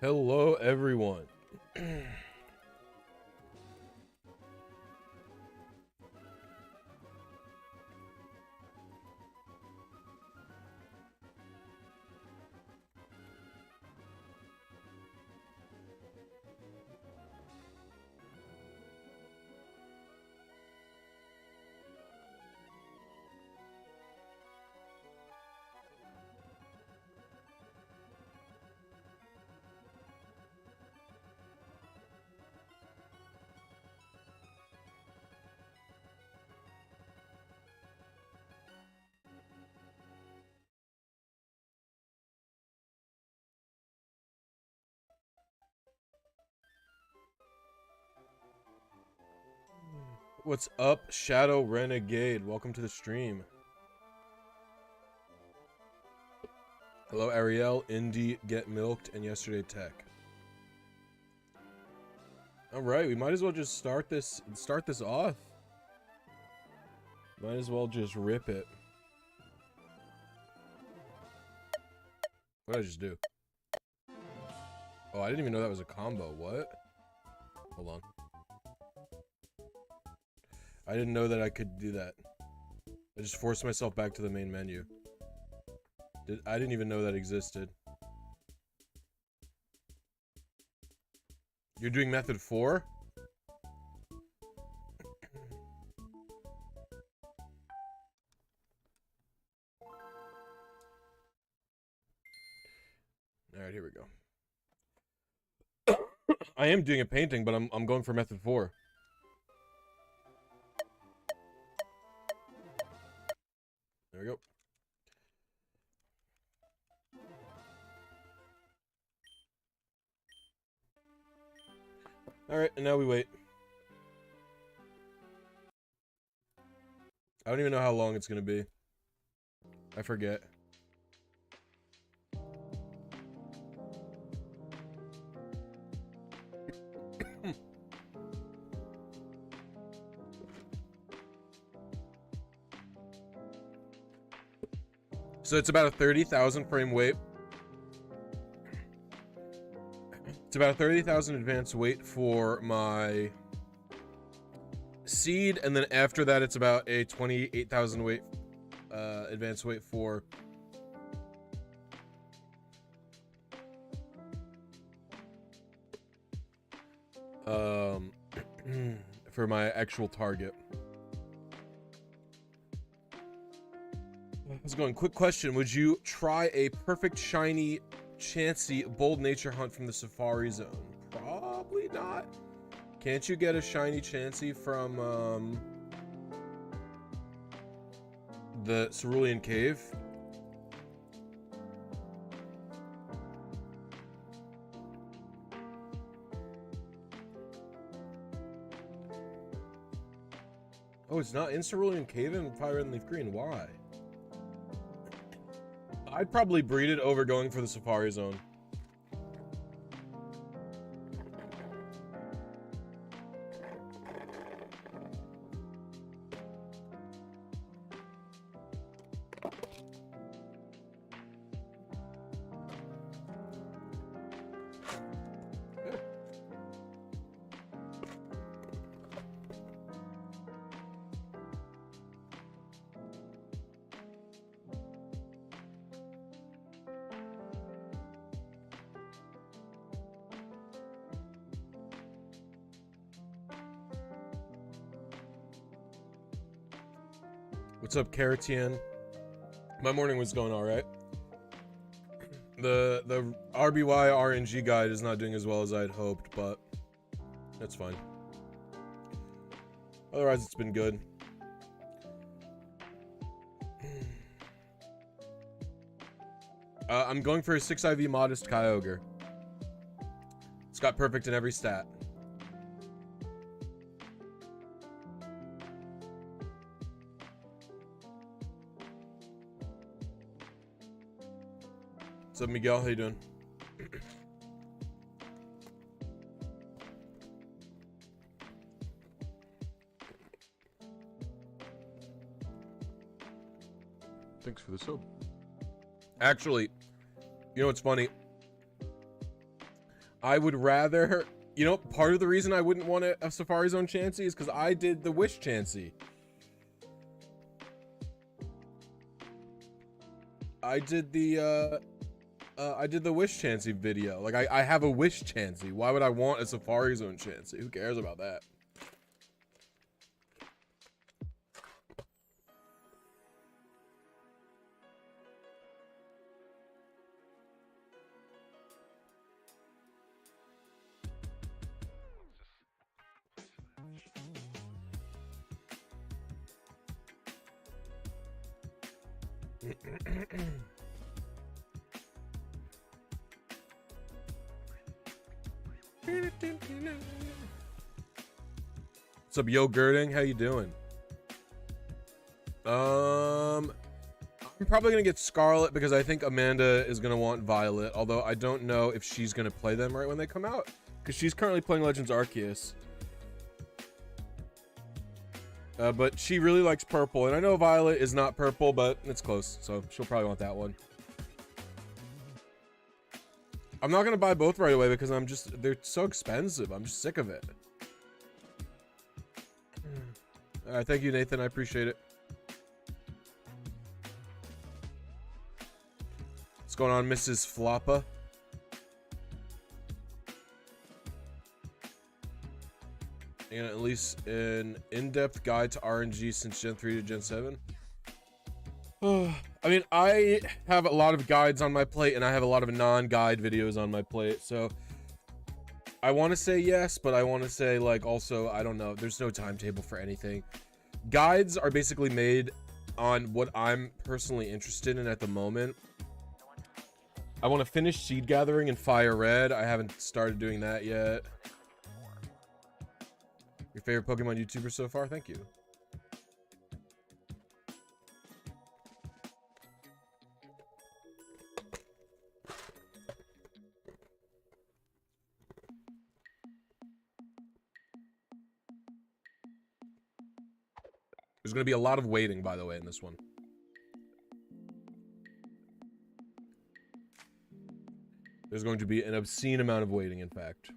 Hello, everyone. What's up, Shadow Renegade? Welcome to the stream. Hello, Ariel, Indie, Get Milked, and Yesterday Tech. All right, we might as well just start this off. Might as well just rip it. What did I just do? Oh, I didn't even know that was a combo. What? Hold on. I didn't know that I could do that. I just forced myself back to the main menu. I didn't even know that existed. You're doing method 4? Alright, here we go. I am doing a painting, but I'm going for method 4. There we go. Alright, and now we wait. I don't even know how long it's gonna be. I forget. So it's about a 30,000 frame wait. It's about a 30,000 advance wait for my seed, and then after that it's about a 28,000 wait advance wait for for my actual target. How's it going? Quick question. Would you try a perfect shiny Chansey bold nature hunt from the Safari Zone? Probably not. Can't you get a shiny Chansey from the Cerulean Cave? Oh, it's not in Cerulean Cave and Fire and Leaf Green. Why? I'd probably breed it over going for the Safari Zone. What's up, Caratian? My morning was going all right. The RBY RNG guide is not doing as well as I'd hoped, but that's fine. Otherwise, it's been good. I'm going for a 6 IV Modest Kyogre. It's got perfect in every stat. What's up, Miguel? How you doing? Thanks for the sub. Actually, you know what's funny? I would rather, you know, part of the reason I wouldn't want a Safari Zone Chansey is because I did the Wish Chansey. I did the Wish Chansey video. Like, I have a Wish Chansey. Why would I want a Safari Zone Chansey? Who cares about that? What's up, yo Girding? How you doing? I'm probably gonna get Scarlet because I think Amanda is gonna want Violet, although I don't know if she's gonna play them right when they come out because she's currently playing Legends Arceus. But she really likes purple, and I know Violet is not purple, but it's close, so she'll probably want that one. I'm not gonna buy both right away because they're so expensive. I'm just sick of it. All right, thank you, Nathan. I appreciate it. What's going on, Mrs. Floppa? And at least an in-depth guide to RNG since Gen 3 to Gen 7. I mean, I have a lot of guides on my plate, and I have a lot of non-guide videos on my plate, so I want to say yes, but I want to say, like, also, I don't know. There's no timetable for anything. Guides are basically made on what I'm personally interested in at the moment. I want to finish seed gathering in Fire Red. I haven't started doing that yet. Your favorite Pokemon YouTuber so far? Thank you. There's going to be a lot of waiting, by the way, in this one. There's going to be an obscene amount of waiting, in fact.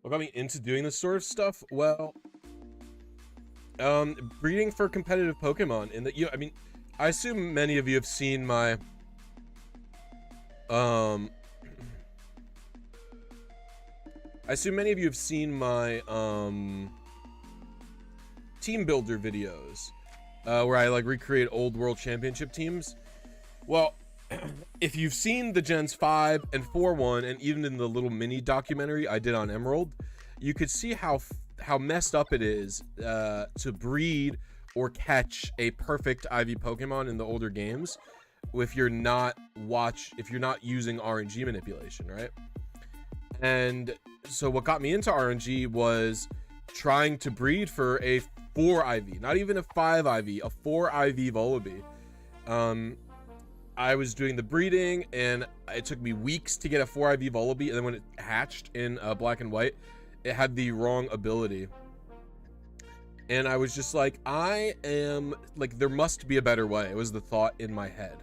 What got me into doing this sort of stuff? Well, breeding for competitive Pokemon. In that, I mean, I assume many of you have seen my team builder videos, where I like recreate old World Championship teams. Well, if you've seen the Gens 5 and 4 one, and even in the little mini documentary I did on Emerald, you could see how messed up it is to breed or catch a perfect IV Pokemon in the older games if you're not using RNG manipulation, right? And so what got me into RNG was trying to breed for a 4 IV, not even a 5 IV, a 4 IV Volibee. I was doing the breeding, and it took me weeks to get a 4 IV Volibee, and then when it hatched in black and white, it had the wrong ability. And I was just like, there must be a better way. It was the thought in my head.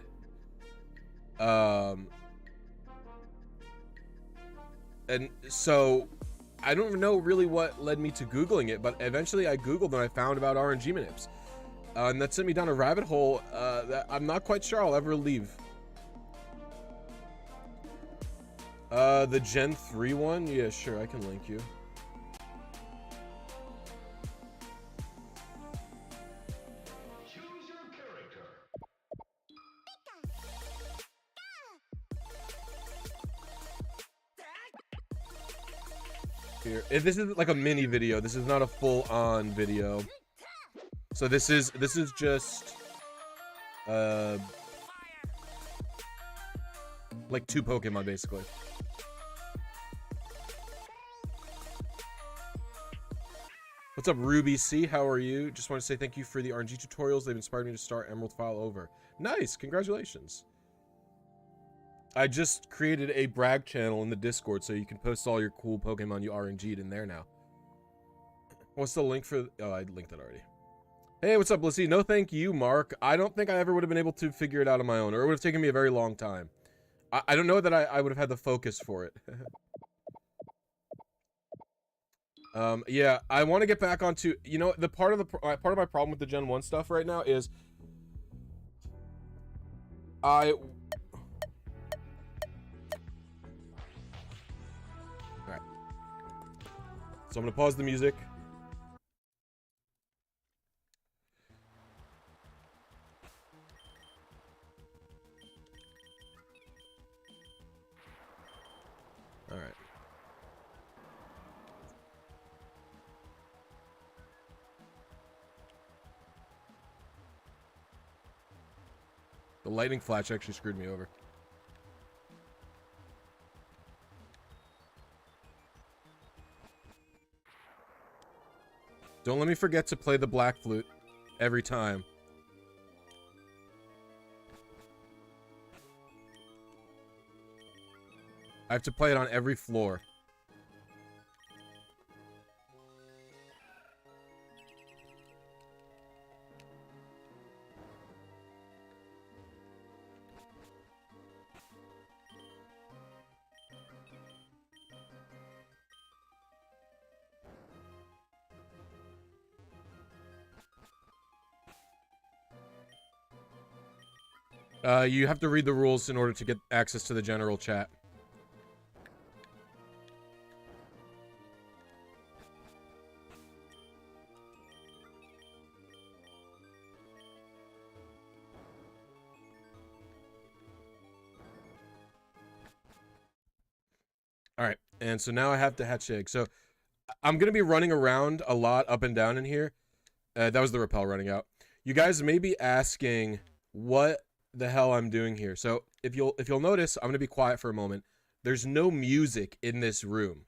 And so I don't know really what led me to Googling it, but eventually I Googled and I found about RNG manips. And that sent me down a rabbit hole that I'm not quite sure I'll ever leave. The Gen 3 one? Yeah, sure, I can link you. Here. This is like a mini video. This is not a full-on video. So this is just like 2 Pokemon basically. What's up, Ruby C? How are you? Just want to say thank you for the RNG tutorials. They've inspired me to start Emerald File over. Nice, congratulations. I just created a brag channel in the Discord so you can post all your cool Pokemon you RNG'd in there now. What's the link for? Oh, I linked it already. Hey, what's up, Blisy? No, thank you, Mark. I don't think I ever would have been able to figure it out on my own, or it would have taken me a very long time. I don't know that I would have had the focus for it. Yeah, I want to get back onto, you know, the part of my problem with the Gen 1 stuff right now is Alright. So I'm gonna pause the music. All right. The lightning flash actually screwed me over. Don't let me forget to play the black flute every time. I have to play it on every floor. You have to read the rules in order to get access to the general chat. All right, and so now I have to hatch egg. So I'm gonna be running around a lot up and down in here. That was the repel running out. You guys may be asking what the hell I'm doing here. So if you'll notice, I'm gonna be quiet for a moment. There's no music in this room.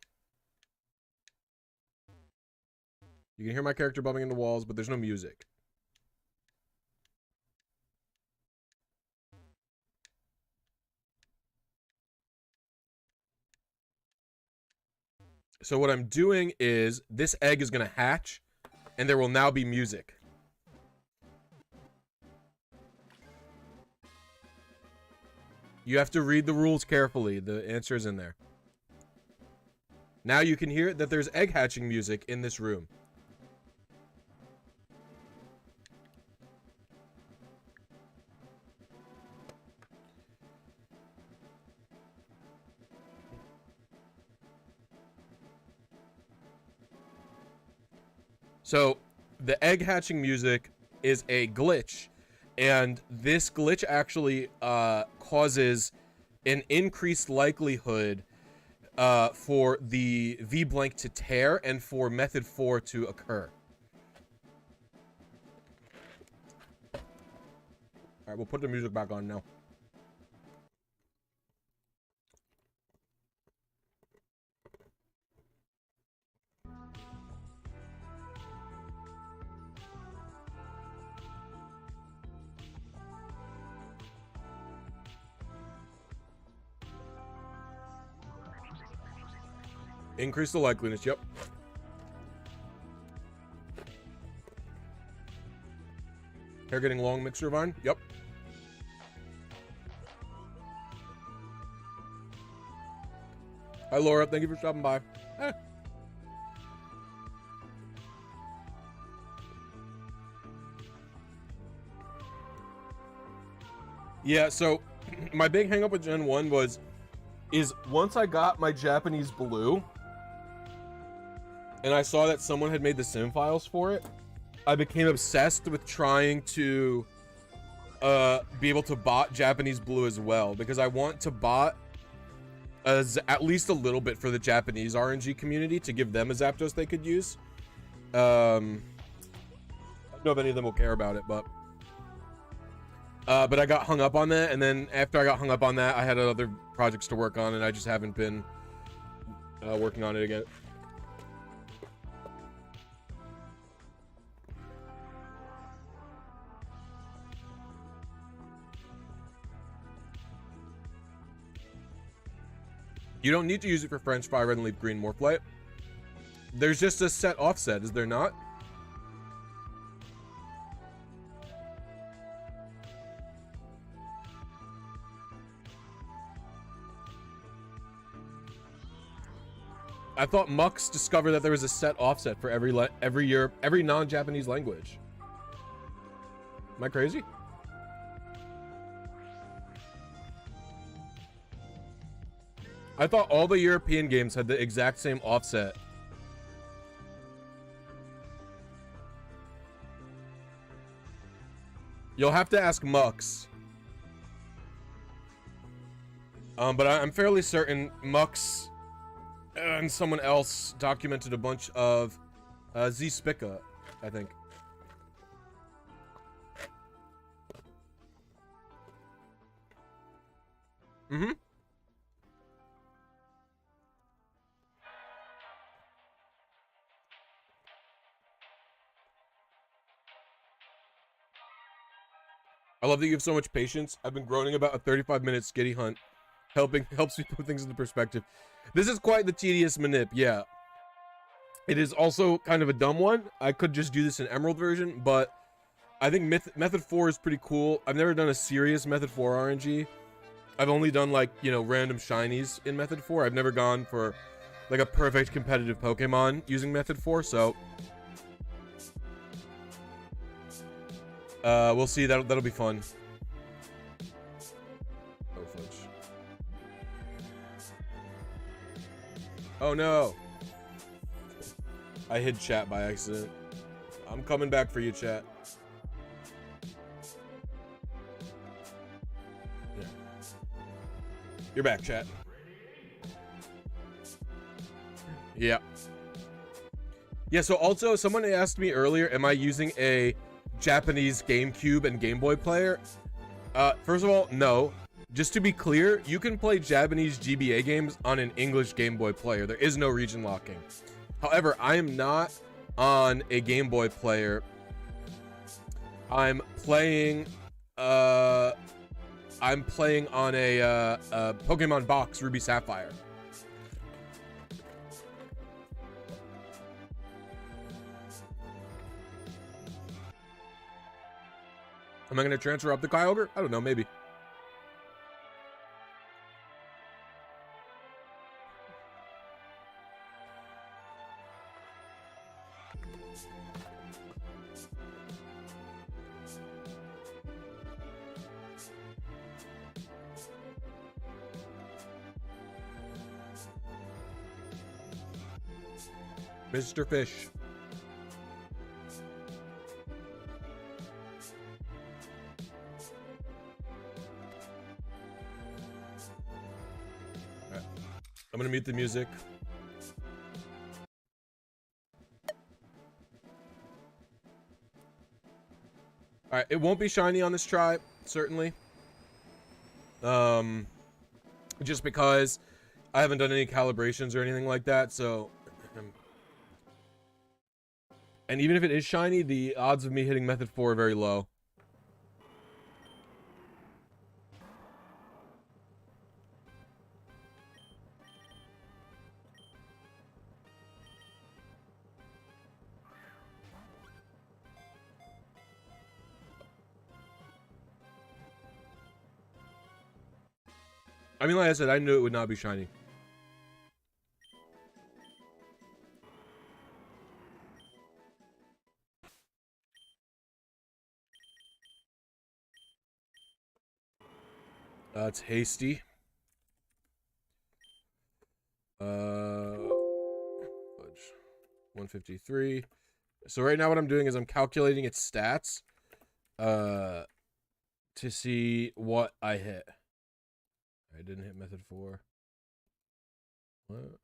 You can hear my character bumping into walls, but there's no music. So what I'm doing is this egg is gonna hatch, and there will now be music. You have to read the rules carefully. The answer is in there. Now you can hear that there's egg hatching music in this room. So the egg hatching music is a glitch, and this glitch actually causes an increased likelihood for the V blank to tear and for method 4 to occur. All right, we'll put the music back on now. Increase the likeliness, yep. Hair getting long, mixer vine, yep. Hi Laura, thank you for stopping by. Yeah, so my big hang up with Gen 1 is once I got my Japanese blue and I saw that someone had made the sim files for it, I became obsessed with trying to be able to bot Japanese blue as well, because I want to bot at least a little bit for the Japanese RNG community to give them a Zapdos they could use. I don't know if any of them will care about it, but I got hung up on that, and then after I got hung up on that, I had other projects to work on, and I just haven't been working on it again. You don't need to use it for French fry, red and leaf green morph light. There's just a set offset, is there not? I thought Mux discovered that there was a set offset for every year, every non-Japanese language. Am I crazy? I thought all the European games had the exact same offset. You'll have to ask Mux. But I'm fairly certain Mux and someone else documented a bunch of Z-Spica, I think. Mm-hmm. I love that you have so much patience. I've been groaning about a 35-minute skitty hunt. Helps me put things into perspective. This is quite the tedious manip, yeah. It is also kind of a dumb one. I could just do this in Emerald version, but I think Method 4 is pretty cool. I've never done a serious Method 4 RNG. I've only done, like, you know, random shinies in Method 4. I've never gone for, like, a perfect competitive Pokemon using Method 4, so... we'll see. That'll be fun. Oh, fudge. Oh, no. I hid chat by accident. I'm coming back for you, chat. Yeah. You're back, chat. Yeah. Yeah, so also, someone asked me earlier, am I using a Japanese GameCube and Game Boy player? First of all, no. Just to be clear, you can play Japanese GBA games on an English Game Boy player. There is no region locking. However, I am not on a Game Boy player. I'm playing on a Pokemon box, Ruby Sapphire. Am I going to transfer up the Kyogre? I don't know, maybe. Mr. Fish. Right. I'm gonna mute the music. Alright, it won't be shiny on this try, certainly. Just because I haven't done any calibrations or anything like that, so... And even if it is shiny, the odds of me hitting Method 4 are very low. I mean, like I said, I knew it would not be shiny. It's hasty. 153. So right now what I'm doing is I'm calculating its stats to see what I hit. I didn't hit Method 4. What?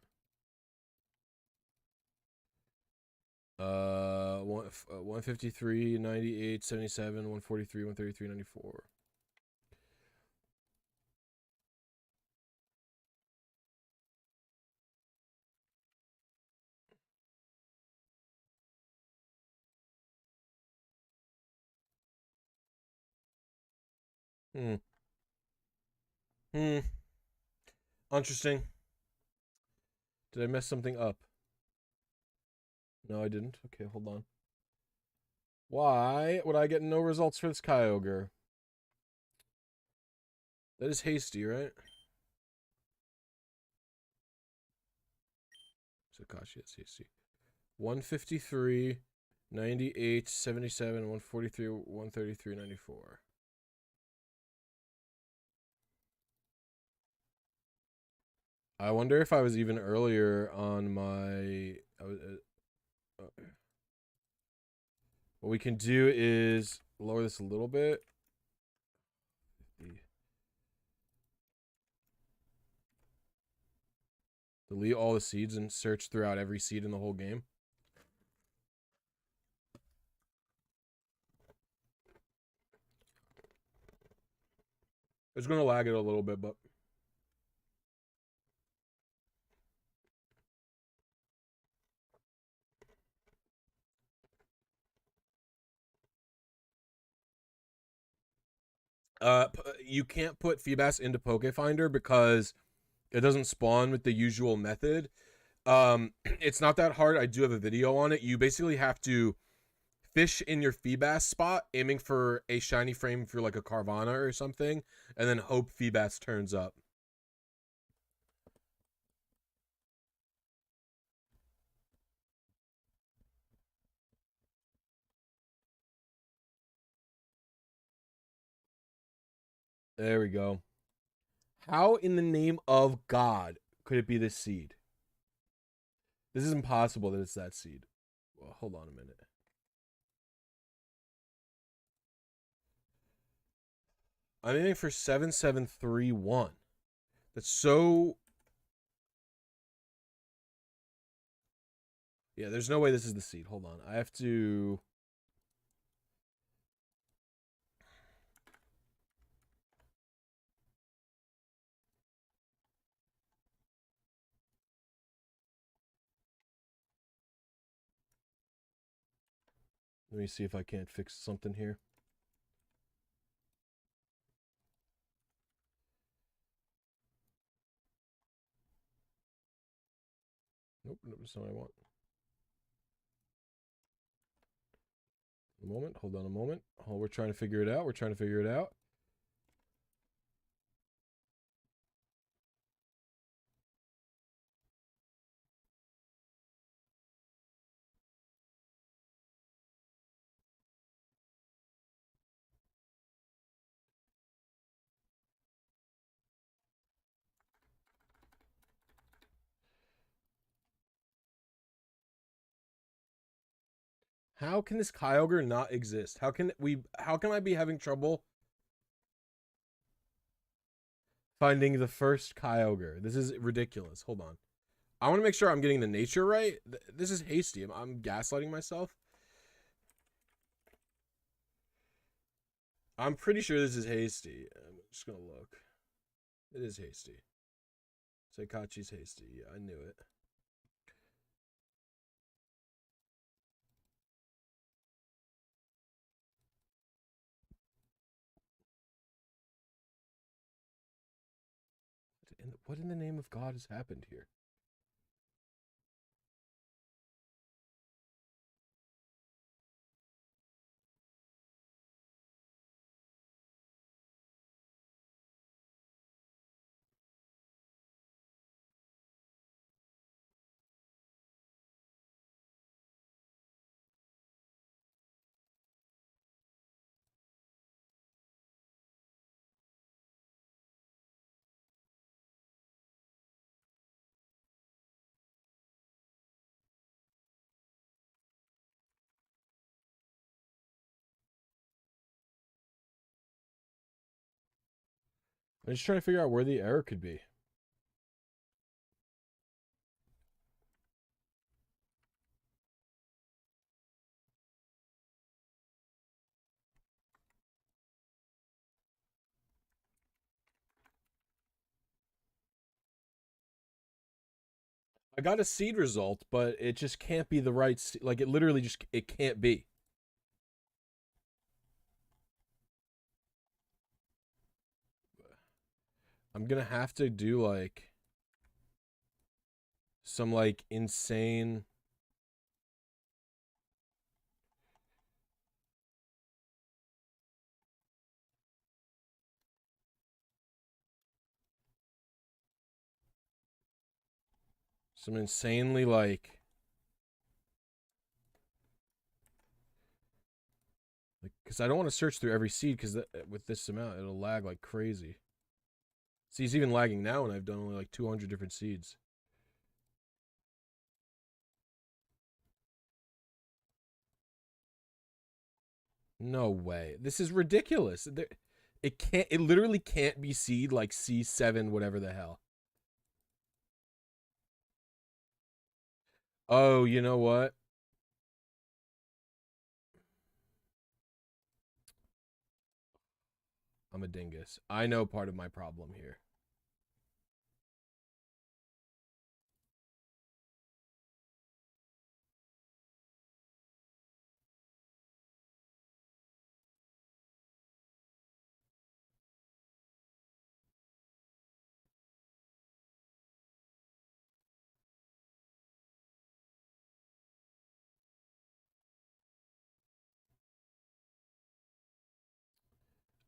153, 98, 77, 143, 133, 94. Interesting. Did I mess something up? No, I didn't. Okay, hold on. Why would I get no results for this Kyogre? That is hasty, right? Sakashi, it's hasty. 153, 98, 77, 143, 133, 94. I wonder if I was even earlier on my... what we can do is lower this a little bit. Delete all the seeds and search throughout every seed in the whole game. It's going to lag it a little bit, but... you can't put Feebas into Pokefinder because it doesn't spawn with the usual method. It's not that hard. I do have a video on it. You basically have to fish in your Feebas spot, aiming for a shiny frame for like a Carvana or something, and then hope Feebas turns up. There we go. How in the name of God could it be this seed? This is impossible that it's that seed. Well, hold on a minute. I'm aiming for 7731. That's so... Yeah, there's no way this is the seed. Hold on. I have to... Let me see if I can't fix something here. Nope, that's not what I want. A moment, hold on a moment. Oh, we're trying to figure it out. We're trying to figure it out. How can this Kyogre not exist? How can I be having trouble finding the first Kyogre? This is ridiculous. Hold on. I want to make sure I'm getting the nature right. This is hasty. I'm gaslighting myself. I'm pretty sure this is hasty. I'm just going to look. It is hasty. Saikachi's hasty. Yeah, I knew it. What in the name of God has happened here? I'm just trying to figure out where the error could be. I got a seed result, but it just can't be the right seed. Like, it literally just, it can't be. I'm gonna have to do, like, some, like, insane... Some insanely like because I don't want to search through every seed because with this amount it'll lag like crazy. See, it's even lagging now, and I've done only like 200 different seeds. No way. This is ridiculous. It can't. It literally can't be seed like C7, whatever the hell. Oh, you know what? I'm a dingus. I know part of my problem here.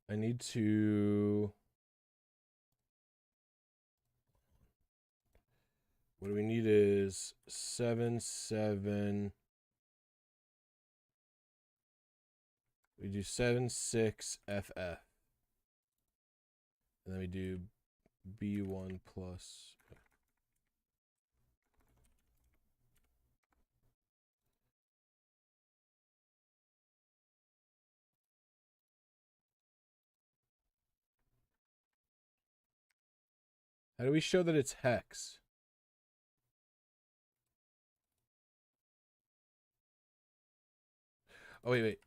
I need to... What we need is 7, 7. We do 7, 6, FF. And then we do B1 plus... How do we show that it's hex? Oh, wait.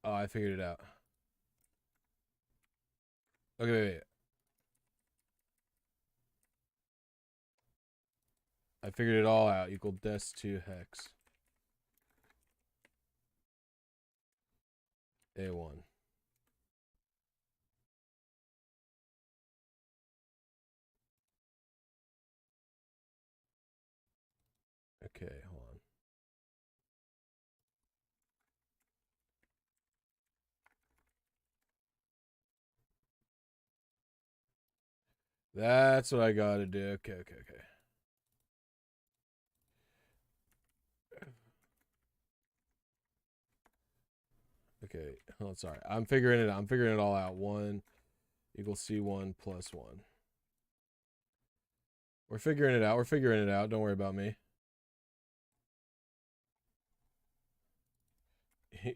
Oh, I figured it out. Okay, wait. I figured it all out. Equal des2 hex. A1. Okay, hold on. That's what I gotta do. Okay. Okay, oh, sorry. I'm figuring it out. I'm figuring it all out. 1 equals C1 plus 1. We're figuring it out. Don't worry about me.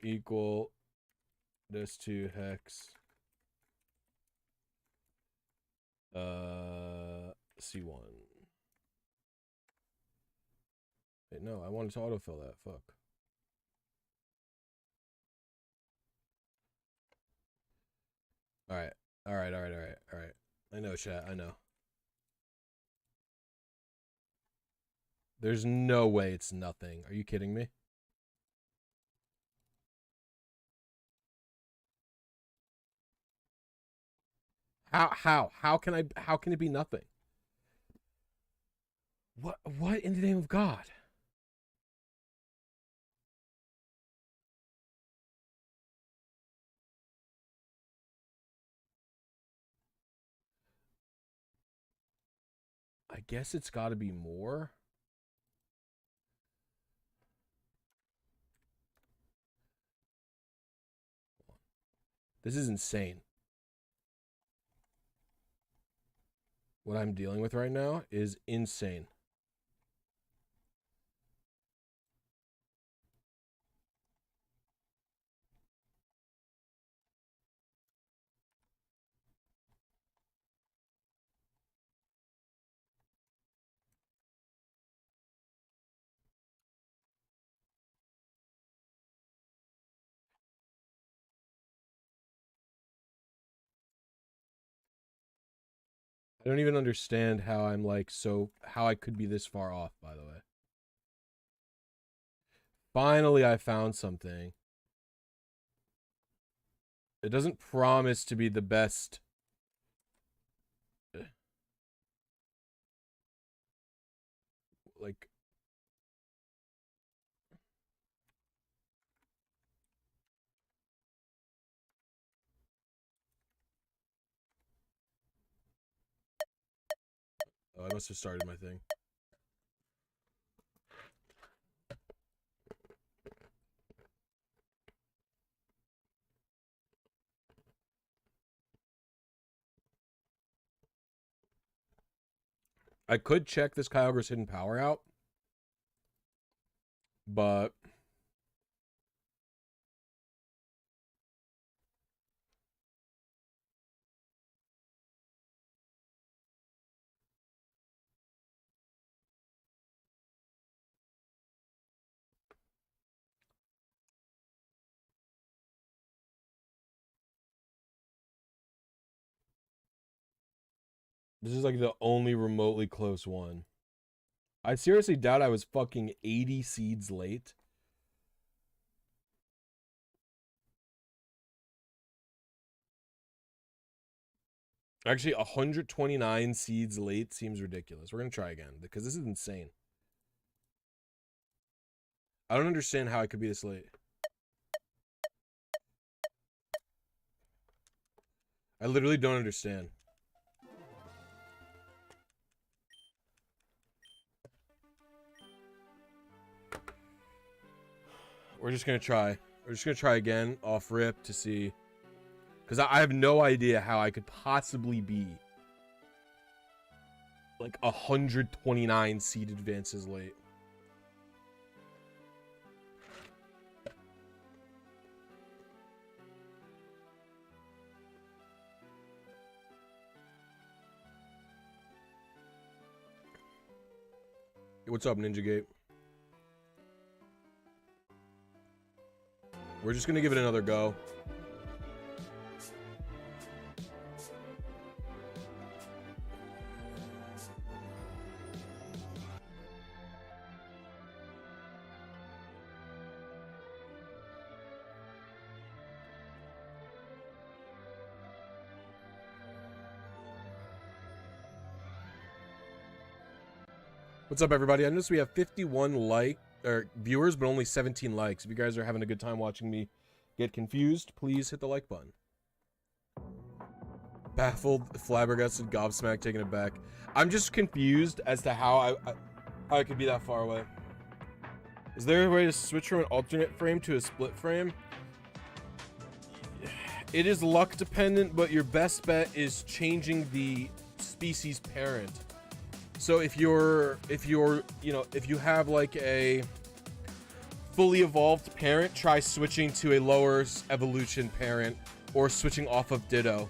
Equal this to hex. C1. Wait, no, I wanted to autofill that. Fuck. All right. I know, chat. I know. There's no way it's nothing. Are you kidding me? How can it be nothing? What in the name of God? I guess it's got to be more. This is insane. What I'm dealing with right now is insane. I don't even understand how I'm like how I could be this far off, by the way. Finally, I found something. It doesn't promise to be the best. Like, oh, I must have started my thing. I could check this Kyogre's hidden power out, but this is like the only remotely close one. I seriously doubt I was fucking 80 seeds late. Actually, 129 seeds late seems ridiculous. We're going to try again because this is insane. I don't understand how I could be this late. I literally don't understand. We're just going to try. We're just going to try again off rip to see. Because I have no idea how I could possibly be like 129 seed advances late. What's up, Ninja Gate? We're just going to give it another go. What's up, everybody? I noticed we have 51 viewers, but only 17 likes. If you guys are having a good time watching me get confused, please hit the like button. Baffled, flabbergasted, gobsmacked, taken aback. I'm just confused as to how I could be that far away. Is there a way to switch from an alternate frame to a split frame? It is luck dependent, but your best bet is changing the species parent. So if you have like a fully evolved parent, try switching to a lower evolution parent or switching off of Ditto.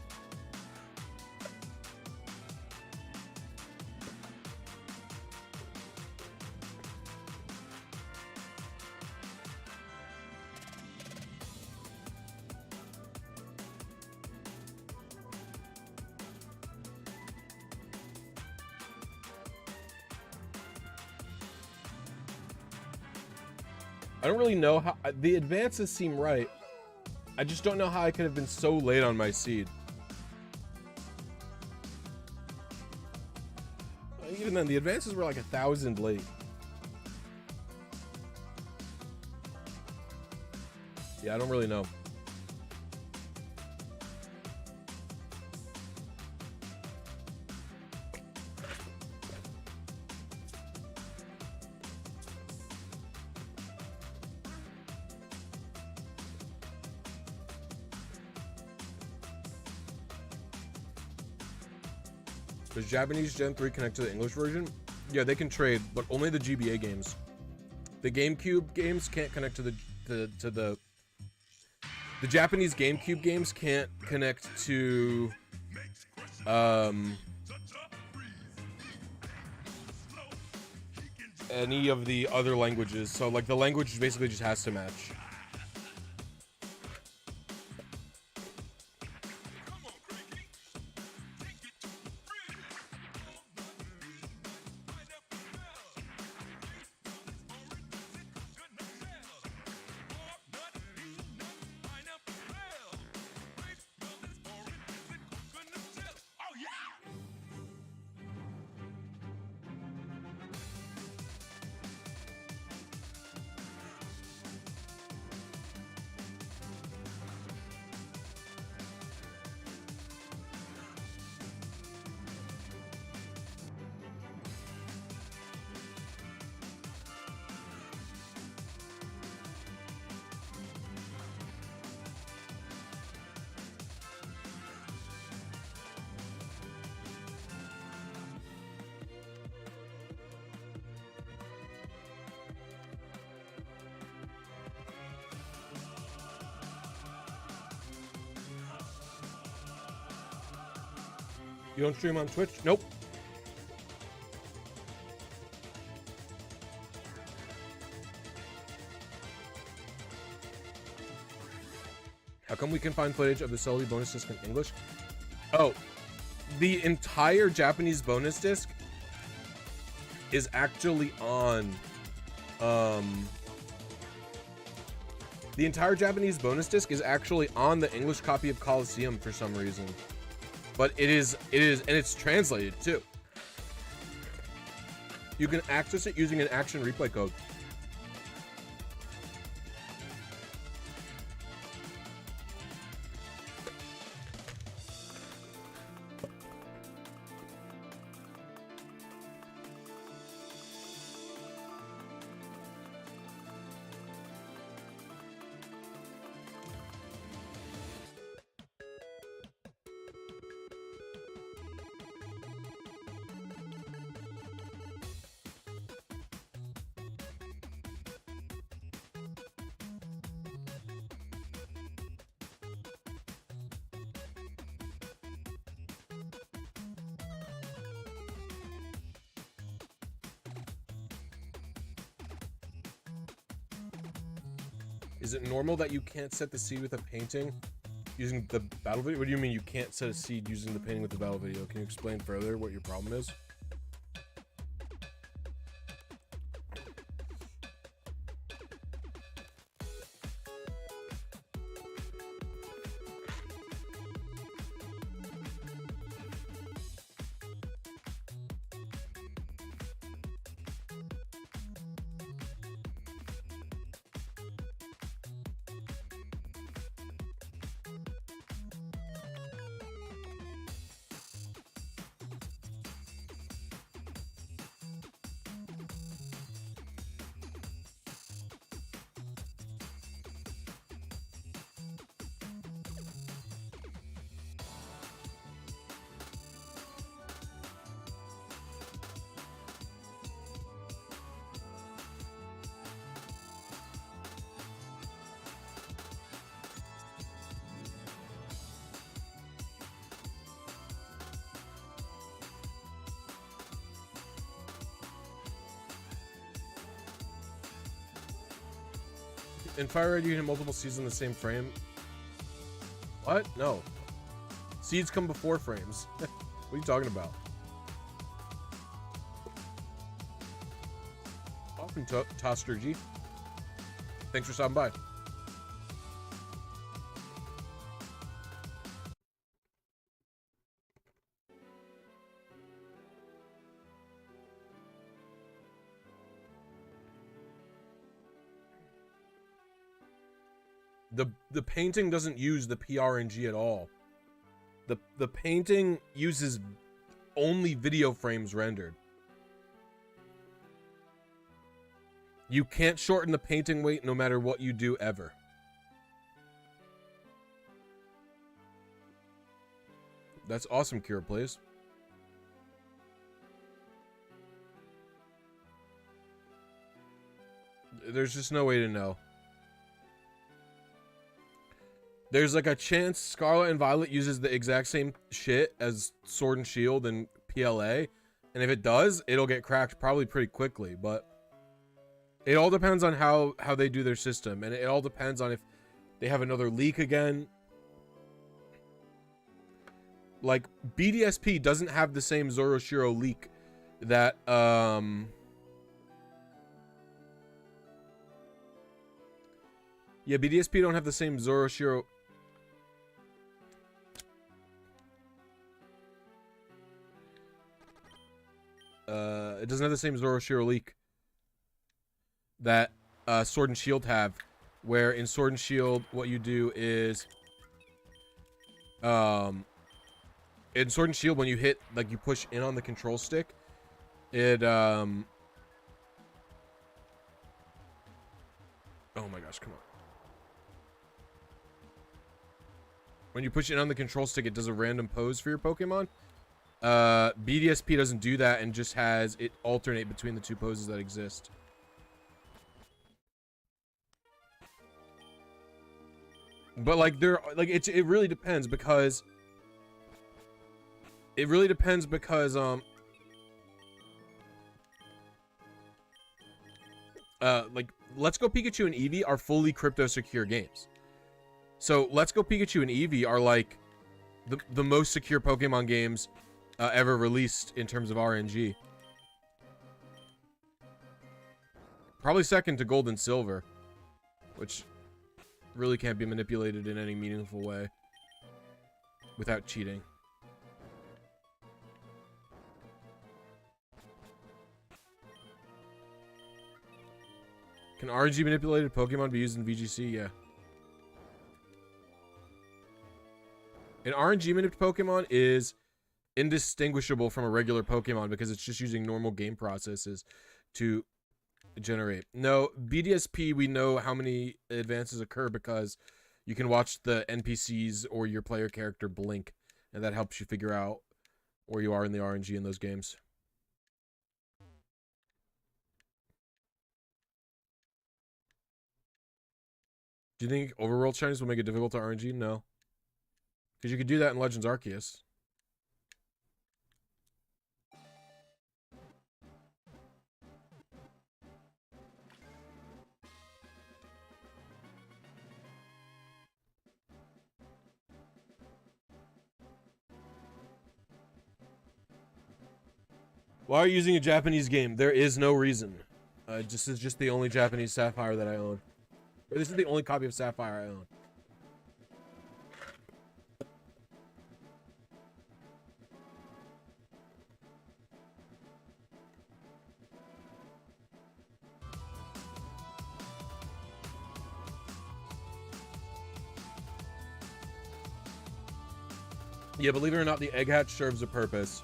I don't really know how the advances seem right. I just don't know how I could have been so late on my seed. Even then, the advances were like 1,000 late. Yeah, I don't really know. Does Japanese Gen 3 connect to the English version? Yeah, they can trade, but only the GBA games. The GameCube games can't connect to the Japanese GameCube games can't connect to any of the other languages. So like the language basically just has to match. You don't stream on Twitch? Nope. How come we can find footage of the Sully bonus disc in English? Oh, the entire Japanese bonus disc is actually on, the entire Japanese bonus disc is actually on the English copy of Coliseum for some reason. But it is, and it's translated too. You can access it using an action replay code. Is it normal that you can't set the seed with a painting using the battle video? What do you mean you can't set a seed using the painting with the battle video? Can you explain further what your problem is? In Fire Red, you hit multiple seeds in the same frame. What? No. Seeds come before frames. What are you talking about? Welcome to Toaster G. Thanks for stopping by. The painting doesn't use the PRNG at all. The painting uses only video frames rendered. You can't shorten the painting weight no matter what you do ever. That's awesome, Kira Plays. There's just no way to know. There's like a chance Scarlet and Violet uses the exact same shit as Sword and Shield and PLA. And if it does, it'll get cracked probably pretty quickly. But it all depends on how they do their system. And it all depends on if they have another leak again. Like, BDSP doesn't have the same Zoroshiro leak that, yeah, BDSP don't have the same Zoroshiro. It doesn't have the same Zoroshiro leak that Sword and Shield have, where in Sword and Shield what you do is in Sword and Shield when you hit, like, you push in on the control stick, it oh my gosh, come on. When you push in on the control stick, it does a random pose for your Pokemon. BDSP doesn't do that and just has it alternate between the two poses that exist. But like it really depends, because It really depends because like Let's Go Pikachu and Eevee are fully crypto secure games. So Let's Go Pikachu and Eevee are like the most secure Pokemon games ever released in terms of RNG. Probably second to Gold and Silver, which really can't be manipulated in any meaningful way without cheating. Can RNG manipulated Pokemon be used in VGC? Yeah. An RNG manipulated Pokemon is indistinguishable from a regular Pokemon because it's just using normal game processes to generate. No, BDSP, we know how many advances occur because you can watch the NPCs or your player character blink, and that helps you figure out where you are in the RNG in those games. Do you think overworld shinies will make it difficult to RNG? No. Because you could do that in Legends Arceus. Why are you using a Japanese game? There is no reason. This is just the only Japanese Sapphire that I own. Or this is the only copy of Sapphire I own. Yeah, believe it or not, the egg hatch serves a purpose.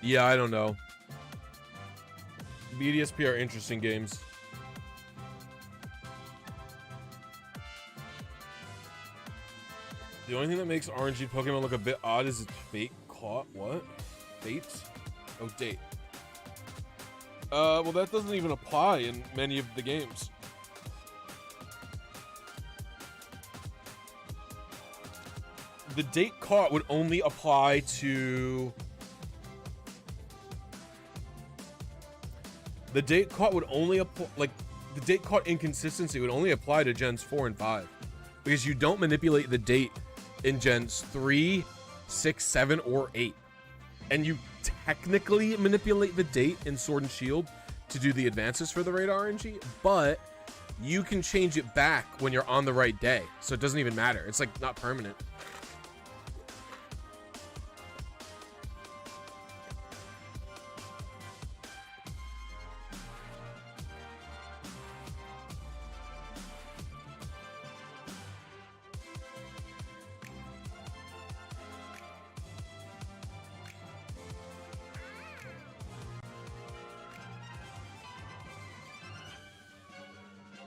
Yeah, I don't know. BDSP are interesting games. The only thing that makes RNG Pokemon look a bit odd is its fate caught. What? Fate? Oh, date. Well, that doesn't even apply in many of the games. The date caught would only apply to... The date caught would only apply... Like, the date caught inconsistency would only apply to Gens 4 and 5. Because you don't manipulate the date in Gens 3, 6, 7, or 8. And you technically manipulate the date in Sword and Shield to do the advances for the raid RNG, but you can change it back when you're on the right day. So it doesn't even matter. It's like not permanent.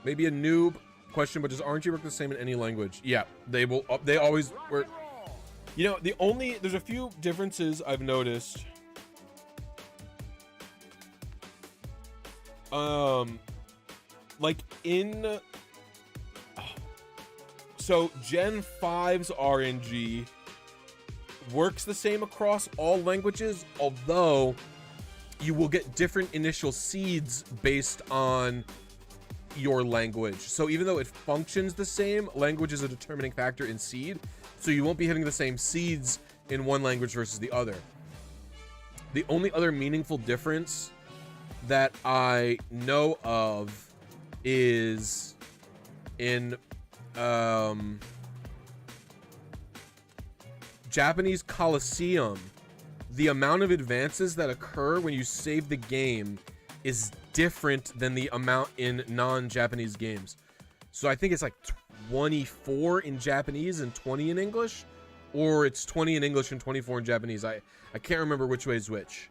Maybe a noob question, but does RNG work the same in any language? Yeah, they will. They always work. You know, there's a few differences I've noticed. Like in, so Gen 5's RNG works the same across all languages, although you will get different initial seeds based on your language. So even though it functions the same, language is a determining factor in seed, so you won't be hitting the same seeds in one language versus the other. The only other meaningful difference that I know of is in Japanese Coliseum. The amount of advances that occur when you save the game is different than the amount in non-Japanese games. So I think it's like 24 in Japanese and 20 in English, or it's 20 in English and 24 in Japanese. I can't remember which way is which.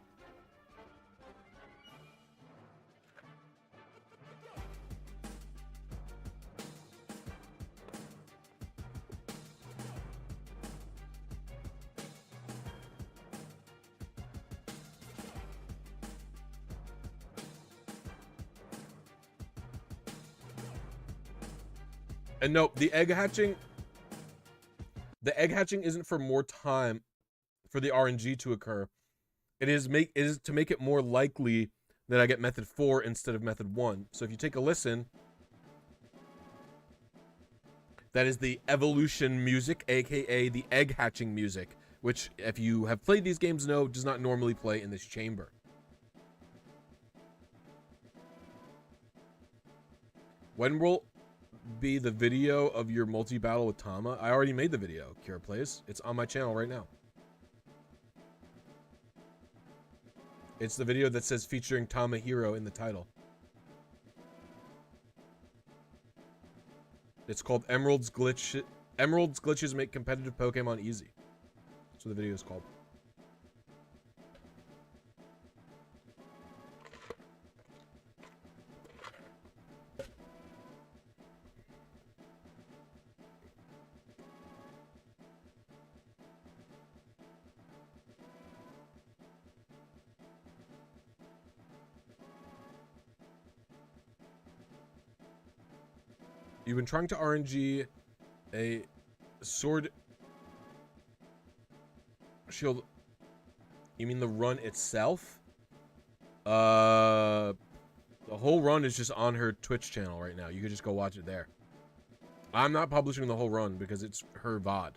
And no, the egg hatching isn't for more time for the RNG to occur. It is to make it more likely that I get method 4 instead of method 1. So if you take a listen, that is the evolution music, aka the egg hatching music, which, if you have played these games, know does not normally play in this chamber. When will be the video of your multi-battle with Tama? I already made the video, Kira Plays. It's on my channel right now. It's the video that says featuring Tama Hero in the title. It's called Emerald's Glitches Make Competitive Pokemon Easy. That's what the video is called. You've been trying to RNG a sword shield. You mean the run itself? The whole run is just on her Twitch channel right now. You could just go watch it there. I'm not publishing the whole run because it's her VOD.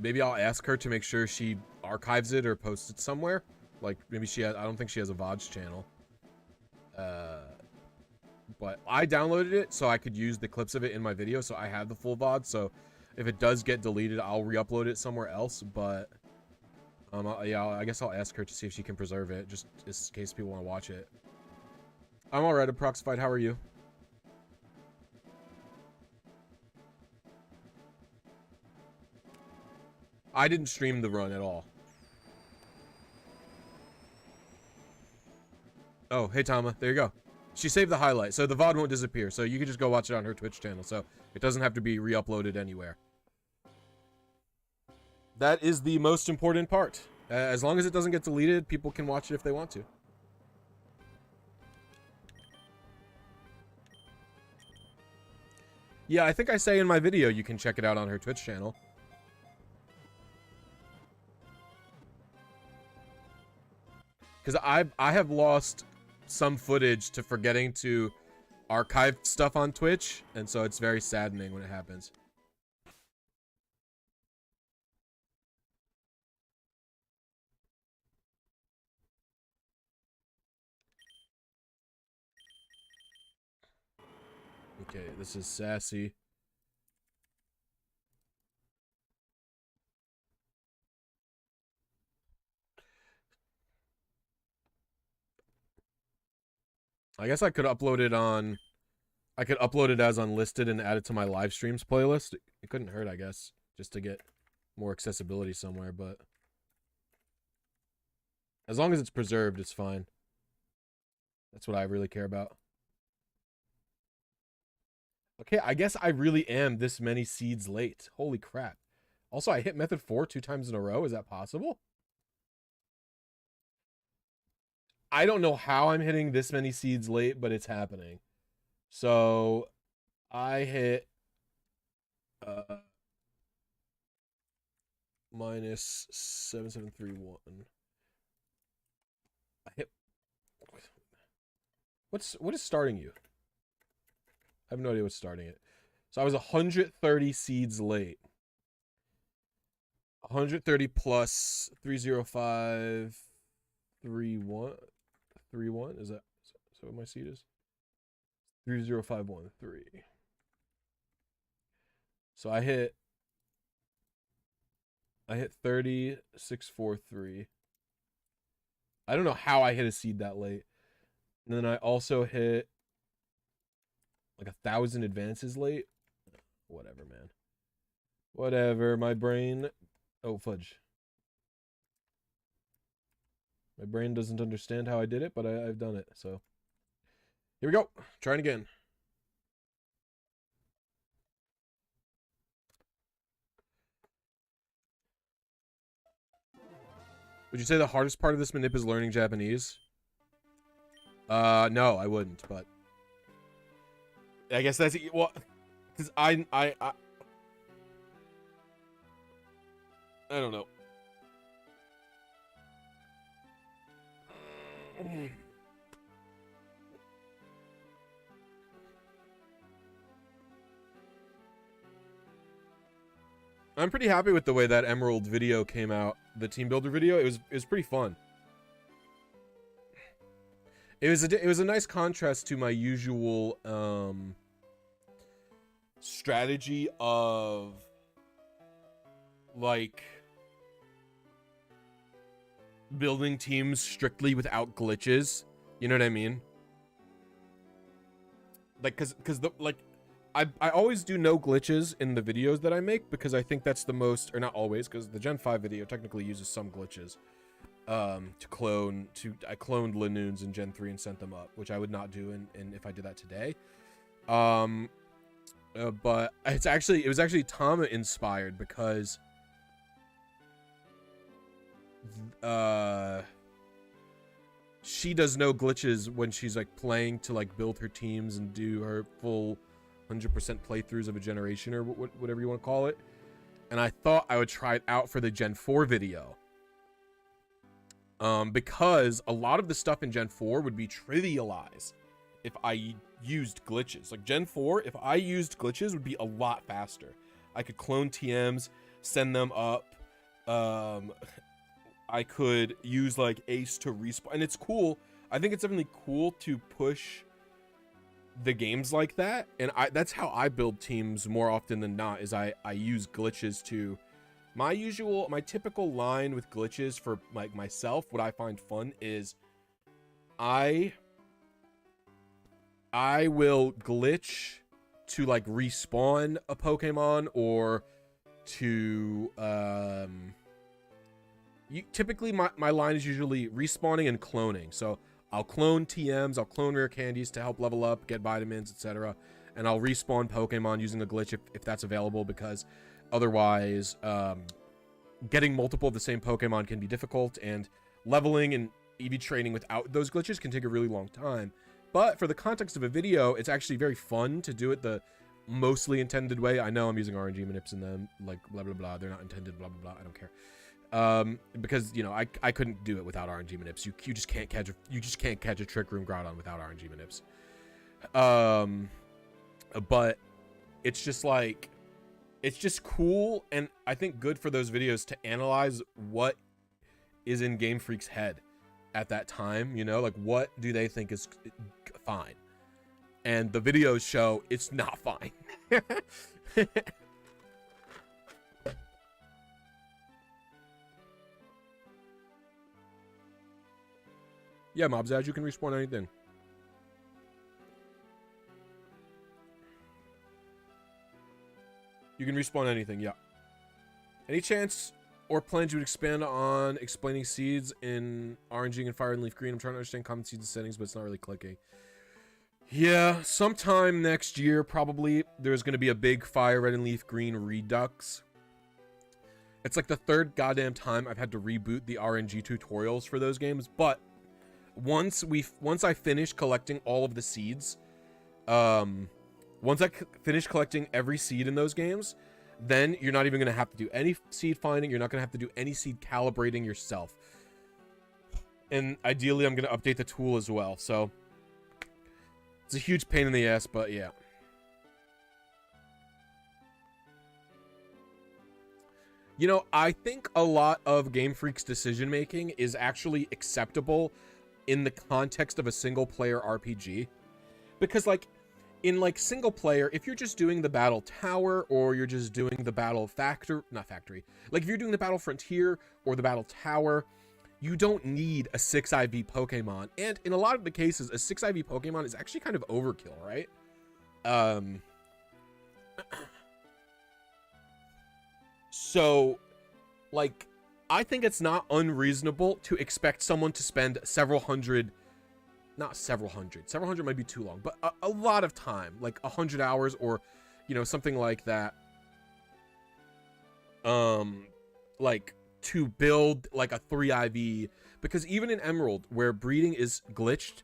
Maybe I'll ask her to make sure she archives it or posts it somewhere. Like, maybe she has, I don't think she has a VOD's channel. But I downloaded it so I could use the clips of it in my video, so I have the full VOD. So if it does get deleted, I'll re-upload it somewhere else. But yeah, I guess I'll ask her to see if she can preserve it, just in case people want to watch it. I'm alright, Approxified. How are you? I didn't stream the run at all. Oh, hey Tama, there you go. She saved the highlight, so the VOD won't disappear. So you can just go watch it on her Twitch channel, so it doesn't have to be re-uploaded anywhere. That is the most important part. As long as it doesn't get deleted, people can watch it if they want to. Yeah, I think I say in my video you can check it out on her Twitch channel. Because I have lost some footage to forgetting to archive stuff on Twitch, and so it's very saddening when it happens. Okay, this is Sassy. I guess I could upload it on... I could upload it as unlisted and add it to my live streams playlist. It couldn't hurt, I guess, just to get more accessibility somewhere, but... as long as it's preserved, it's fine. That's what I really care about. Okay, I guess I really am this many seeds late. Holy crap. Also, I hit method 4 2 times in a row. Is that possible? I don't know how I'm hitting this many seeds late, but it's happening. So, I hit... minus 7731. I hit... what is starting you? I have no idea what's starting it. So I was 130 seeds late. 130 plus 305 31 31 is that what my seed is? 30513. So I hit 3643. I don't know how I hit a seed that late. And then I also hit like 1,000 advances late. Whatever, man. Whatever. My brain... oh, fudge. My brain doesn't understand how I did it, but I've done it, so... here we go. Trying again. Would you say the hardest part of this manip is learning Japanese? No, I wouldn't, but... I guess that's, well, because I don't know. I'm pretty happy with the way that Emerald video came out, the team builder video. It was pretty fun. It was a nice contrast to my usual strategy of like building teams strictly without glitches. You know what I mean? Like, cause the like. I always do no glitches in the videos that I make because I think that's the most, or not always, because the Gen 5 video technically uses some glitches I cloned Lanoons in Gen 3 and sent them up, which I would not do in if I did that today. But it was actually Tama inspired because she does no glitches when she's like playing to like build her teams and do her full 100% playthroughs of a generation or whatever you want to call it. And I thought I would try it out for the Gen 4 video. Because a lot of the stuff in Gen 4 would be trivialized if I used glitches. Like Gen 4, if I used glitches, would be a lot faster. I could clone TMs, send them up. I could use like Ace to respawn. And it's cool. I think it's definitely cool to push the games like that, and that's how I build teams more often than not, is I use glitches to my typical line with glitches for like myself. What I find fun is I will glitch to like respawn a Pokemon, or to typically my line is usually respawning and cloning. So I'll clone TMs, I'll clone rare candies to help level up, get vitamins, etc. And I'll respawn Pokemon using a glitch if that's available, because otherwise getting multiple of the same Pokemon can be difficult, and leveling and EV training without those glitches can take a really long time. But for the context of a video, it's actually very fun to do it the mostly intended way. I know I'm using RNG manips in them, like blah blah blah, they're not intended, blah blah blah, I don't care. Because you know I couldn't do it without RNG manips. You just can't catch a Trick Room Groudon without RNG manips. But it's just like, it's just cool, and I think good for those videos to analyze what is in Game Freak's head at that time. You know, like what do they think is fine, and the videos show it's not fine. Yeah, Mobzad, you can respawn anything. You can respawn anything, yeah. Any chance or plans you would expand on explaining seeds in RNG and Fire and Leaf Green? I'm trying to understand common seeds and settings, but it's not really clicking. Yeah, sometime next year, probably, there's going to be a big Fire Red and Leaf Green redux. It's like the third goddamn time I've had to reboot the RNG tutorials for those games, but once I finish collecting all of the seeds, once I finish collecting every seed in those games, then you're not even going to have to do any seed finding. You're not going to have to do any seed calibrating yourself. And ideally, I'm going to update the tool as well. So it's a huge pain in the ass, but yeah. You know, I think a lot of Game Freak's decision making is actually acceptable in the context of a single player RPG, because like in like single player, if you're just doing the battle tower, or you're just doing the battle not factory, like if you're doing the battle frontier or the battle tower, you don't need a 6 IV Pokemon. And in a lot of the cases, a 6 IV Pokemon is actually kind of overkill, right? So like, I think it's not unreasonable to expect someone to spend several hundred might be too long, but a lot of time, like 100 hours, or, you know, something like that, like to build like a 3 IV, because even in Emerald, where breeding is glitched,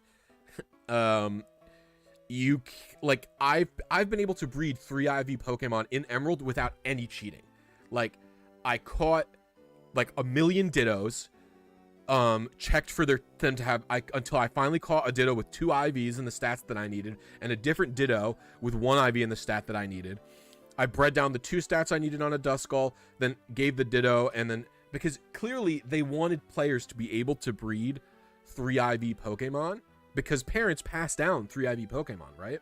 like I've been able to breed 3 IV Pokemon in Emerald without any cheating. Like I caught like a million Dittos, checked for them to have until I finally caught a Ditto with 2 IVs in the stats that I needed and a different Ditto with 1 IV in the stat that I needed. I bred down the 2 stats I needed on a Duskull, then gave the Ditto, and then because clearly they wanted players to be able to breed 3 IV Pokemon because parents pass down 3 IV Pokemon, right?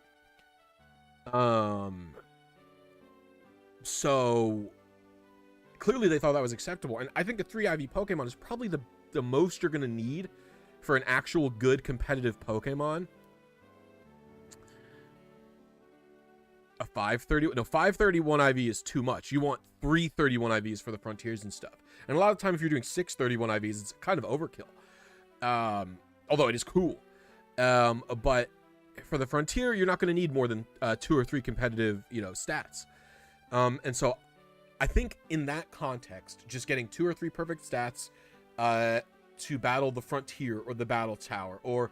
So clearly they thought that was acceptable, and I think a 3 IV Pokemon is probably the most you're gonna need for an actual good competitive Pokemon. A 531 IV is too much. You want 331 IVs for the frontiers and stuff. And a lot of time if you're doing 631 IVs, it's kind of overkill. Although it is cool. But for the frontier, you're not going to need more than 2 or 3 competitive, stats. And so I think in that context, just getting 2 or 3 perfect stats to battle the frontier or the battle tower or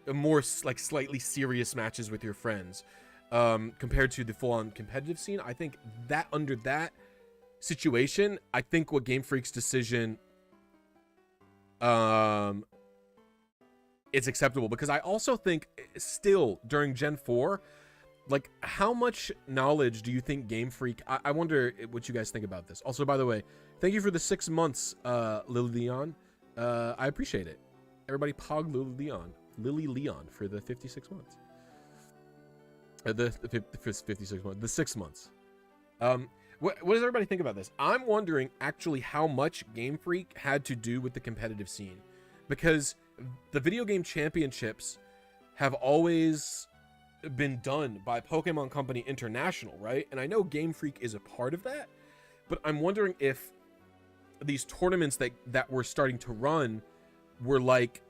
more like slightly serious matches with your friends, compared to the full-on competitive scene, I think that under that situation, I think what Game Freak's decision it's acceptable, because I also think still during Gen 4, like how much knowledge do you think Game Freak, I wonder what you guys think about this. Also, by the way, thank you for the 6 months, Lily Leon. I appreciate it. Everybody pog Lily Leon for the 56 months. The 56 months, the 6 months. What does everybody think about this? I'm wondering actually how much Game Freak had to do with the competitive scene, because the video game championships have always been done by Pokemon Company International, right? And I know Game Freak is a part of that, but I'm wondering if these tournaments that were starting to run were like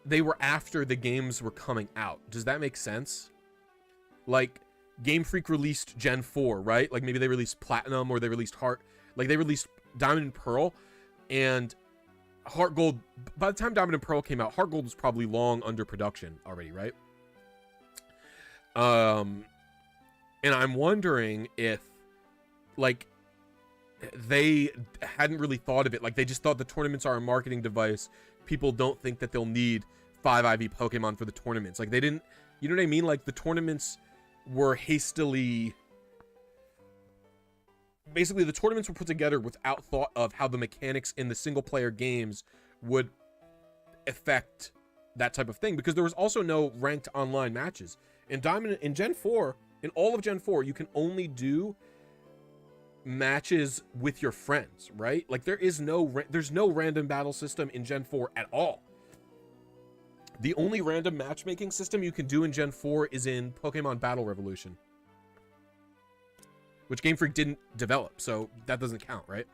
they were after the games were coming out. Does that make sense? Like Game Freak released Gen 4, right? Like maybe they released Platinum or they released Heart, like they released Diamond and Pearl, and Heart Gold. By the time Diamond and Pearl came out, Heart Gold was probably long under production already, right? And I'm wondering if like they hadn't really thought of it, like they just thought the tournaments are a marketing device. People don't think that they'll need 5 IV Pokemon for the tournaments. Like they didn't, you know what I mean? Like the tournaments were hastily, basically the tournaments were put together without thought of how the mechanics in the single player games would affect that type of thing, because there was also no ranked online matches in Gen 4. In all of Gen 4, you can only do matches with your friends, right? Like there's no random battle system in Gen 4 at all. The only random matchmaking system you can do in Gen 4 is in Pokemon Battle Revolution, which Game Freak didn't develop, so that doesn't count, right?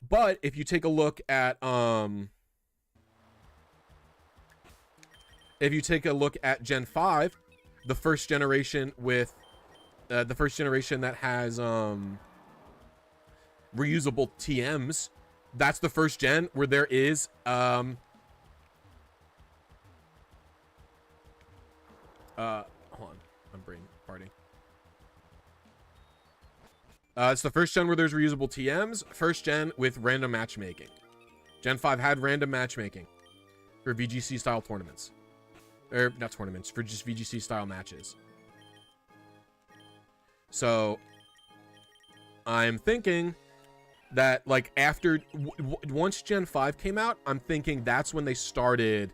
But if you take a look at Gen 5, the first generation with the first generation that has reusable TMs, that's the first gen where there is hold on, I'm brain farting. It's the first gen where there's reusable TMs, first gen with random matchmaking. Gen 5 had random matchmaking for VGC style tournaments. Or not tournaments, for just VGC style matches. So I'm thinking that like after once Gen 5 came out, I'm thinking that's when they started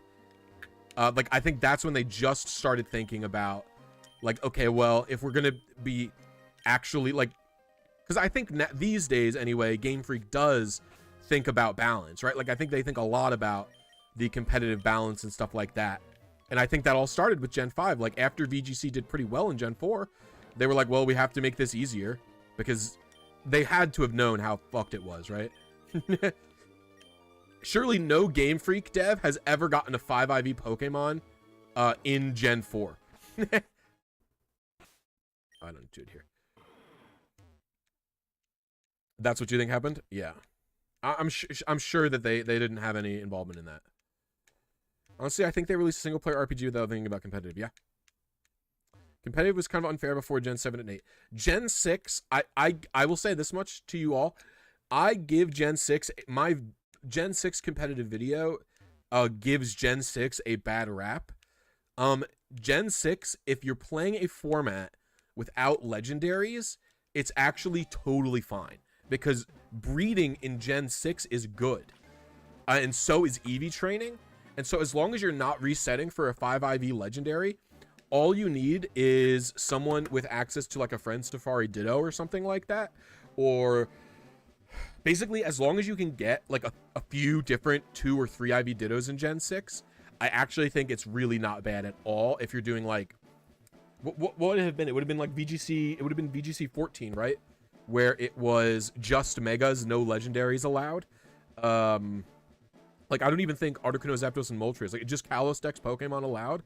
like I think that's when they just started thinking about like, okay, well, if we're gonna be actually like, because I think these days anyway, Game Freak does think about balance, right? Like I think they think a lot about the competitive balance and stuff like that. And I think that all started with Gen 5. Like after VGC did pretty well in Gen 4, they were like, well, we have to make this easier, because they had to have known how fucked it was, right? Surely no Game Freak dev has ever gotten a 5 IV Pokemon in Gen 4. I don't do it here. That's what you think happened? Yeah. I'm sure that they didn't have any involvement in that. Honestly, I think they released a single player RPG without thinking about competitive. Yeah. Competitive was kind of unfair before Gen 7 and 8. Gen 6, I will say this much to you all. I give Gen 6, my Gen 6 competitive video gives Gen 6 a bad rap. Gen 6, if you're playing a format without legendaries, it's actually totally fine. Because breeding in Gen 6 is good. And so is EV training. And so as long as you're not resetting for a 5 IV legendary, all you need is someone with access to like a Friend Safari Ditto or something like that. Or basically, as long as you can get like a few different 2 or 3 IV Dittos in Gen 6, I actually think it's really not bad at all. If you're doing like, what would it have been? It would have been like VGC, it would have been VGC 14, right? Where it was just Megas, no legendaries allowed. Like, I don't even think Articuno, Zapdos, and Moltres. Like, just Kalos Dex Pokemon allowed.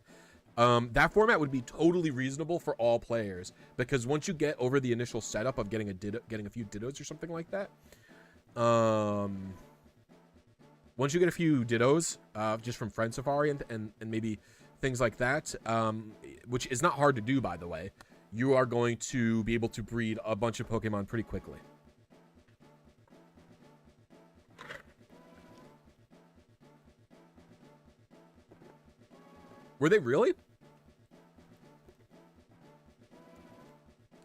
That format would be totally reasonable for all players, because once you get over the initial setup of getting a few Dittos or something like that, once you get a few Dittos, just from Friend Safari and maybe things like that, which is not hard to do, by the way, you are going to be able to breed a bunch of Pokemon pretty quickly. Were they really?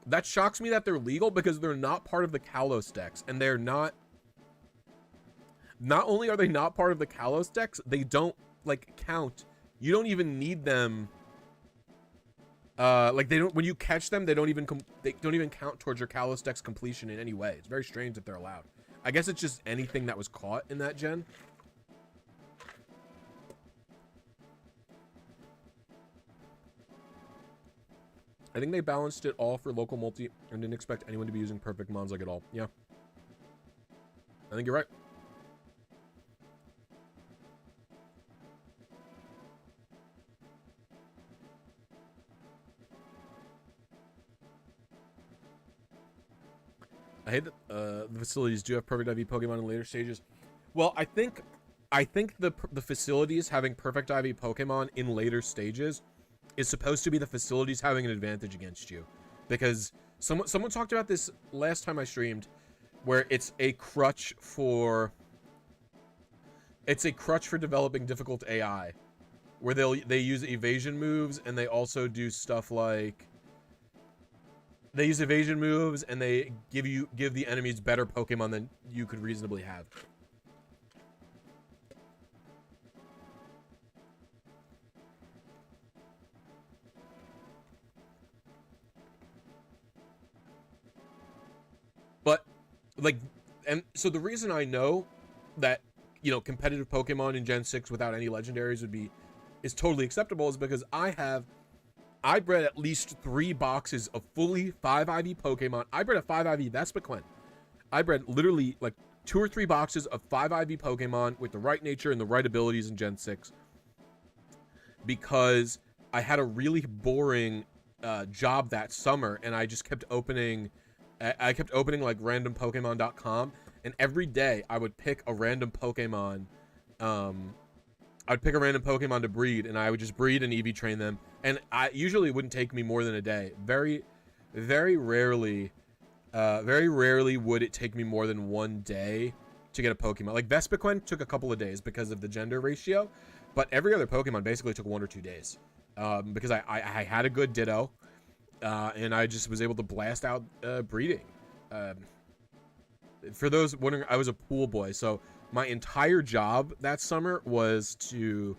That shocks me that they're legal, because they're not part of the Kalos Dex, and they're not only are they not part of the Kalos Dex, they don't like count. You don't even need them. Like, they don't, when you catch them, they don't even count towards your Kalos Dex completion in any way. It's very strange that they're allowed. I guess it's just anything that was caught in that gen. I think they balanced it all for local multi and didn't expect anyone to be using perfect mons like at all. Yeah. I think you're right. I hate that the facilities do have perfect IV Pokemon in later stages. Well, I think the facilities having perfect IV Pokemon in later stages is supposed to be the facilities having an advantage against you, because someone talked about this last time I streamed, where it's a crutch for developing difficult AI, where they use evasion moves, and they also do stuff like they use evasion moves, and they give the enemies better Pokemon than you could reasonably have. But like, and so the reason I know that, you know, competitive Pokemon in Gen 6 without any legendaries is totally acceptable is because I bred at least 3 boxes of fully 5 IV Pokemon. I bred a 5 IV Vespiquen. I bred literally like 2 or 3 boxes of 5 IV Pokemon with the right nature and the right abilities in Gen 6, because I had a really boring job that summer, and I just kept opening like randompokemon.com, and every day I would pick a random Pokemon. I'd pick a random Pokemon to breed, and I would just breed and EV train them. And usually it wouldn't take me more than a day. Very, very rarely would it take me more than 1 day to get a Pokemon. Like Vespiquen took a couple of days because of the gender ratio, but every other Pokemon basically took 1 or 2 days, because I had a good Ditto, and I just was able to blast out breeding. For those wondering, I was a pool boy, so my entire job that summer was to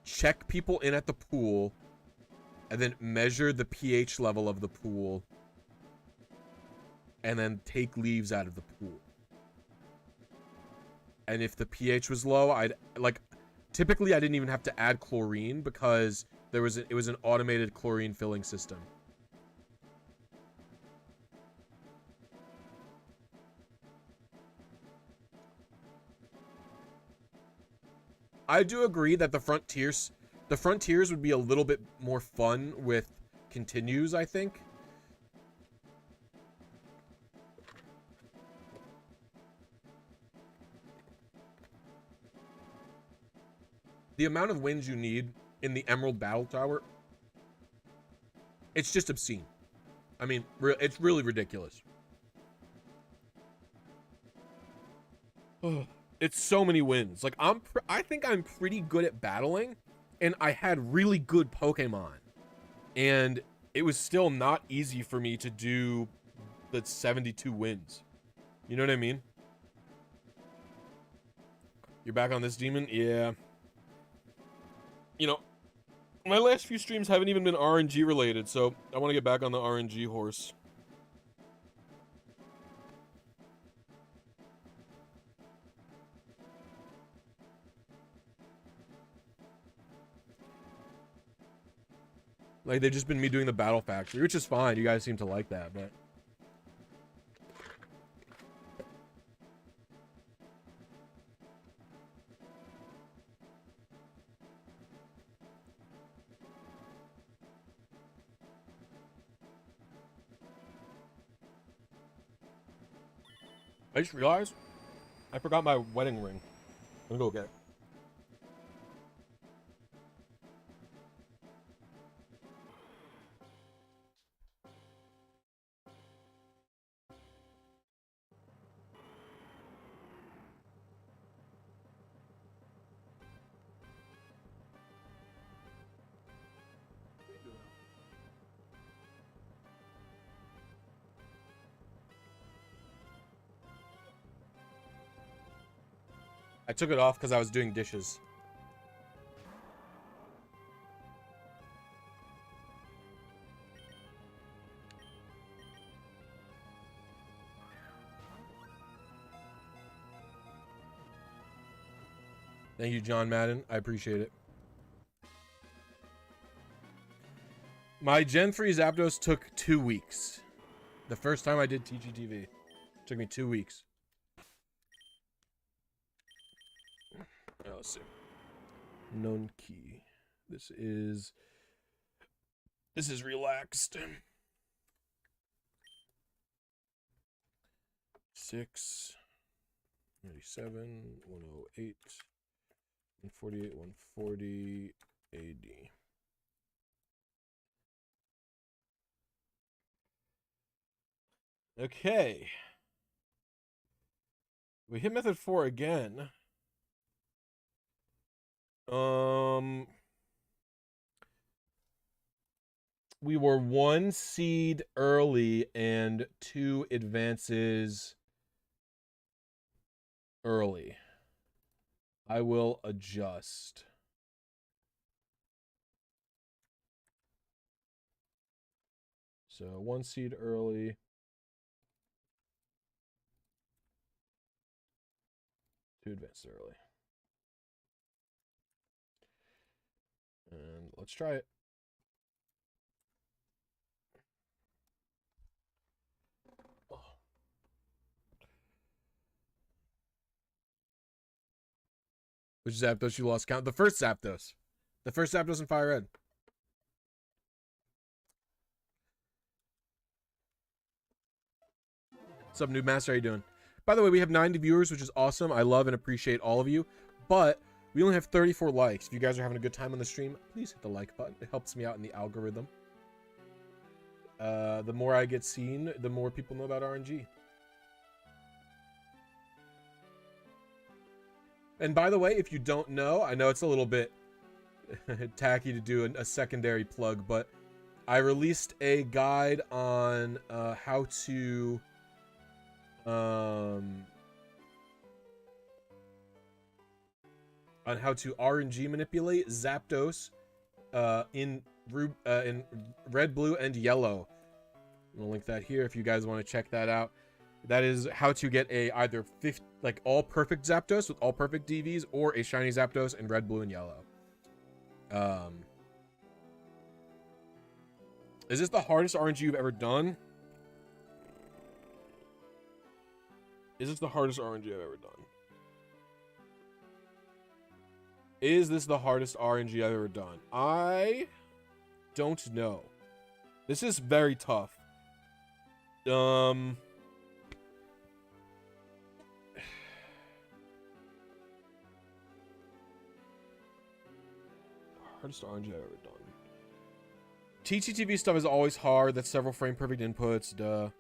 check people in at the pool and then measure the pH level of the pool and then take leaves out of the pool. And if the pH was low, typically I didn't even have to add chlorine, because it was an automated chlorine filling system. I do agree that the frontiers would be a little bit more fun with continues, I think. The amount of wins you need in the Emerald Battle Tower, it's just obscene. I mean, it's really ridiculous. It's so many wins. Like, I think I'm pretty good at battling, and I had really good Pokemon, and it was still not easy for me to do the 72 wins. You know what I mean? You're back on this demon? Yeah. You know, my last few streams haven't even been RNG related, so I want to get back on the RNG horse. Like, they've just been me doing the Battle Factory, which is fine. You guys seem to like that, but... I just realized I forgot my wedding ring. I'm gonna go get it. I took it off because I was doing dishes. Thank you, John Madden. I appreciate it. My Gen 3 Zapdos took 2 weeks. The first time I did TGTV. It took me 2 weeks. Oh, let's see. Known key. This is relaxed. 6, 97, 108, 148, 140, AD. Okay. We hit method 4 again. We were 1 seed early and 2 advances early. I will adjust. So 1 seed early. 2 advances early. And let's try it. Oh. Which Zapdos you lost count? The first Zapdos. The first Zapdos in Fire Red. What's up, Noob Master? How you doing? By the way, we have 90 viewers, which is awesome. I love and appreciate all of you. But we only have 34 likes. If you guys are having a good time on the stream, please hit the like button. It helps me out in the algorithm. The more I get seen, the more people know about RNG. And by the way, if you don't know, I know it's a little bit tacky to do a secondary plug, but I released a guide on how to RNG manipulate Zapdos in red, blue, and yellow. I'm gonna link that here if you guys want to check that out. That is how to get a either all perfect Zapdos with all perfect DVs, or a shiny Zapdos in red, blue, and yellow. Is this the hardest RNG you've ever done? Is this the hardest RNG I've ever done? Is this the hardest RNG I've ever done? I don't know. This is very tough. Hardest RNG I've ever done. TTTV stuff is always hard. That's several frame perfect inputs. Duh.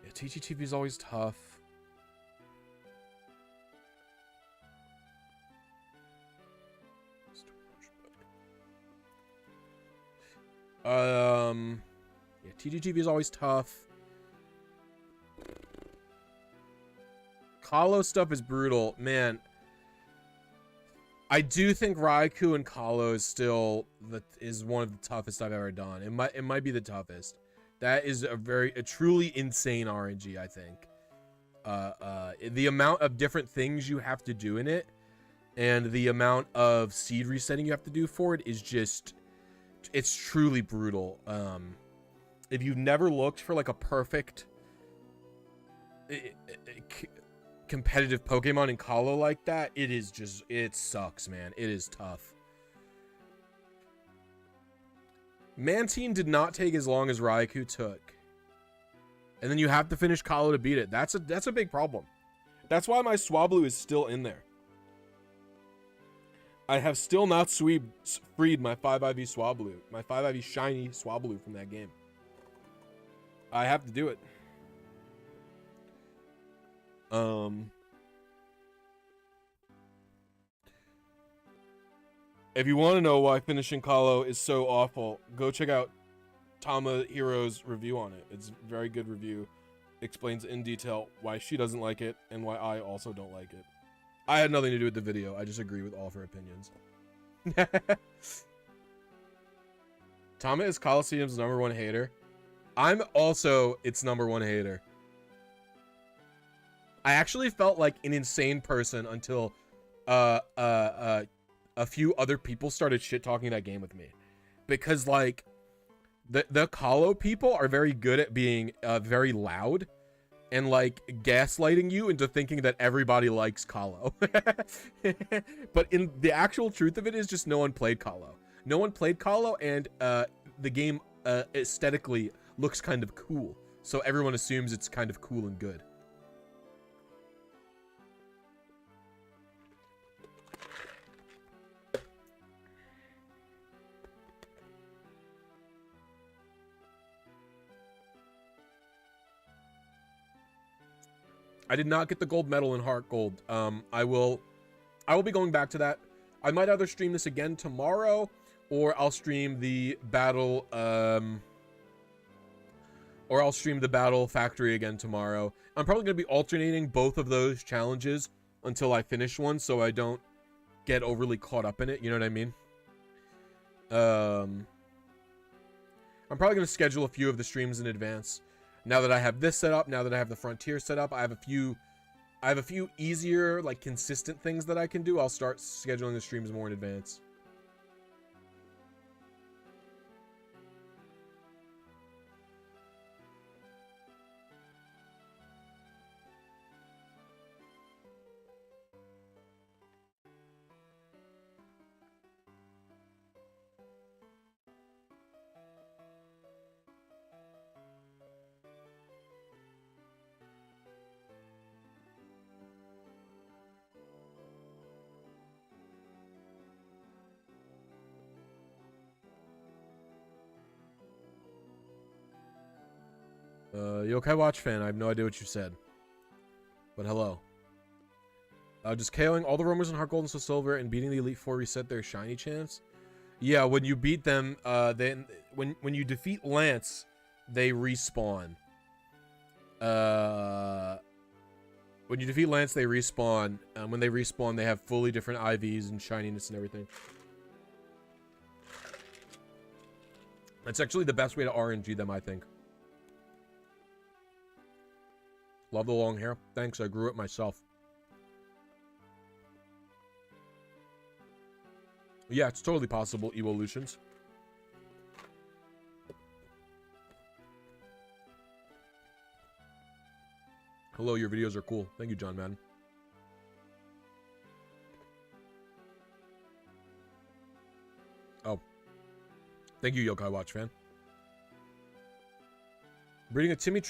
Yeah, TTTV is always tough. Yeah, TTTV is always tough. Colo stuff is brutal, man. I do think Raikou and Colo is still one of the toughest I've ever done. It might be the toughest. That is a truly insane RNG, I think. The amount of different things you have to do in it, and the amount of seed resetting you have to do for it is just, it's truly brutal. If you've never looked for like a perfect competitive Pokemon in Colo like that, it sucks, man. It is tough. Mantine did not take as long as Raikou took. And then you have to finish Colo to beat it. That's a big problem. That's why my Swablu is still in there. I have still not freed my 5IV Swablu. My 5IV shiny Swablu from that game. I have to do it. If you want to know why finishing Colo is so awful, go check out Tama Hero's review on it. It's a very good review. Explains in detail why she doesn't like it and why I also don't like it. I had nothing to do with the video. I just agree with all of her opinions. Tama is Coliseum's #1 hater. I'm also its #1 hater. I actually felt like an insane person until a few other people started shit talking that game with me, because like the Colo people are very good at being very loud and like gaslighting you into thinking that everybody likes Colo. But in the actual truth of it is just no one played Colo. No one played Colo, and the game aesthetically looks kind of cool, so everyone assumes it's kind of cool and good. I did not get the gold medal in Heart Gold. I will be going back to that. I might either stream this again tomorrow, or I'll stream the battle, factory again tomorrow. I'm probably going to be alternating both of those challenges until I finish one, so I don't get overly caught up in it. You know what I mean? I'm probably going to schedule a few of the streams in advance. Now that I have this set up, now that I have the Frontier set up, I have a few easier, like, consistent things that I can do. I'll start scheduling the streams more in advance. Yokai Watch fan, I have no idea what you said, but hello. Just KOing all the roamers in Heart Gold and Soul Silver and beating the Elite Four reset their shiny chance. Yeah, when you beat them, then when you defeat Lance, they respawn. When you defeat Lance, they respawn. When they respawn, they have fully different IVs and shininess and everything. That's actually the best way to RNG them, I think. Love the long hair. Thanks, I grew it myself. Yeah, it's totally possible, evolutions. Hello, your videos are cool. Thank you, John Madden. Oh. Thank you, Yokai Watch fan. Breeding a timid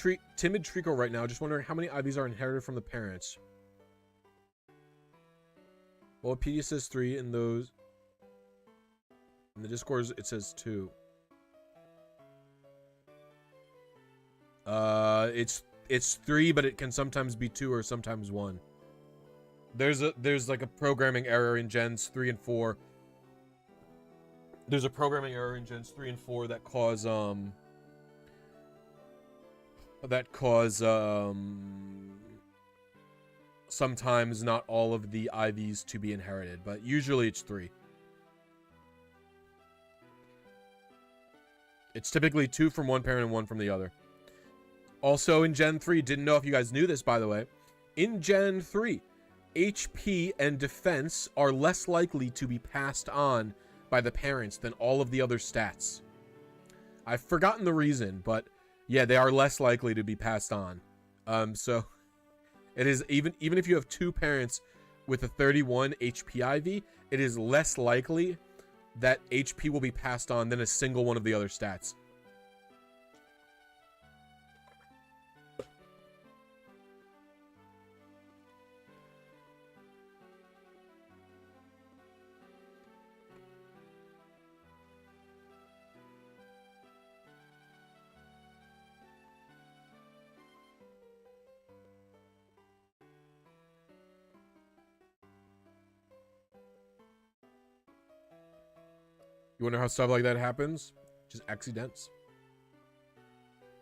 treacle right now. Just wondering how many IVs are inherited from the parents. Well, Wikipedia says 3, and those in the Discord it says 2. It's 3, but it can sometimes be 2 or sometimes 1. There's like a programming error in gens 3 and 4. There's a programming error in gens 3 and 4 that cause sometimes not all of the IVs to be inherited, but usually it's 3. It's typically 2 from one parent and 1 from the other. Also in Gen 3, didn't know if you guys knew this, by the way. In Gen 3, HP and defense are less likely to be passed on by the parents than all of the other stats. I've forgotten the reason, but yeah, they are less likely to be passed on. So it is even if you have 2 parents with a 31 HP IV, it is less likely that HP will be passed on than a single one of the other stats. You wonder how stuff like that happens? Just accidents.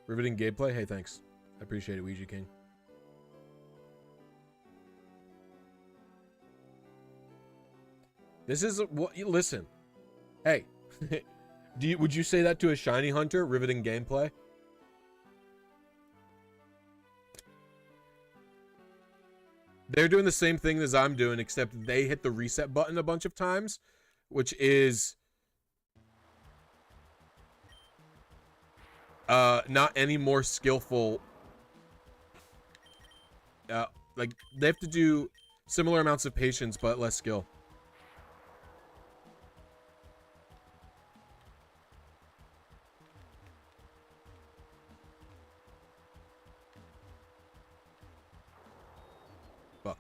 Riveting gameplay? Hey, thanks. I appreciate it, Ouija King. This is what. Listen. Hey. Would you say that to a shiny hunter? Riveting gameplay? They're doing the same thing as I'm doing, except they hit the reset button a bunch of times, which is not any more skillful. Like, they have to do similar amounts of patience, but less skill. Fuck.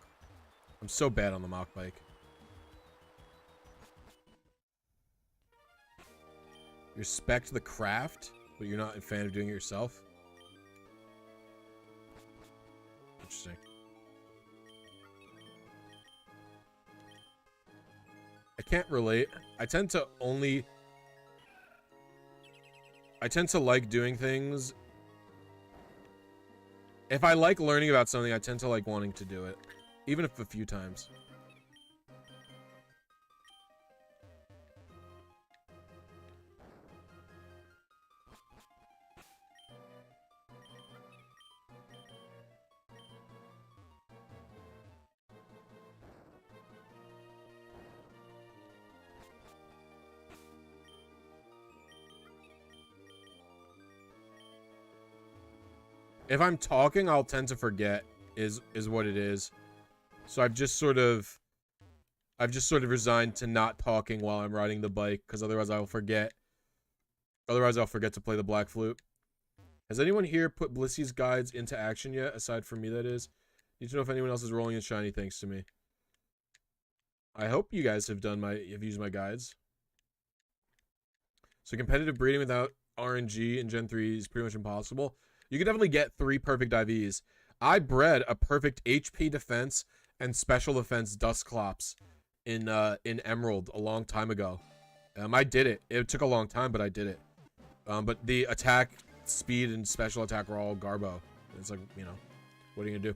I'm so bad on the mock bike. You respect the craft, but you're not a fan of doing it yourself? Interesting. I can't relate. I tend to like doing things. If I like learning about something, I tend to like wanting to do it. Even if a few times. If I'm talking, I'll tend to forget is what it is. So I've just sort of resigned to not talking while I'm riding the bike, because otherwise I'll forget. Otherwise I'll forget to play the black flute. Has anyone here put Blissy's guides into action yet? Aside from me, that is. Need to know if anyone else is rolling in shiny thanks to me. I hope you guys have used my guides. So competitive breeding without RNG in Gen 3 is pretty much impossible. You can definitely get 3 perfect IVs. I bred a perfect HP defense and special defense Dusclops in Emerald a long time ago. I did it. It took a long time, but I did it. But the attack, speed, and special attack were all Garbo. It's like, you know, what are you gonna do?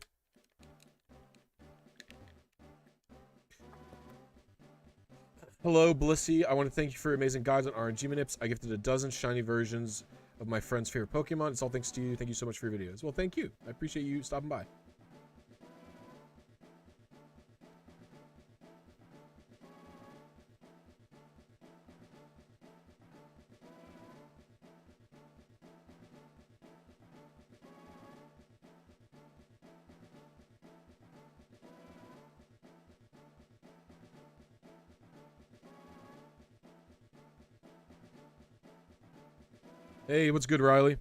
Hello, Blisy. I want to thank you for your amazing guides on RNG manips. I gifted a dozen shiny versions of my friend's favorite Pokemon. It's all thanks to you. Thank you so much for your videos. Well, thank you. I appreciate you stopping by. Hey, what's good, Riley?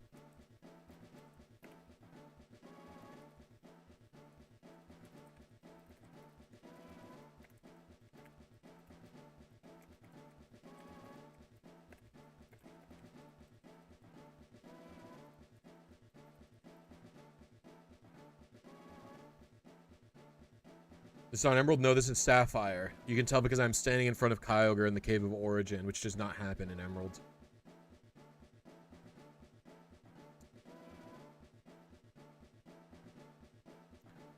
This on Emerald? No, this is Sapphire. You can tell because I'm standing in front of Kyogre in the Cave of Origin, which does not happen in Emerald.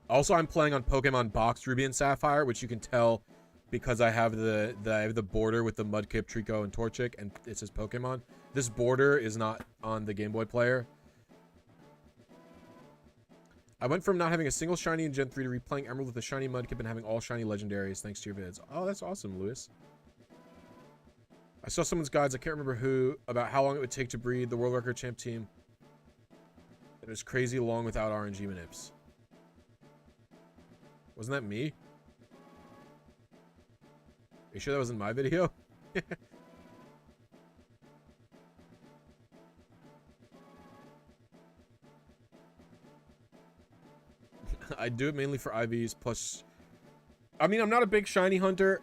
Also, I'm playing on Pokemon Box Ruby and Sapphire, which you can tell because I have the border with the Mudkip, Trico, and Torchic, and it says Pokemon. This border is not on the Game Boy player. I went from not having a single shiny in Gen 3 to replaying Emerald with a shiny Mudkip and having all shiny legendaries thanks to your vids. Oh, that's awesome, Lewis. I saw someone's guides, I can't remember who, about how long it would take to breed the World Record Champ team. It was crazy long without RNG manips. Wasn't that me? Are you sure that wasn't my video? I do it mainly for IVs plus... I mean, I'm not a big shiny hunter.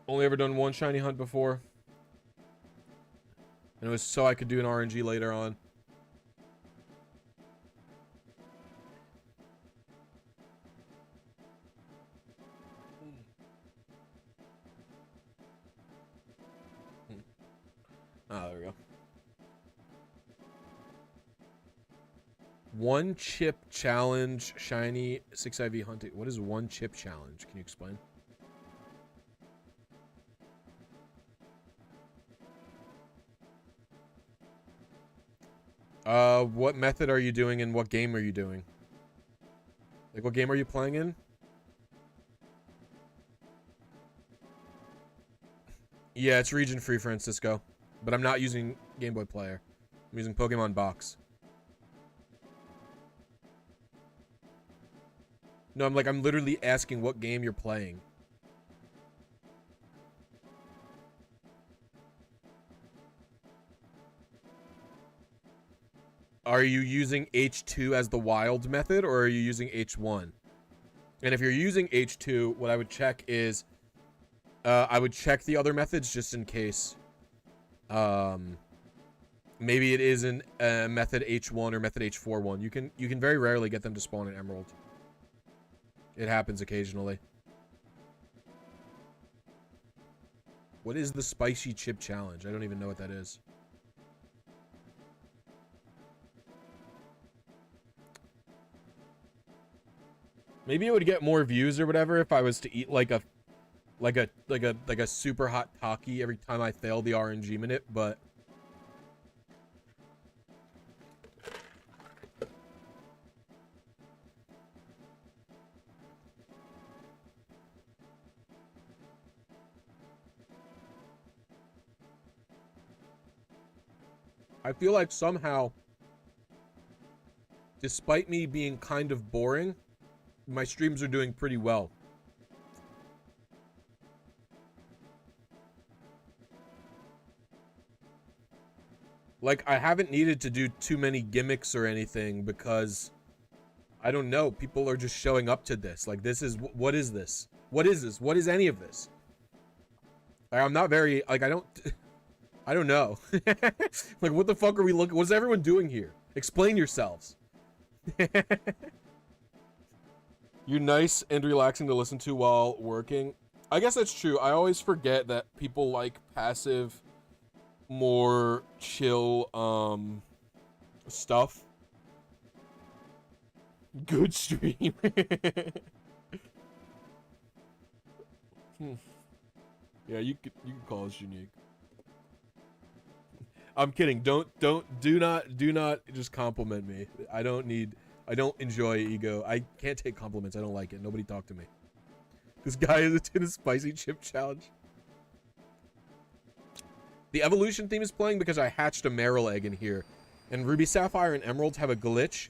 Only ever done one shiny hunt before. And it was so I could do an RNG later on. Ah, there we go. One chip challenge, shiny 6 IV hunting. What is one chip challenge? Can you explain? What method are you doing and what game are you doing? Like, what game are you playing in? Yeah, it's region free, Francisco. But I'm not using Game Boy Player. I'm using Pokemon Box. No, I'm literally asking what game you're playing. Are you using H2 as the wild method, or are you using H1? And if you're using H2, what I would check is... I would check the other methods just in case. Maybe it is in method H1 or method H41. You can very rarely get them to spawn in Emerald. It happens occasionally. What is the spicy chip challenge? I don't even know what that is. Maybe it would get more views or whatever if I was to eat like a super hot Taki every time I fail the RNG minute, but I feel like somehow, despite me being kind of boring, my streams are doing pretty well. Like, I haven't needed to do too many gimmicks or anything because, I don't know, people are just showing up to this. Like, this is, what is this? What is this? What is any of this? Like, I'm not very, like, I don't know. Like, what the fuck are we looking, what's everyone doing here? Explain yourselves. You're nice and relaxing to listen to while working. I guess that's true. I always forget that people like passive, more chill, stuff. Good stream. Yeah, you could call us unique. I'm kidding. Do not just compliment me. I don't enjoy ego. I can't take compliments. I don't like it. Nobody talk to me. This guy is in a spicy chip challenge. The evolution theme is playing because I hatched a Meryl egg in here. And Ruby Sapphire and Emerald have a glitch.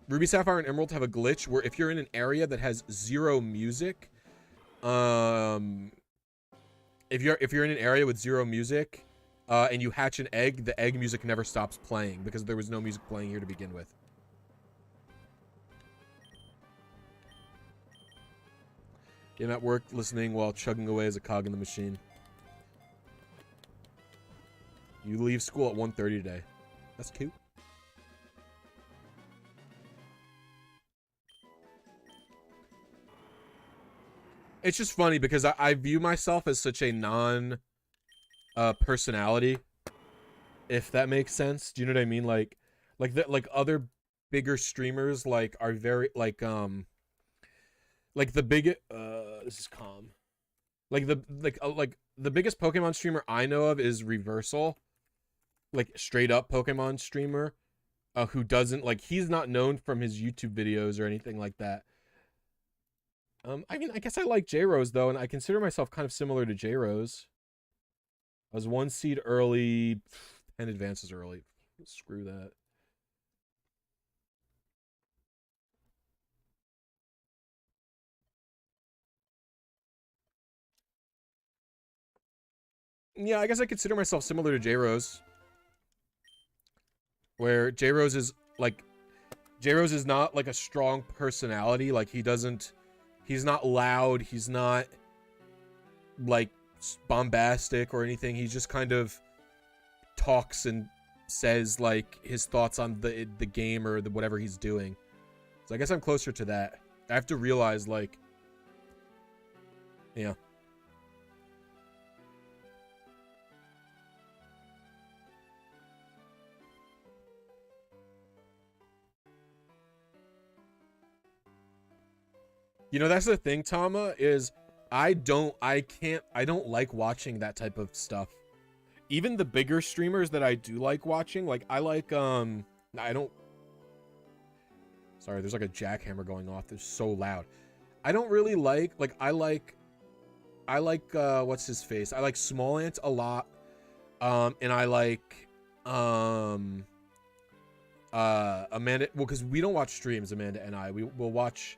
Ruby Sapphire and Emerald have a glitch where if you're in an area that has zero music, if you're in an area with zero music, and you hatch an egg, the egg music never stops playing because there was no music playing here to begin with. I'm at work listening while chugging away as a cog in the machine. You leave school at 1:30 today. That's cute. It's just funny because I view myself as such a non personality, if that makes sense. Do you know what I mean? Like other bigger streamers like are very like the big this is calm. Like the biggest Pokemon streamer I know of is Reversal. Like straight up Pokemon streamer who doesn't like, he's not known from his YouTube videos or anything like that. I mean, I guess I like J-Rose though, and I consider myself kind of similar to J-Rose. I was 1 seed early, 10 advances early. Screw that. Yeah, I guess I consider myself similar to J-Rose. Where J-Rose is not like a strong personality. Like he's not loud. He's not like bombastic or anything. He just kind of talks and says like his thoughts on the game or whatever he's doing. So I guess I'm closer to that. I have to realize like, yeah. You know, that's the thing, Tama, is I don't like watching that type of stuff. Even the bigger streamers that I do like watching, like I like sorry, there's like a jackhammer going off. It's so loud. I don't really like I like what's his face? I like Small Ant a lot. And I like Amanda, well, because we don't watch streams, Amanda and I. We'll watch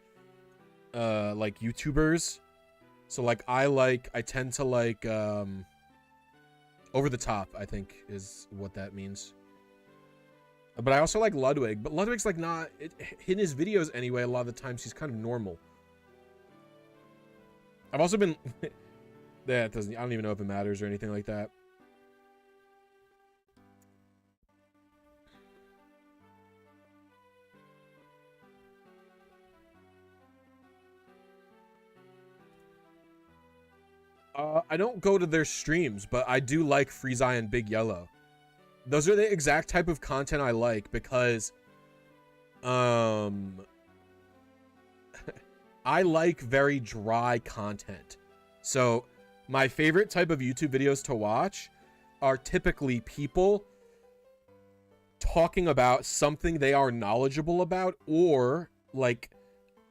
like YouTubers. So like I tend to like Over the Top, I think is what that means. But I also like Ludwig, but Ludwig's like not in his videos anyway. A lot of the times he's kind of normal. I've also been that doesn't, I don't even know if it matters or anything like that. I don't go to their streams, but I do like Freezeye and Big Yellow. Those are the exact type of content I like because, I like very dry content. So my favorite type of YouTube videos to watch are typically people talking about something they are knowledgeable about or like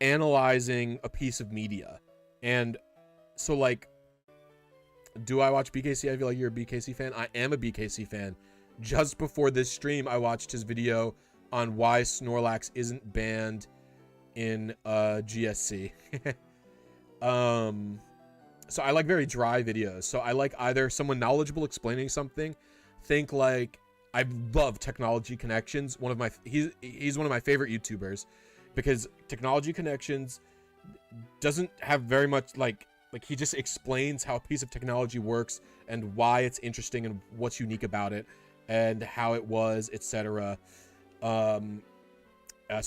analyzing a piece of media. And so like, do I watch BKC? I feel like you're a BKC fan. I am a BKC fan. Just before this stream, I watched his video on why Snorlax isn't banned in GSC. So I like very dry videos. So I like either someone knowledgeable explaining something. Think like, I love Technology Connections. He's one of my favorite YouTubers because Technology Connections doesn't have very much like he just explains how a piece of technology works and why it's interesting and what's unique about it and how it was, etc. So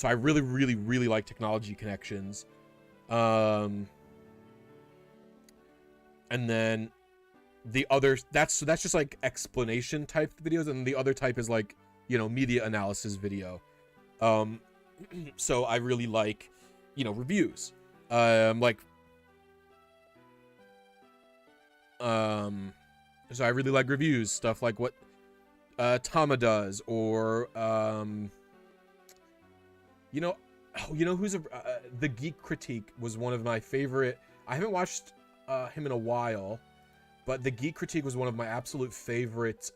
I really, really, really like Technology Connections. And then the other, that's just like explanation type videos, and the other type is like, you know, media analysis video. So I really like, you know, reviews. So I really like reviews, stuff like what Tama does, or you know who's the Geek Critique was one of my favorite. I haven't watched him in a while, but the Geek Critique was one of my absolute favorite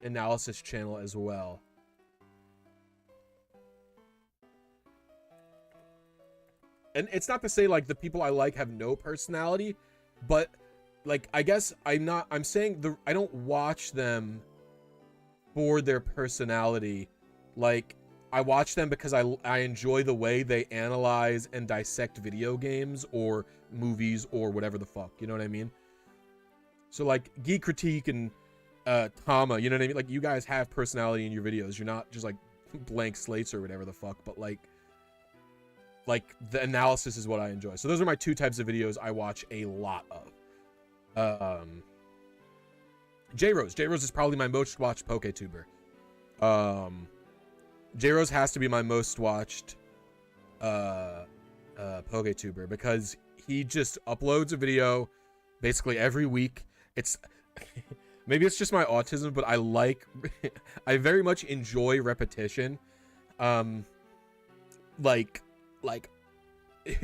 analysis channel as well. And it's not to say like the people I like have no personality, but like I guess I'm saying I don't watch them for their personality. Like I watch them because I enjoy the way they analyze and dissect video games or movies or whatever the fuck, you know what I mean? So like Geek Critique and Tama, you know what I mean? Like, you guys have personality in your videos. You're not just like blank slates or whatever the fuck, but like the analysis is what I enjoy. So those are my two types of videos I watch a lot of. J-Rose is probably my most watched PokeTuber. J-Rose has to be my most watched PokeTuber because he just uploads a video basically every week. It's maybe it's just my autism, but I like I very much enjoy repetition. Like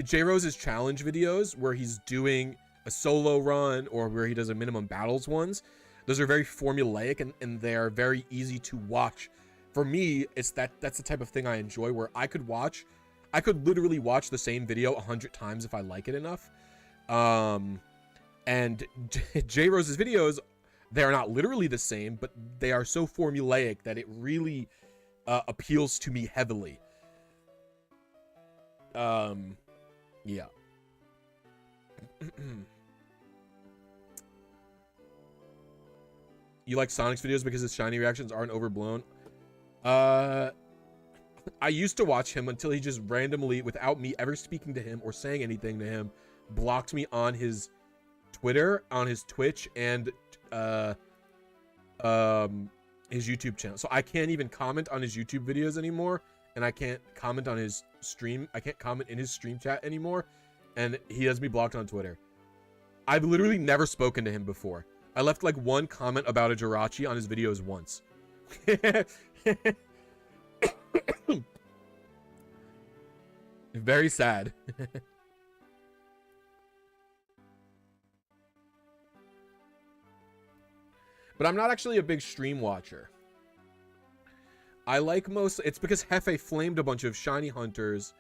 J-Rose's challenge videos where he's doing a solo run or where he does a minimum battles ones, those are very formulaic and they're very easy to watch. For me, that's the type of thing I enjoy, where I could literally watch the same video 100 times if I like it enough. And J-Rose's videos, they're not literally the same, but they are so formulaic that it really appeals to me heavily. Yeah. You like Sonic's videos because his shiny reactions aren't overblown? I used to watch him until he just randomly, without me ever speaking to him or saying anything to him, blocked me on his Twitter, on his Twitch, and his YouTube channel. So I can't even comment on his YouTube videos anymore, and I can't comment on his stream. I can't comment in his stream chat anymore, and he has me blocked on Twitter. I've literally never spoken to him before. I left like one comment about a Jirachi on his videos once. Very sad. But I'm not actually a big stream watcher. I like it's because Hefe flamed a bunch of shiny hunters.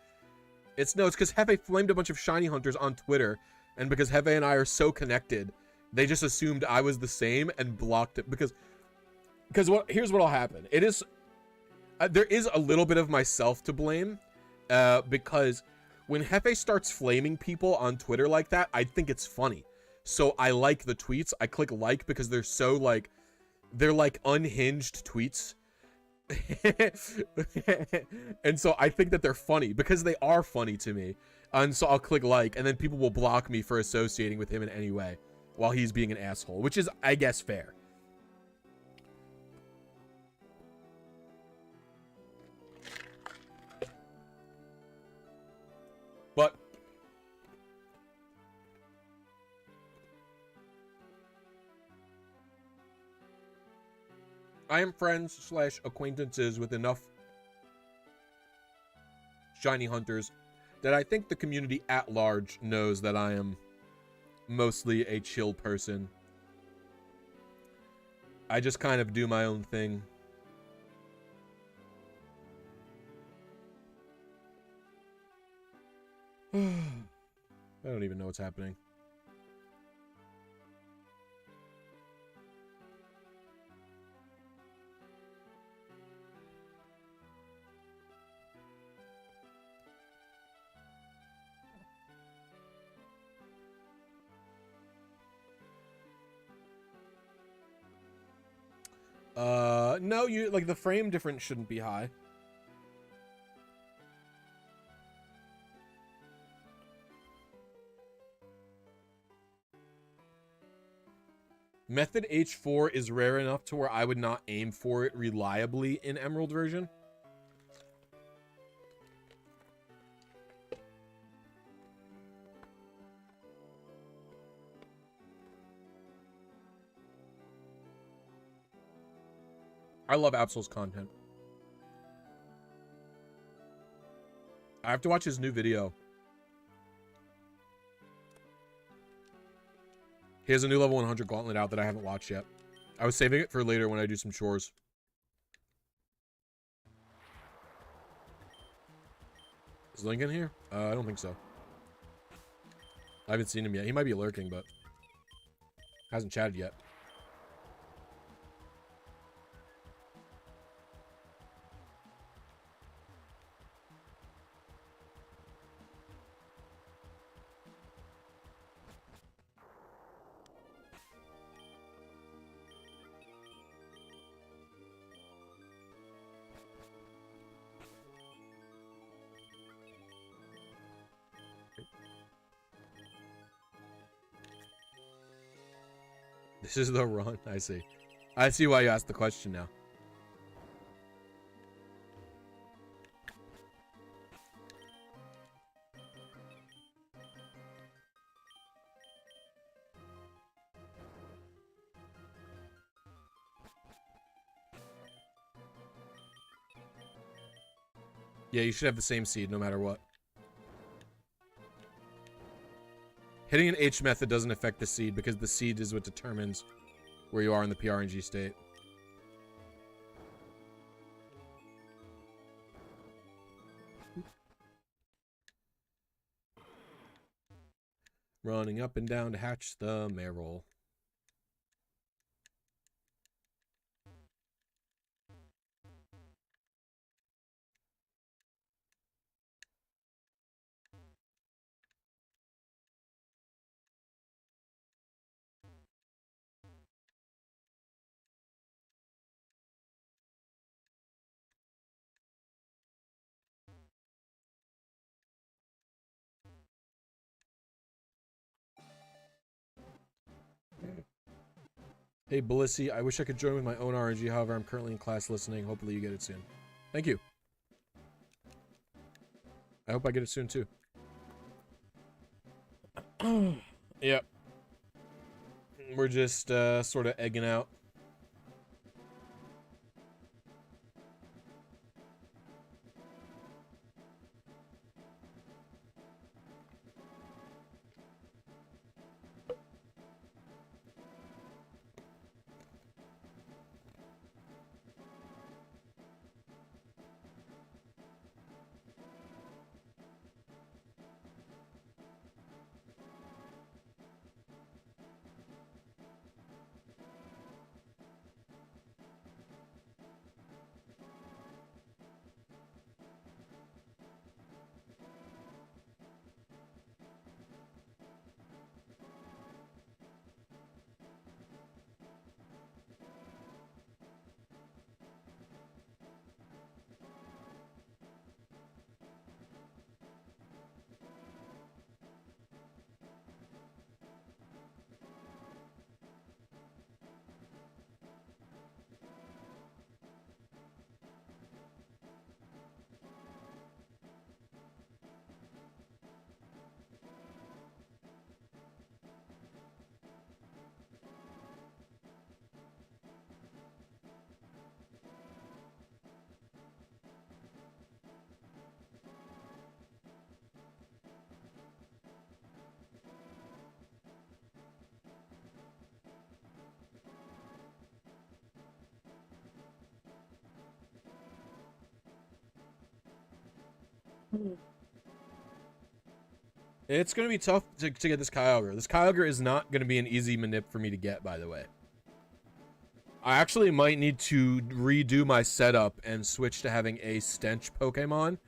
It's because Hefe flamed a bunch of shiny hunters on Twitter, and because Hefe and I are so connected, they just assumed I was the same and blocked it. Because here's what'll happen. It is there is a little bit of myself to blame, because when Hefe starts flaming people on Twitter like that, I think it's funny. So I like the tweets. I click like because they're so like, they're like unhinged tweets. And so I think that they're funny because they are funny to me. And so I'll click like, and then people will block me for associating with him in any way while he's being an asshole, which is, I guess, fair. But I am friends / acquaintances with enough shiny hunters that I think the community at large knows that I am mostly a chill person. I just kind of do my own thing. I don't even know what's happening. No, like the frame difference shouldn't be high. Method H4 is rare enough to where I would not aim for it reliably in Emerald version. I love Absol's content. I have to watch his new video. He has a new level 100 gauntlet out that I haven't watched yet. I was saving it for later when I do some chores. Is Link in here? I don't think so. I haven't seen him yet. He might be lurking, but hasn't chatted yet. This is the run. I see. I see why you asked the question now. Yeah, you should have the same seed no matter what. Hitting an H method doesn't affect the seed because the seed is what determines where you are in the PRNG state. Running up and down to hatch the Merrill. Hey, Blisy, I wish I could join with my own RNG. However, I'm currently in class listening. Hopefully you get it soon. Thank you. I hope I get it soon, too. Yep. We're just sort of egging out. It's going to be tough to get this KYOGRE. This KYOGRE is not going to be an easy manip for me to get, by the way. I actually might need to redo my setup and switch to having a Stench Pokemon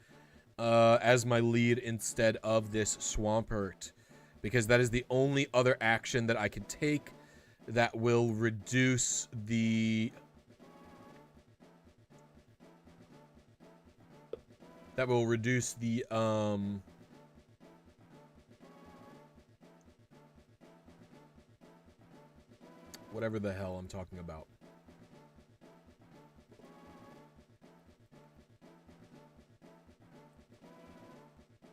as my lead instead of this Swampert, because that is the only other action that I can take that will reduce the... whatever the hell I'm talking about.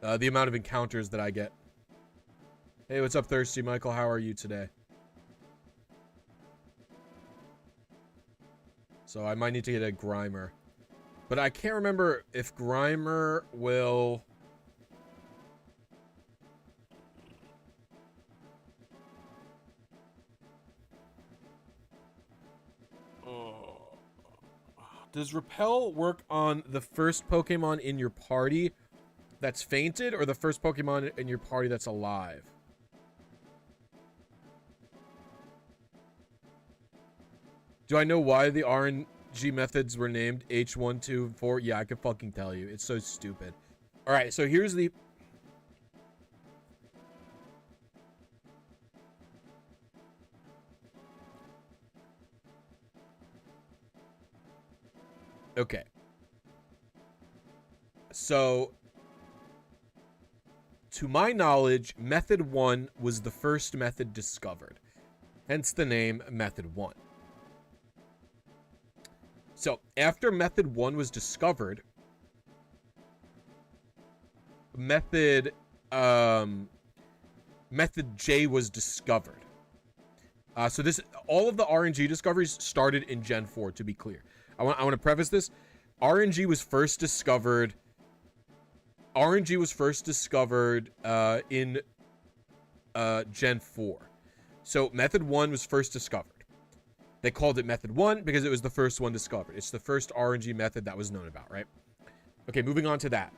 The amount of encounters that I get. Hey, what's up, Thirsty Michael? How are you today? So I might need to get a Grimer. But I can't remember if Grimer will... Does Repel work on the first Pokemon in your party that's fainted, or the first Pokemon in your party that's alive? Do I know why the RNG methods were named H1, 2, and 4? Yeah, I can fucking tell you. It's so stupid. Alright, so here's the... Okay. So, to my knowledge, method 1 was the first method discovered. hence the name Method 1. So after Method 1 was discovered, Method J was discovered. So all of the RNG discoveries started in Gen 4, to be clear. I want to preface this. RNG was first discovered in Gen 4. So Method 1 was first discovered. They called it Method 1 because it was the first one discovered. It's the first RNG method that was known about, right? Okay, moving on to that.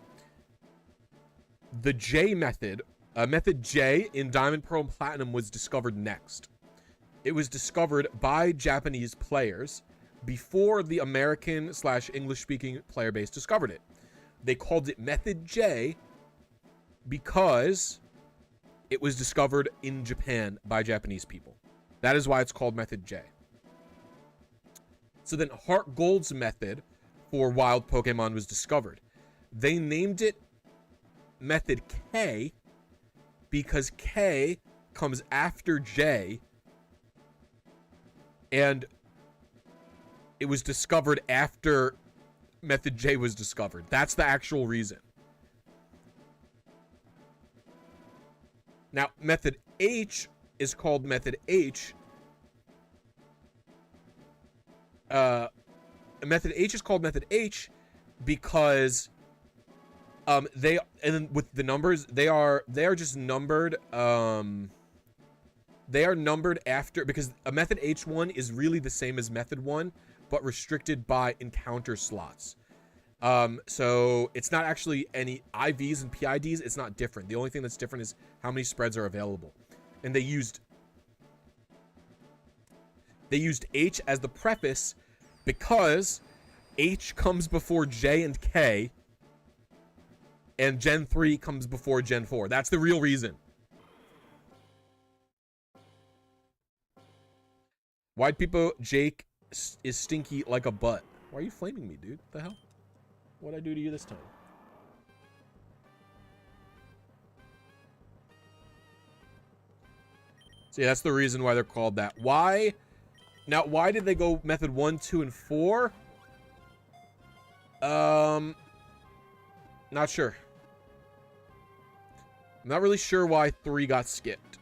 The J method, Method J in Diamond, Pearl, and Platinum was discovered next. It was discovered by Japanese players before the American / English-speaking player base discovered it. They called it Method J because it was discovered in Japan by Japanese people. That is why it's called Method J. So then Heart Gold's method for wild Pokemon was discovered. They named it Method K because K comes after J, and it was discovered after Method J was discovered. That's the actual reason. Now, Method H is called Method H. Method H is called Method H because with the numbers, they are just numbered. They are numbered after, because a Method H1 is really the same as Method 1, but restricted by encounter slots. So it's not actually any IVs and PIDs. It's not different. The only thing that's different is how many spreads are available. And they used H as the preface because H comes before J and K, and Gen 3 comes before Gen 4. That's the real reason. White people, Jake is stinky like a butt. Why are you flaming me, dude? What the hell? What'd I do to you this time? See, that's the reason why they're called that. Why? Now, why did they go Method 1, 2, and 4? Not sure. I'm not really sure why 3 got skipped.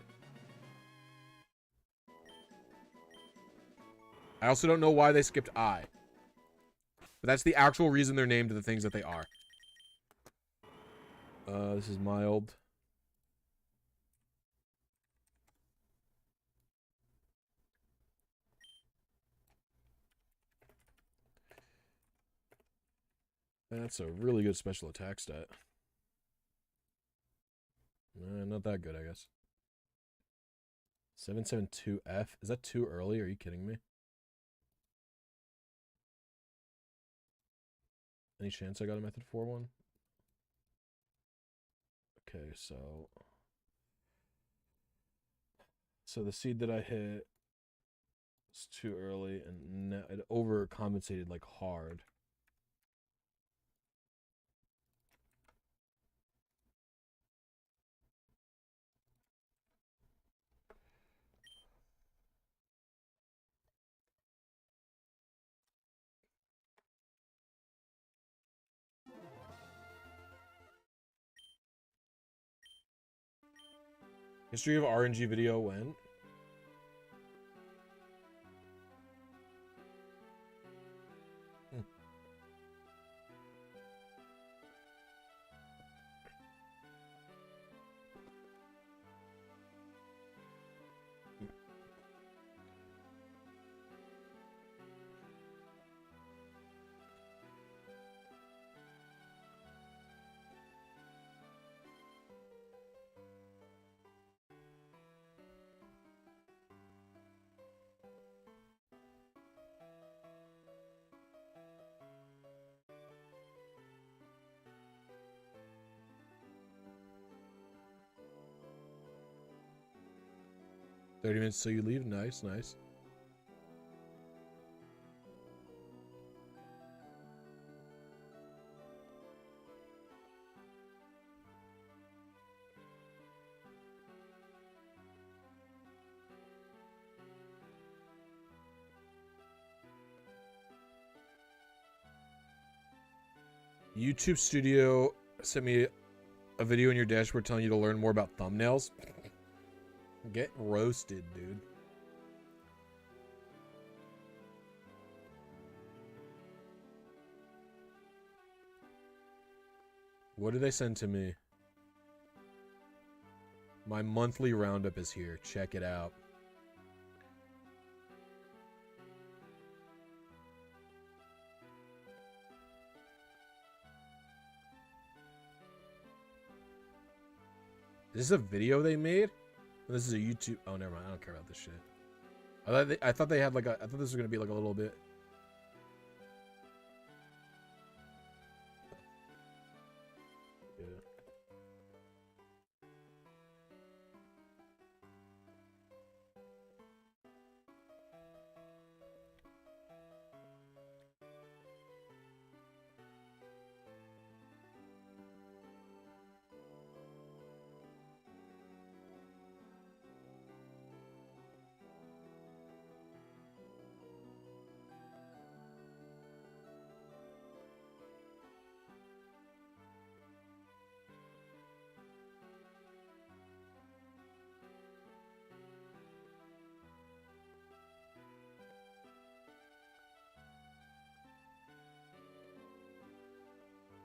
I also don't know why they skipped I. But that's the actual reason they're named the things that they are. This is mild. That's a really good special attack stat. Not that good, I guess. 772F. Is that too early? Are you kidding me? Any chance I got a Method 4 one? Okay, so the seed that I hit is too early, and it overcompensated like hard. History of RNG video when? $30 minutes till you leave. Nice, nice. YouTube Studio sent me a video in your dashboard telling you to learn more about thumbnails. Get roasted, dude. What did they send to me? My monthly roundup is here. Check it out. Is this a video they made? This is a YouTube. Oh, never mind. I don't care about this shit. I thought they had like a. I thought this was gonna be like a little bit. Yeah.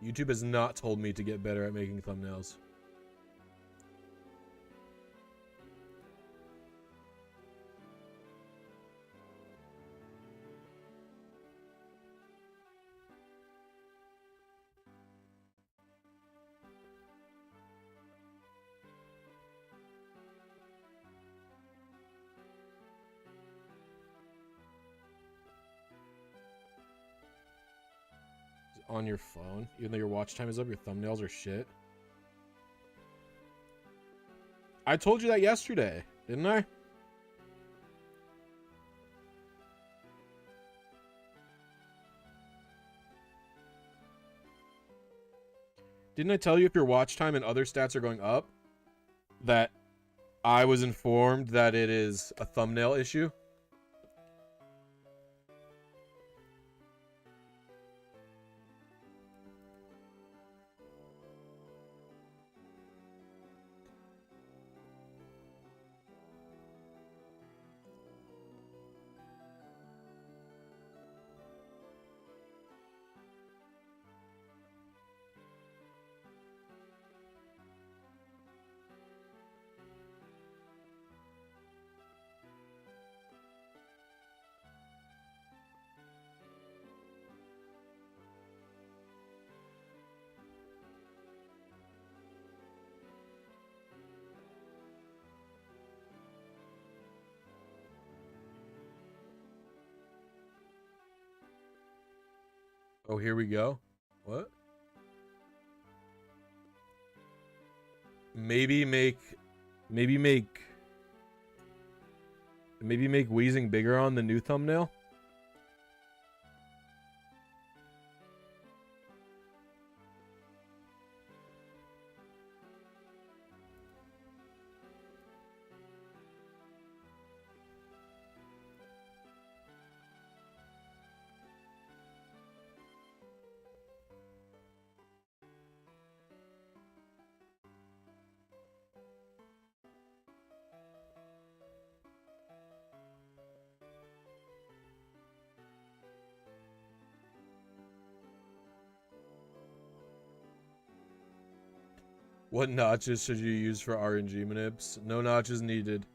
YouTube has not told me to get better at making thumbnails. On your phone, even though your watch time is up, your thumbnails are shit. I told you that yesterday, didn't I? Didn't I tell you if your watch time and other stats are going up, that I was informed that it is a thumbnail issue? Oh, here we go. What? Maybe make wheezing bigger on the new thumbnail. What notches should you use for RNG manips? No notches needed.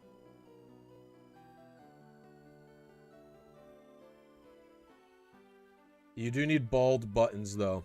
You do need bald buttons, though.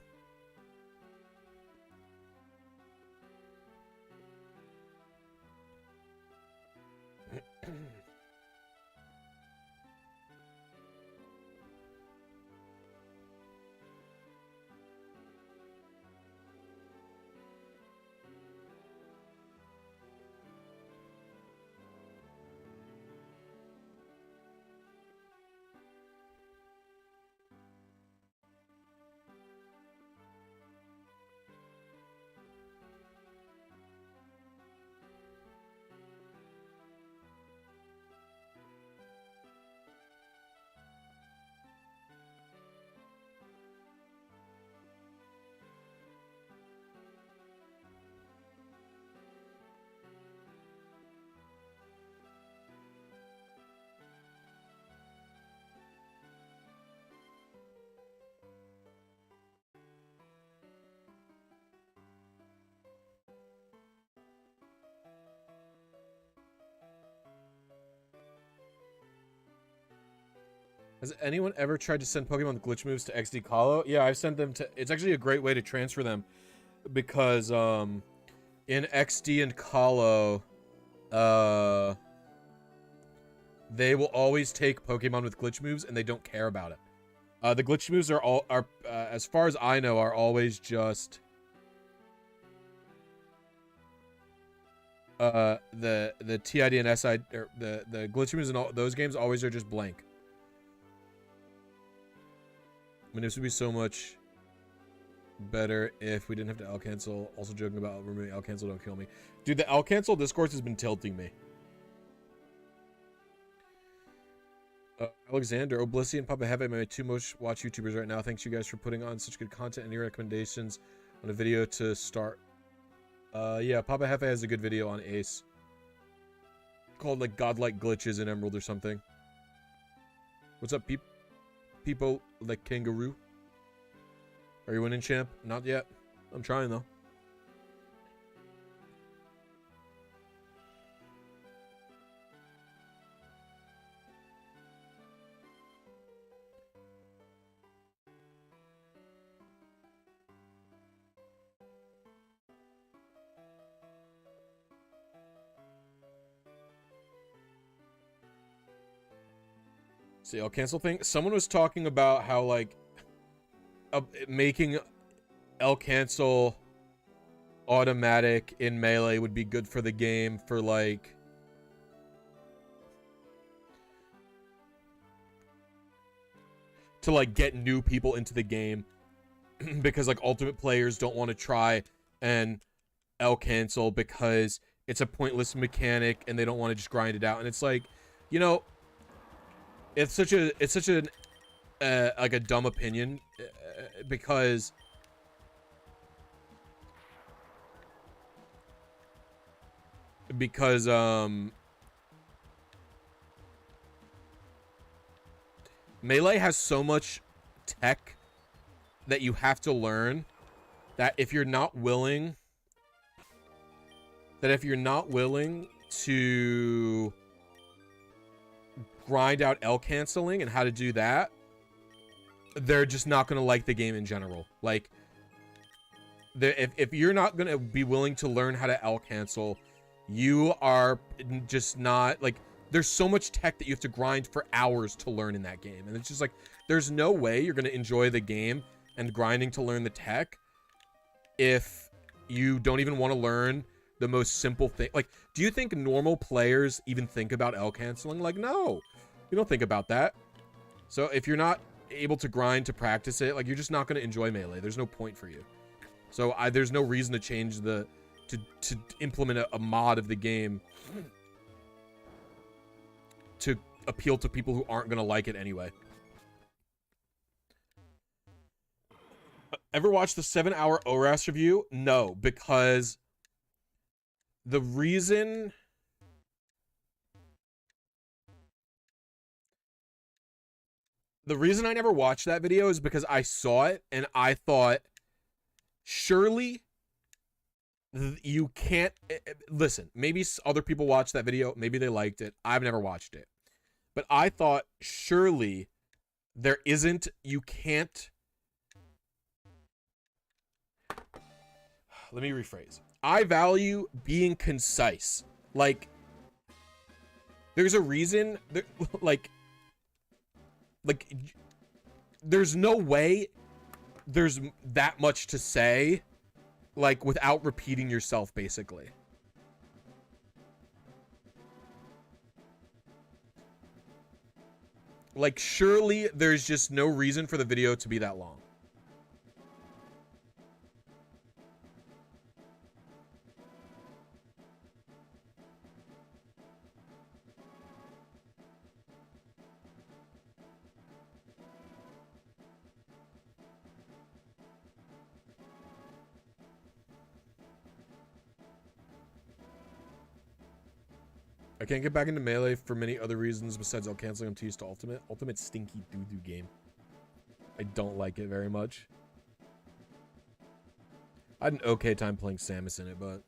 Has anyone ever tried to send Pokemon with glitch moves to XD Colo? Yeah, I've sent them to... It's actually a great way to transfer them. Because, in XD and Colo, they will always take Pokemon with glitch moves, and they don't care about it. The glitch moves are as far as I know, are always just... the TID and SI... Or the glitch moves in all those games always are just blank. I mean, this would be so much better if we didn't have to L cancel. Also joking about removing L cancel, don't kill me. Dude, the L cancel discourse has been tilting me. Alexander, Blisy and Papa Heavy are my two most watched YouTubers right now. Thanks you guys for putting on such good content. Any recommendations on a video to start? Yeah, Papa Hefe has a good video on Ace. Called like Godlike Glitches in Emerald or something. What's up, people like kangaroo? Are you winning, champ? Not yet. I'm trying though. See, I'll cancel thing. Someone was talking about how like making L cancel automatic in Melee would be good for the game for like to like get new people into the game because like ultimate players don't want to try and L cancel because it's a pointless mechanic and they don't want to just grind it out. And it's like, you know, it's such a like a dumb opinion because Melee has so much tech that you have to learn that if you're not willing to grind out L canceling and how to do that, they're just not going to like the game in general. Like, if you're not going to be willing to learn how to L cancel, you are just not, like, there's so much tech that you have to grind for hours to learn in that game. And it's just like, there's no way you're going to enjoy the game and grinding to learn the tech if you don't even want to learn the most simple thing. Like, do you think normal players even think about L canceling? Like, no, you don't think about that. So if you're not able to grind to practice it, like, you're just not going to enjoy Melee. There's no point for you. So there's no reason to change to implement a mod of the game to appeal to people who aren't going to like it anyway. Ever watched the 7-hour ORAS review? No, because the reason I never watched that video is because I saw it and I thought, surely you can't listen. Maybe other people watched that video. Maybe they liked it. I've never watched it. But I thought, surely there isn't, you can't. Let me rephrase. I value being concise. Like, there's a reason, like, there's no way there's that much to say, like, without repeating yourself, basically. Like, surely there's just no reason for the video to be that long. I can't get back into Melee for many other reasons besides I'll canceling them to use to Ultimate. Ultimate's stinky doo-doo game. I don't like it very much. I had an okay time playing Samus in it, but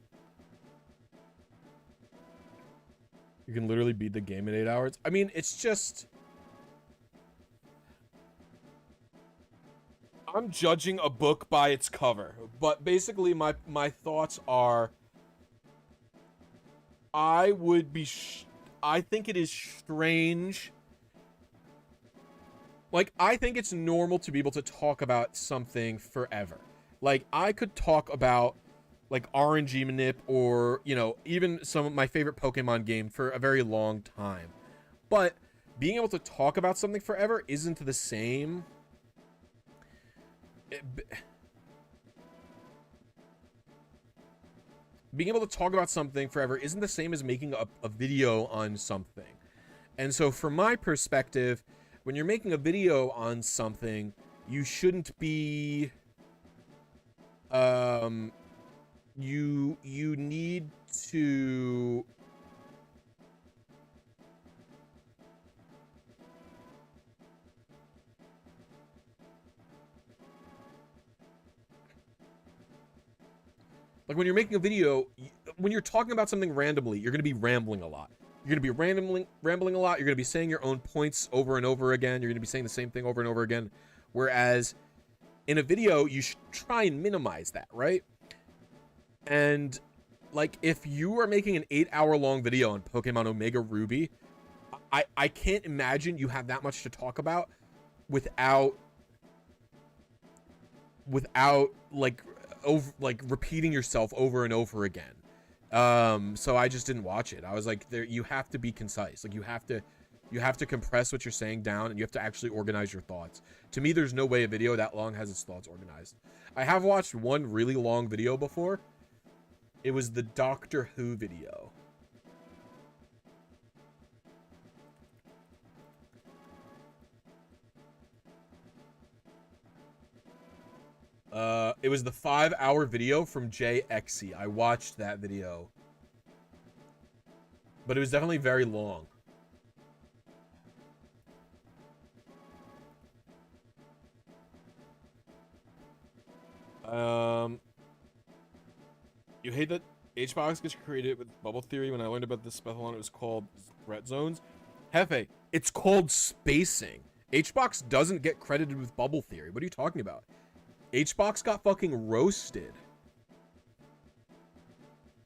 you can literally beat the game in 8 hours. I mean, it's just I'm judging a book by its cover, but basically my thoughts are, I think it is strange. Like, I think it's normal to be able to talk about something forever. Like, I could talk about, like, RNG manip or, you know, even some of my favorite Pokemon game for a very long time. But being able to talk about something forever isn't the same. Being able to talk about something forever isn't the same as making a video on something. And so from my perspective, when you're making a video on something, you shouldn't be, you need to, like, when you're making a video, when you're talking about something randomly, you're going to be rambling a lot. You're going to be rambling a lot. You're going to be saying your own points over and over again. You're going to be saying the same thing over and over again. Whereas in a video, you should try and minimize that, right? And, like, if you are making an 8-hour-long video on Pokemon Omega Ruby, I can't imagine you have that much to talk about without like repeating yourself over and over again. So I just didn't watch it. I was like, you have to be concise. Like, you have to compress what you're saying down, and you have to actually organize your thoughts. To me, there's no way a video that long has its thoughts organized. I have watched one really long video before. It was the Doctor Who video. It was the 5-hour video from JXE. I watched that video. But it was definitely very long. You hate that HBox gets created with bubble theory. When I learned about this Spethalon, it was called threat zones. Hefe, it's called spacing. HBox doesn't get credited with bubble theory. What are you talking about? HBox got fucking roasted.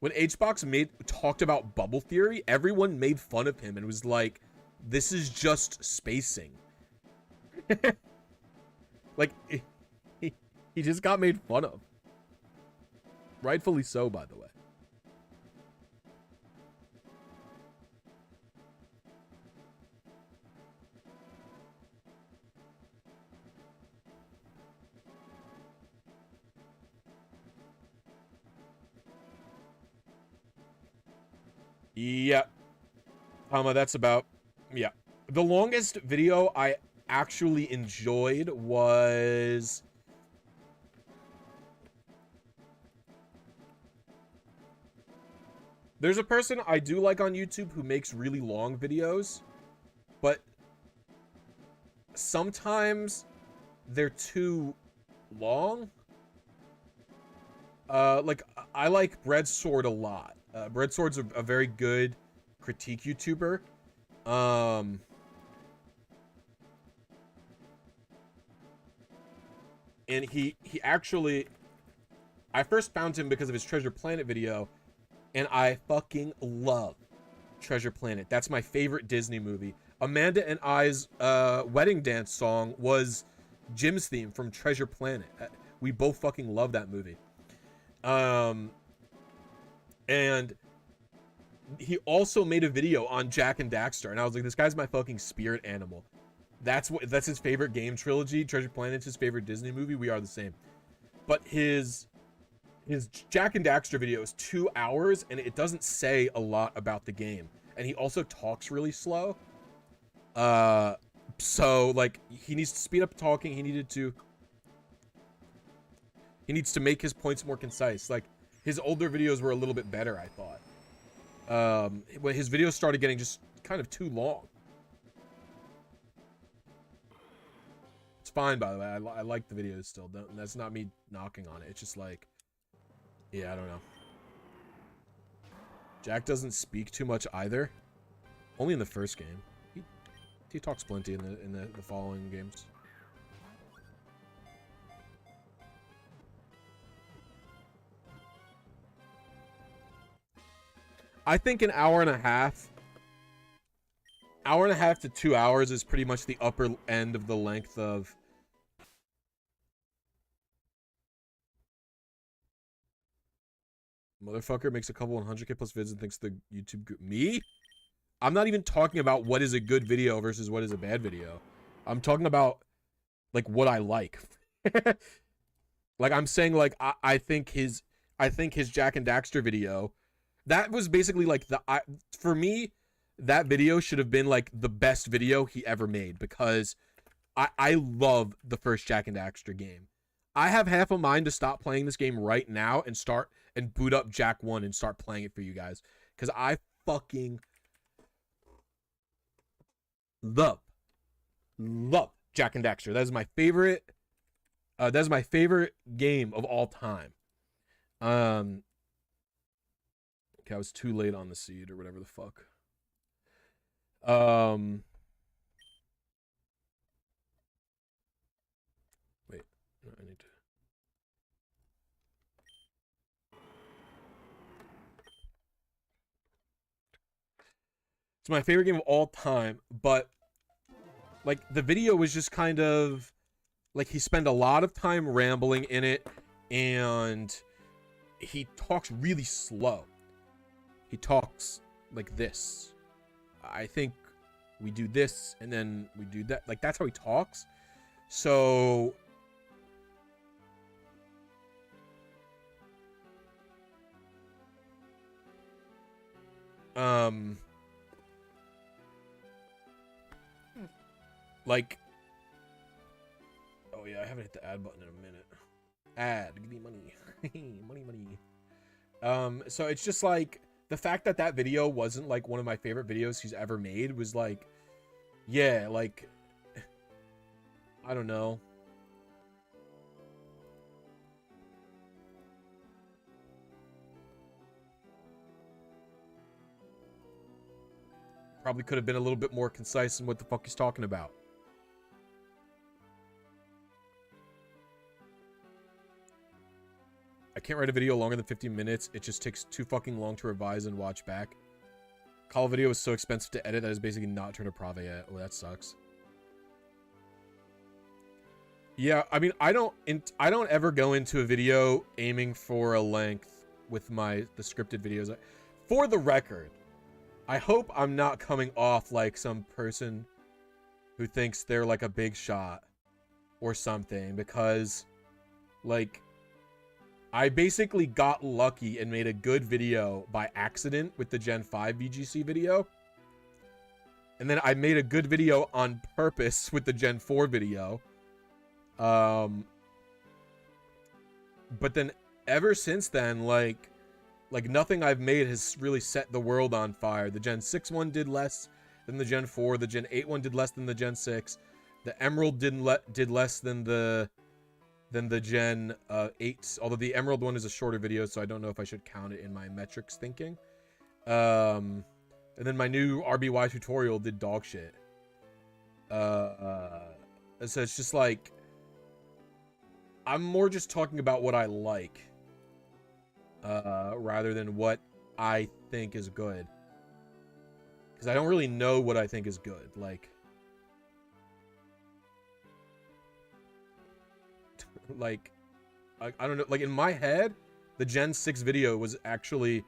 When HBox talked about bubble theory, everyone made fun of him and was like, this is just spacing. Like, he just got made fun of. Rightfully so, by the way. Yeah. That's about, yeah. The longest video I actually enjoyed was... There's a person I do like on YouTube who makes really long videos, but sometimes they're too long. Like, I like Breadsword a lot. Breadsword's a very good critique YouTuber. And he actually, I first found him because of his Treasure Planet video, and I fucking love Treasure Planet. That's my favorite Disney movie. Amanda and I's wedding dance song was Jim's theme from Treasure Planet. We both fucking love that movie. And he also made a video on Jak and Daxter, and I was like, this guy's my fucking spirit animal. That's his favorite game trilogy. Treasure Planet's his favorite Disney movie. We are the same. But his Jak and Daxter video is 2 hours, and it doesn't say a lot about the game. And he also talks really slow. So, like, he needs to speed up talking. He needs to make his points more concise. Like, his older videos were a little bit better, I thought. When his videos started getting just kind of too long. It's fine, by the way. I like the videos still. That's not me knocking on it. It's just like, yeah, I don't know. Jak doesn't speak too much either. Only in the first game. He talks plenty in the following games. I think an hour and a half to 2 hours is pretty much the upper end of the length of... Motherfucker makes a couple 100k plus vids and thinks the YouTube group... Me? I'm not even talking about what is a good video versus what is a bad video. I'm talking about, like, what I like. Like, I'm saying, like, I think his Jack and Daxter video, that was basically, like, for me, that video should have been, like, the best video he ever made, because I love the first Jack and Daxter game. I have half a mind to stop playing this game right now and boot up Jack 1 and start playing it for you guys, because I fucking love Jack and Daxter. That is my favorite. That is my favorite game of all time. Okay, I was too late on the seed or whatever the fuck. Wait, I need to. It's my favorite game of all time, but like the video was just kind of like he spent a lot of time rambling in it, and he talks really slow. He talks like this. I think we do this and then we do that. Like, that's how he talks. So like, oh yeah, I haven't hit the add button in a minute. Add, give me money. money. So it's just like the fact that that video wasn't like one of my favorite videos he's ever made was like, yeah, like, I don't know. Probably could have been a little bit more concise in what the fuck he's talking about. I can't write a video longer than 15 minutes. It just takes too fucking long to revise and watch back. Colo video is so expensive to edit that is basically not turned to Prava yet. Oh, that sucks. Yeah, I mean, I don't ever go into a video aiming for a length with the scripted videos. For the record, I hope I'm not coming off like some person who thinks they're like a big shot or something, because like I basically got lucky and made a good video by accident with the Gen 5 VGC video. And then I made a good video on purpose with the Gen 4 video. But then ever since then, like nothing I've made has really set the world on fire. The Gen 6 one did less than the Gen 4. The Gen 8 one did less than the Gen 6. The Emerald did less than the Gen 8, although the Emerald one is a shorter video, so I don't know if I should count it in my metrics thinking. And then my new RBY tutorial did dog shit. So it's just like, I'm more just talking about what I like, rather than what I think is good. Because I don't really know what I think is good. Like, I don't know, like in my head the Gen 6 video was actually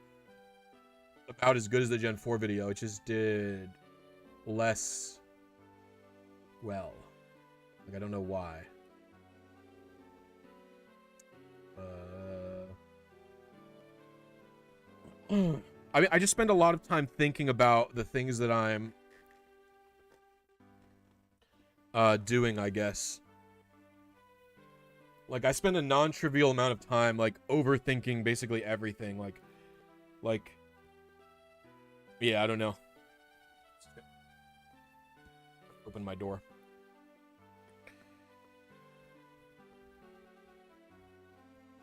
about as good as the Gen 4 video. It just did less well. Like, I don't know why. I mean, I just spend a lot of time thinking about the things that I'm doing, I guess. Like, I spend a non-trivial amount of time, like, overthinking basically everything. Like, yeah, I don't know. Open my door.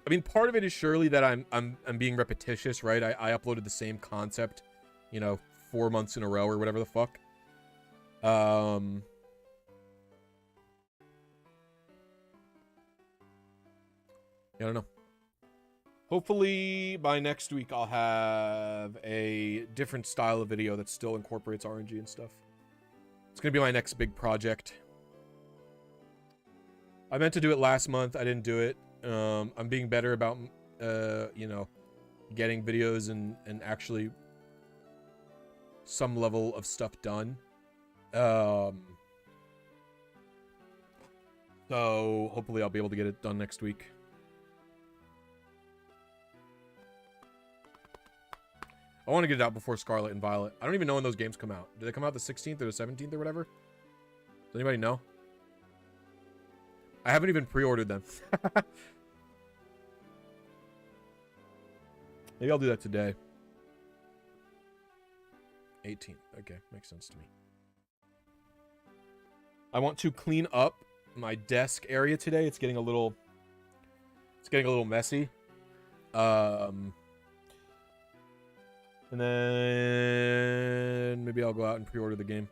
I mean, part of it is surely that I'm being repetitious, right? I uploaded the same concept, you know, 4 months in a row or whatever the fuck. Yeah, I don't know. Hopefully by next week I'll have a different style of video that still incorporates RNG and stuff. It's gonna be my next big project. I meant to do it last month. I didn't do it. I'm being better about, you know, getting videos and actually some level of stuff done. So hopefully I'll be able to get it done next week. I want to get it out before Scarlet and Violet. I don't even know when those games come out. Do they come out the 16th or the 17th or whatever? Does anybody know? I haven't even pre-ordered them. Maybe I'll do that today. 18th. Okay, makes sense to me. I want to clean up my desk area today. It's getting a little messy. And then maybe I'll go out and pre-order the game.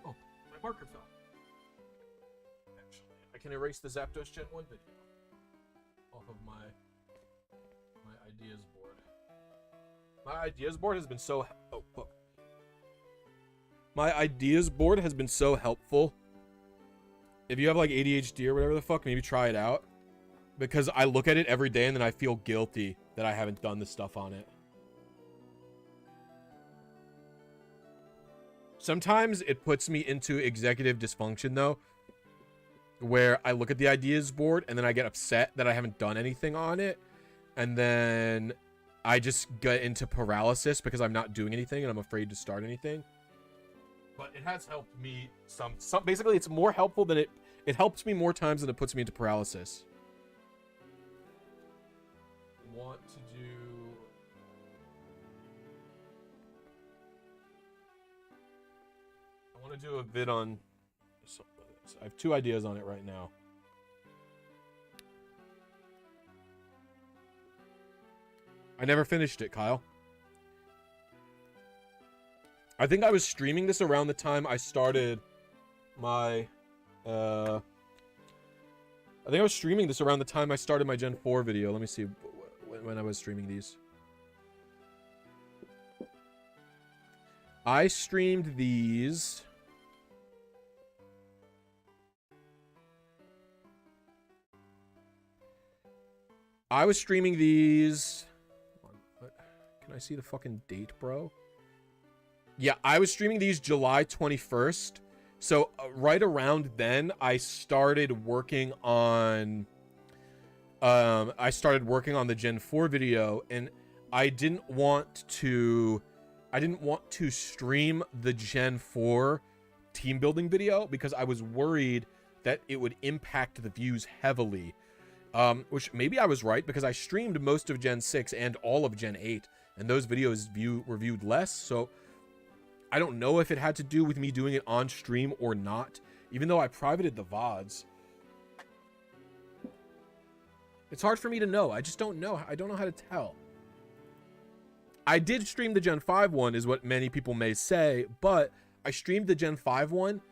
Oh, my marker fell. Actually, I can erase the Zapdos Gen 1 video off of my ideas board. My ideas board has been so... Oh, fuck. My ideas board has been so helpful. If you have like ADHD or whatever the fuck, maybe try it out. Because I look at it every day and then I feel guilty that I haven't done the stuff on it. Sometimes it puts me into executive dysfunction though. Where I look at the ideas board and then I get upset that I haven't done anything on it. And then I just get into paralysis because I'm not doing anything and I'm afraid to start anything. But it has helped me some basically it's more helpful than it helps me more times than it puts me into paralysis. I want to do a vid on I have 2 ideas on it right now. I never finished it, Kyle. I think I was streaming this around the time I started my, I think I was streaming this around the time I started my Gen 4 video. Let me see when I was streaming these. I streamed these. I was streaming these. Can I see the fucking date, bro? Yeah, I was streaming these July 21st. So right around then, I started working on the Gen 4 video, and I didn't want to stream the Gen 4 team building video because I was worried that it would impact the views heavily. Which maybe I was right because I streamed most of Gen 6 and all of Gen 8, and those videos were viewed less. So I don't know if it had to do with me doing it on stream or not, even though I privated the VODs. It's hard for me to know. I just don't know. I don't know how to tell. I did stream the Gen 5 one, is what many people may say, but I streamed the Gen 5 one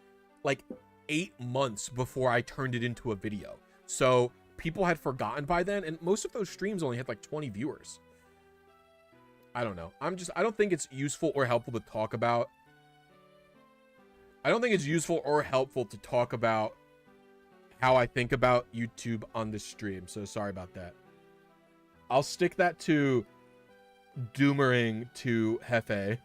like 8 months before I turned it into a video. So people had forgotten by then, and most of those streams only had like 20 viewers. I don't know. I don't think it's useful or helpful to talk about. I don't think it's useful or helpful to talk about how I think about YouTube on this stream. So sorry about that. I'll stick that to Doomering to Hefe.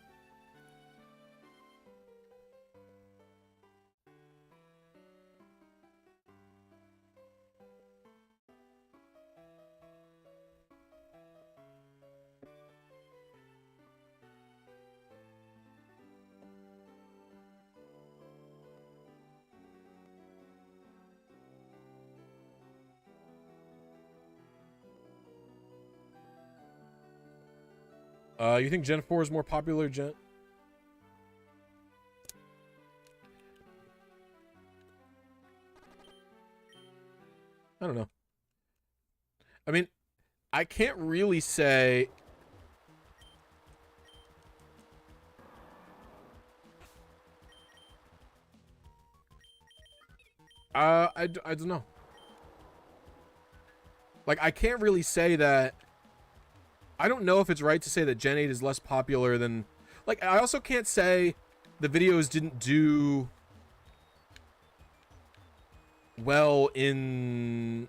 You think Gen 4 is more popular, Gen? I don't know. I mean, I can't really say I don't know. Like, I can't really say that. I don't know if it's right to say that Gen 8 is less popular than... Like, I also can't say the videos didn't do well in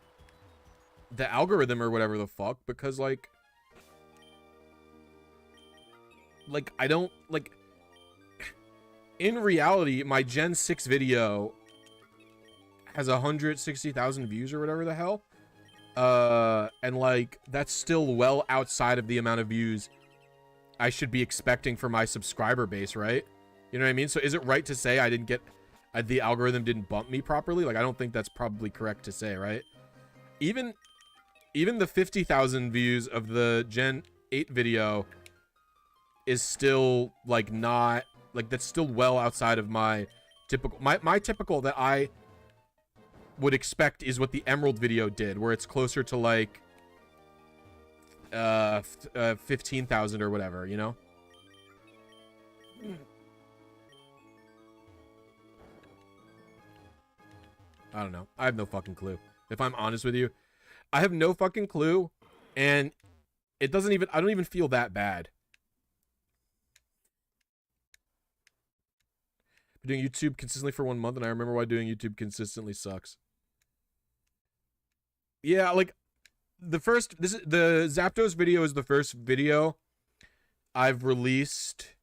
the algorithm or whatever the fuck, because, like, I don't, like, in reality, my Gen 6 video has 160,000 views or whatever the hell. And, like, that's still well outside of the amount of views I should be expecting for my subscriber base, right? You know what I mean? So is it right to say I didn't get... the algorithm didn't bump me properly? Like, I don't think that's probably correct to say, right? Even the 50,000 views of the Gen 8 video is still, like, not... Like, that's still well outside of my typical... My typical that I would expect is what the Emerald video did, where it's closer to, like... 15,000 or whatever, you know? I don't know. I have no fucking clue. If I'm honest with you, I have no fucking clue, and it doesn't even... I don't even feel that bad. Been doing YouTube consistently for 1 month, and I remember why doing YouTube consistently sucks. Yeah, like, the Zapdos video is the first video I've released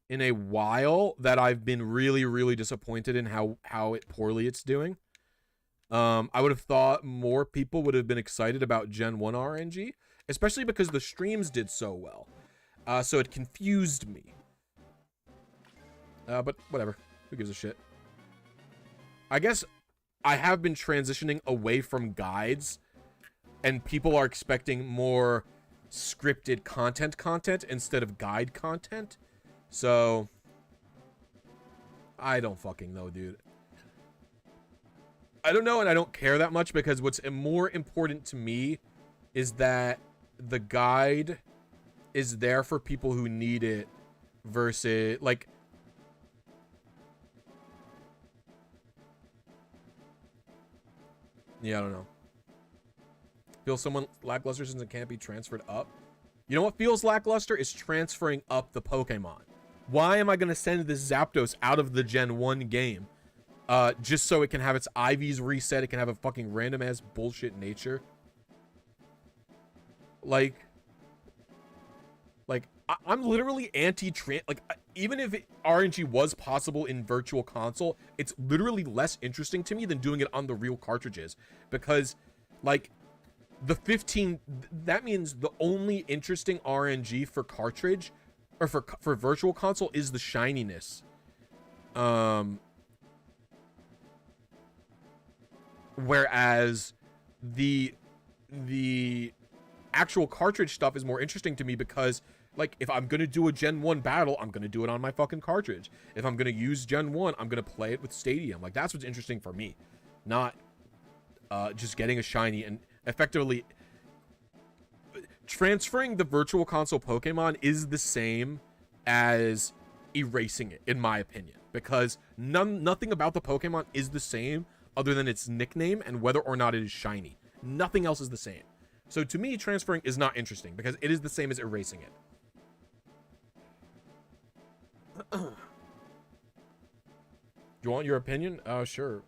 in a while that I've been really, really disappointed in how poorly it's doing. I would have thought more people would have been excited about Gen 1 RNG, especially because the streams did so well. So it confused me. But whatever. Who gives a shit? I guess I have been transitioning away from guides, and people are expecting more scripted content instead of guide content. So I don't fucking know, dude. I don't know, and I don't care that much, because what's more important to me is that the guide is there for people who need it versus, like... Yeah, I don't know. Feels someone lackluster since it can't be transferred up? You know what feels lackluster is transferring up the Pokemon. Why am I going to send this Zapdos out of the Gen 1 game? Just so it can have its IVs reset, it can have a fucking random ass bullshit nature. Like I'm literally like, even if RNG was possible in Virtual Console, it's literally less interesting to me than doing it on the real cartridges, because, like, the 15, that means the only interesting RNG for cartridge, or for Virtual Console, is the shininess. Whereas the actual cartridge stuff is more interesting to me, because, like, if I'm gonna do a Gen 1 battle, I'm gonna do it on my fucking cartridge. If I'm gonna use Gen 1, I'm gonna play it with Stadium. Like, that's what's interesting for me, not just getting a shiny. And effectively transferring the Virtual Console Pokemon is the same as erasing it, in my opinion, because nothing about the Pokemon is the same other than its nickname and whether or not it is shiny. Nothing else is the same. So to me, transferring is not interesting, because it is the same as erasing it. You want your opinion? Sure.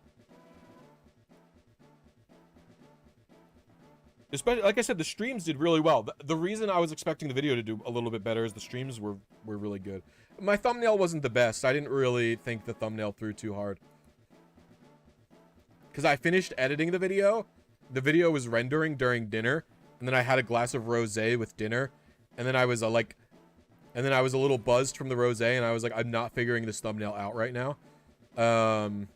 Especially, like I said, the streams did really well. The reason I was expecting the video to do a little bit better is the streams were really good. My thumbnail wasn't the best. I didn't really think the thumbnail threw too hard, because I finished editing the video. The video was rendering during dinner, and then I had a glass of rosé with dinner, and then I was and then I was a little buzzed from the rosé, and I was like, I'm not figuring this thumbnail out right now. And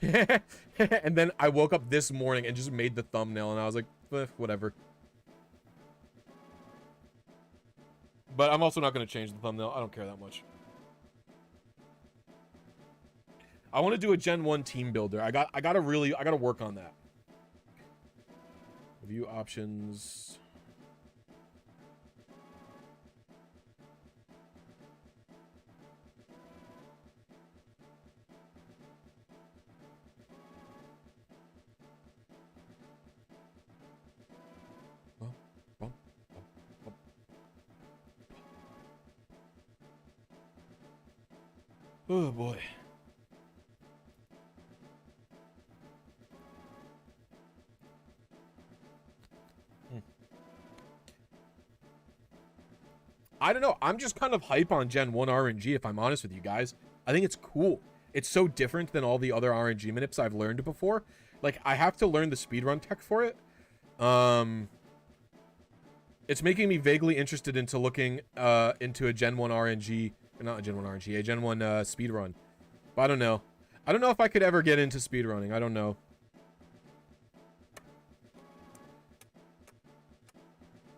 then I woke up this morning and just made the thumbnail, and I was like, whatever. But I'm also not going to change the thumbnail. I don't care that much. I want to do a Gen 1 team builder. I gotta work on that. View options. Oh boy. I don't know. I'm just kind of hype on Gen 1 RNG, if I'm honest with you guys. I think it's cool. It's so different than all the other RNG manips I've learned before. Like, I have to learn the speedrun tech for it. It's making me vaguely interested into looking into a Gen 1 RNG, not a Gen 1 RNG, a Gen 1 speedrun. But I don't know. I don't know if I could ever get into speedrunning. I don't know.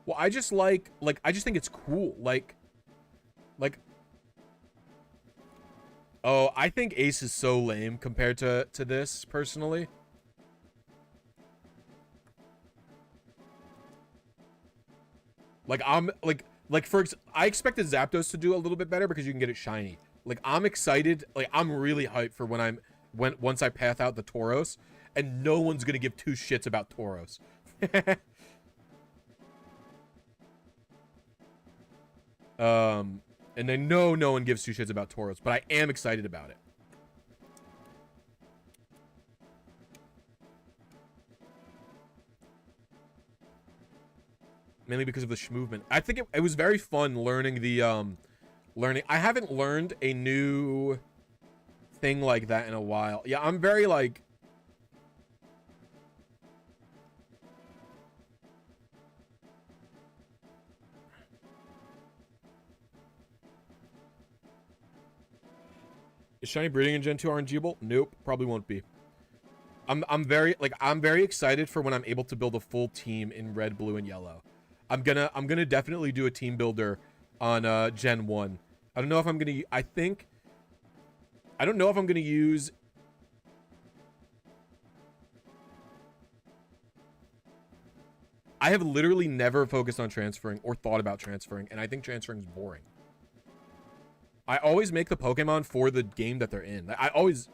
Well, I just like I just think it's cool. Like, oh, I think Ace is so lame compared to this, personally. Like, I expected Zapdos to do a little bit better because you can get it shiny. Like, I'm excited. Like, I'm really hyped for once I path out the Tauros, and no one's gonna give two shits about Tauros. And I know no one gives two shits about Tauros, but I am excited about it. Mainly because of the movement. I think it was very fun learning the I haven't learned a new thing like that in a while. Yeah, I'm very like is shiny breeding in Gen 2 RNGable? Nope, probably won't be. I'm very excited for when I'm able to build a full team in red, blue, and yellow. I'm gonna definitely do a team builder on Gen 1. I don't know if I'm gonna I don't know if I'm gonna use I have literally never focused on transferring or thought about transferring, and I think transferring is boring. I always make the Pokemon for the game that they're in. I always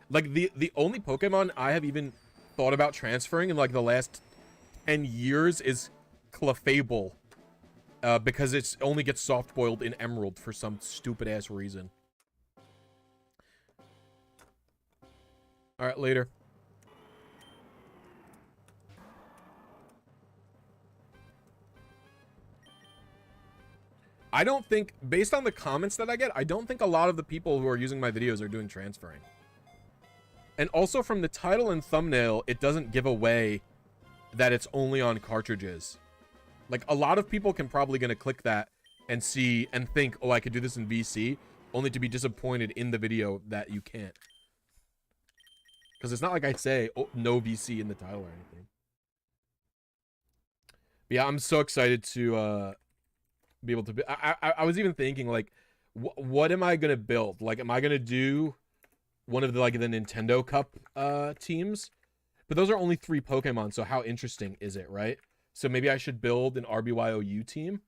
like the only Pokemon I have even thought about transferring in like the last 10 years is Clefable, because it's only gets soft boiled in Emerald for some stupid ass reason. All right, later. I don't think, based on the comments that I get, I don't think a lot of the people who are using my videos are doing transferring. And also from the title and thumbnail, it doesn't give away that it's only on cartridges. Like, a lot of people can probably gonna click that and see and think, oh, I could do this in VC, only to be disappointed in the video that you can't. Because it's not like I say, oh, no VC in the title or anything. But yeah, I'm so excited to be able to be, I was even thinking, like, what am I gonna build? Like, am I gonna do one of the like the Nintendo Cup teams? But those are only 3 Pokemon, so how interesting is it, right? So maybe I should build an RBYOU team.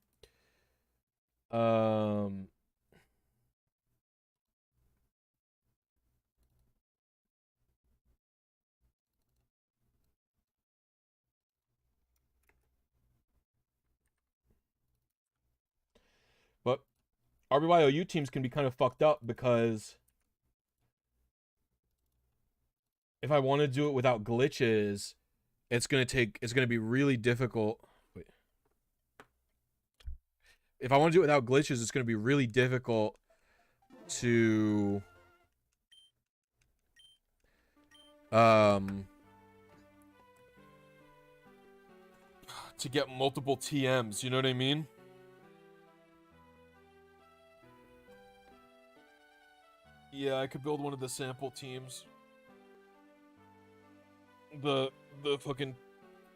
But RBYOU teams can be kind of fucked up because if I want to do it without glitches, it's gonna be really difficult. Wait. If I want to do it without glitches, it's gonna be really difficult to get multiple TMs, you know what I mean? Yeah, I could build one of the sample teams. The fucking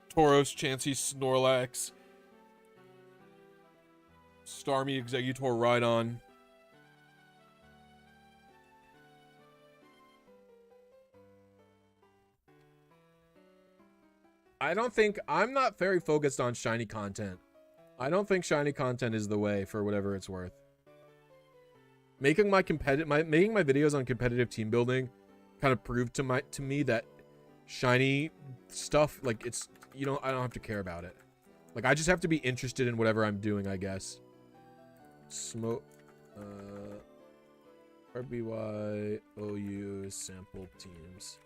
Tauros, Chansey, Snorlax, Starmie, Exeggutor, Rhydon. I'm not very focused on shiny content. I don't think shiny content is the way for whatever it's worth. Making my videos on competitive team building kind of proved to me that shiny stuff, like, it's, I don't have to care about it. Like, I just have to be interested in whatever I'm doing, I guess. Smoke. RBY OU sample teams.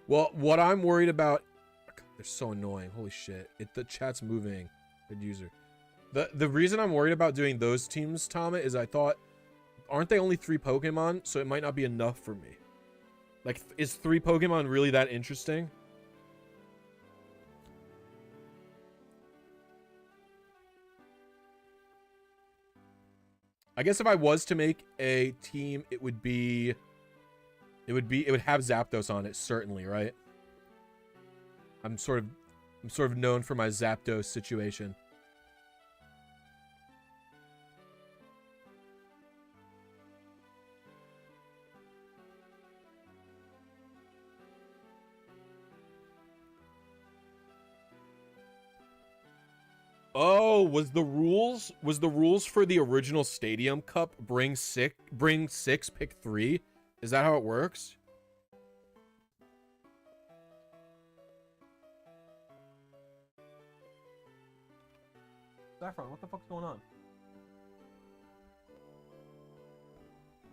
Well, what I'm worried about, God, they're so annoying. Holy shit. The chat's moving. Good user. The reason I'm worried about doing those teams, Tama, is I thought, aren't they only 3 Pokemon? So it might not be enough for me. Like, is 3 Pokemon really that interesting? I guess if I was to make a team, it would have Zapdos on it, certainly, right? I'm sort of known for my Zapdos situation. Oh, was the rules for the original Stadium Cup bring 6, pick 3? Is that how it works? Saffron, what the fuck's going on?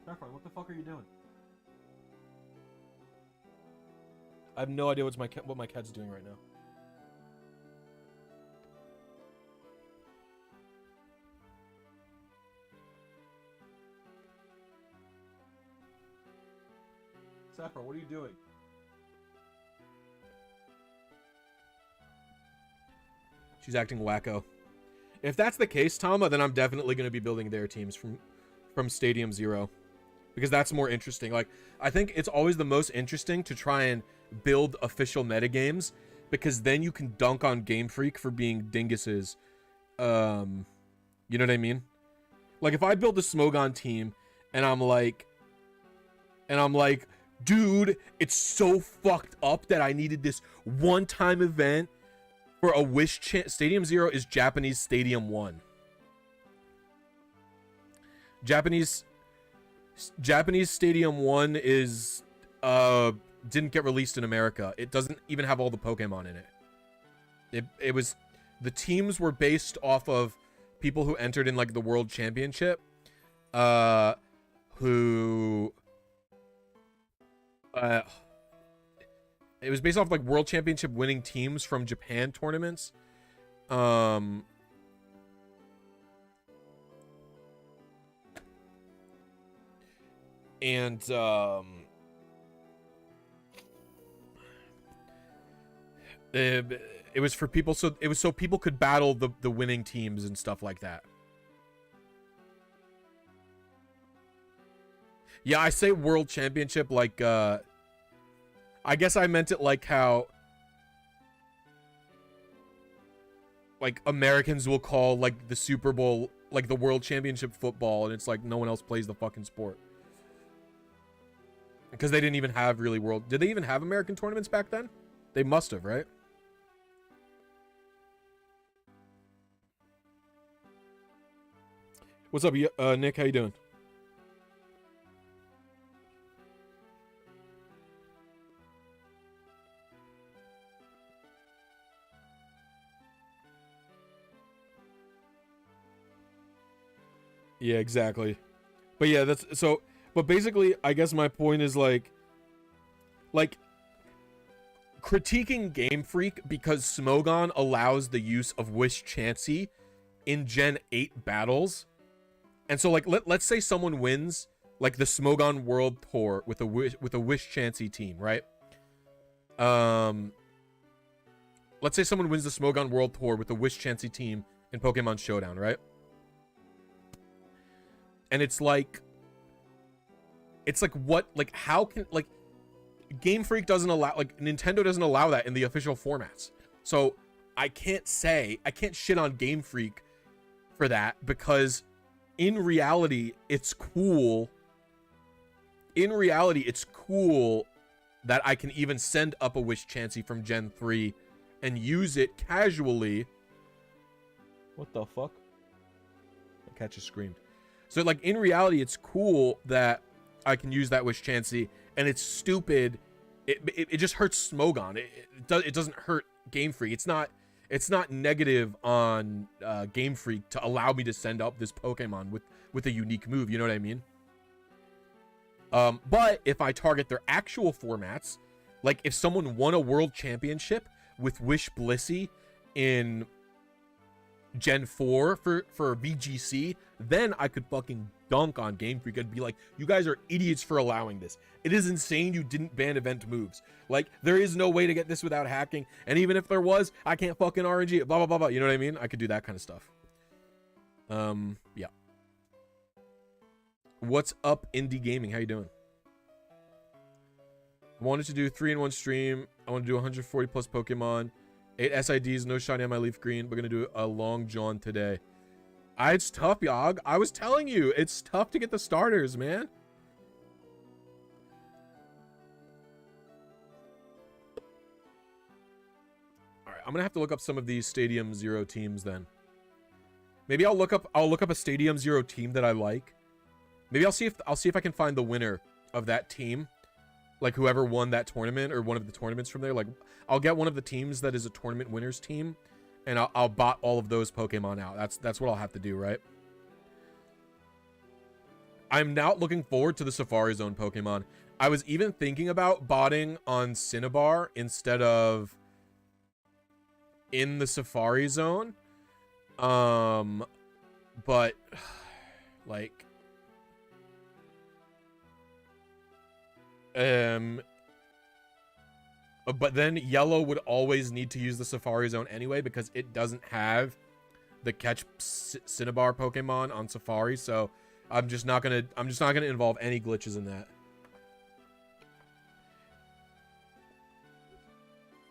Saffron, what the fuck are you doing? I have no idea what my cat's doing right now. Saffron, what are you doing? She's acting wacko. If that's the case, Tama, then I'm definitely going to be building their teams from Stadium 0. Because that's more interesting. Like, I think it's always the most interesting to try and build official metagames, because then you can dunk on Game Freak for being dinguses. You know what I mean? Like, if I build a Smogon team, and I'm like, dude, it's so fucked up that I needed this one-time event for a wish chance. Stadium 0 is Japanese Stadium 1. Japanese Stadium 1 is didn't get released in America. It doesn't even have all the Pokemon in it. It was, the teams were based off of people who entered in like the World Championship, who it was based off like World Championship winning teams from Japan tournaments. And it was for people, so it was so people could battle the winning teams and stuff like that. Yeah, I say World Championship like I guess I meant it like how like Americans will call like the Super Bowl like the World Championship football, and it's like no one else plays the fucking sport. Because they didn't even have really world... Did they even have American tournaments back then? They must have, right? What's up, Nick? How you doing? Yeah, exactly. But yeah, that's... So... But basically, I guess my point is like critiquing Game Freak because Smogon allows the use of Wish Chansey in Gen 8 battles. And so like let's say someone wins like the Smogon World Tour with a Wish Chansey team, right? Let's say someone wins the Smogon World Tour with a Wish Chansey team in Pokemon Showdown, right? And it's like what, like how can, like Game Freak doesn't allow, like Nintendo doesn't allow that in the official formats. So I can't shit on Game Freak for that, because in reality it's cool. In reality it's cool that I can even send up a Wish Chansey from Gen 3 and use it casually. What the fuck? My cat just screamed. So like in reality it's cool that I can use that Wish Chansey, and it's stupid. It just hurts Smogon. It doesn't hurt Game Freak. It's not it's not negative on Game Freak to allow me to send up this Pokemon with a unique move. You know what I mean? But if I target their actual formats, like if someone won a world championship with Wish Blisy in Gen 4 for VGC, then I could fucking dunk on Game Freak and be like, you guys are idiots for allowing this. It is insane you didn't ban event moves. Like, there is no way to get this without hacking. And even if there was, I can't fucking RNG it, blah, blah, blah, blah. You know what I mean? I could do that kind of stuff. Yeah. What's up, Indie Gaming? How you doing? I wanted to do 3-in-1 stream. I want to do 140 plus Pokemon. 8 SIDs, no shiny on my leaf green. We're gonna do a long john today. It's tough, Yog. I was telling you, it's tough to get the starters, man. All right, I'm gonna have to look up some of these Stadium Zero teams then. Maybe I'll look up a Stadium Zero team that I like. Maybe I'll see if I can find the winner of that team. Like whoever won that tournament or one of the tournaments from there. Like I'll get one of the teams that is a tournament winners team and I'll bot all of those Pokemon out. That's what I'll have to do, right? I'm now looking forward to the Safari Zone Pokemon. I was even thinking about botting on Cinnabar instead of in the Safari Zone. But like but then Yellow would always need to use the Safari Zone anyway because it doesn't have the catch Cinnabar Pokemon on Safari, so I'm just not gonna involve any glitches in that.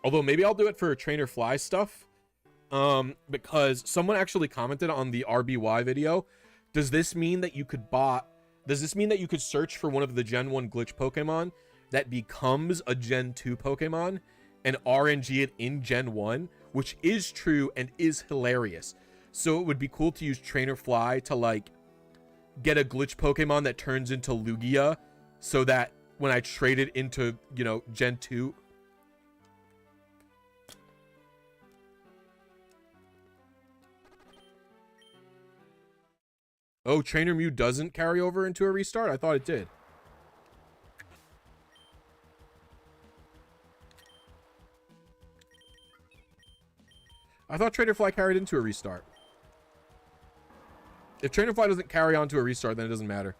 Although maybe I'll do it for Trainer Fly stuff, because someone actually commented on the RBY video. Does this mean that you could search for one of the Gen 1 glitch Pokemon that becomes a Gen 2 Pokemon and RNG it in Gen 1, which is true and is hilarious. So it would be cool to use Trainer Fly to like get a glitch Pokemon that turns into Lugia so that when I trade it into, you know, Gen 2. Oh, Trainer Mew doesn't carry over into a restart? I thought it did. I thought Trainer Fly carried into a restart. If Trainer Fly doesn't carry on to a restart, then it doesn't matter.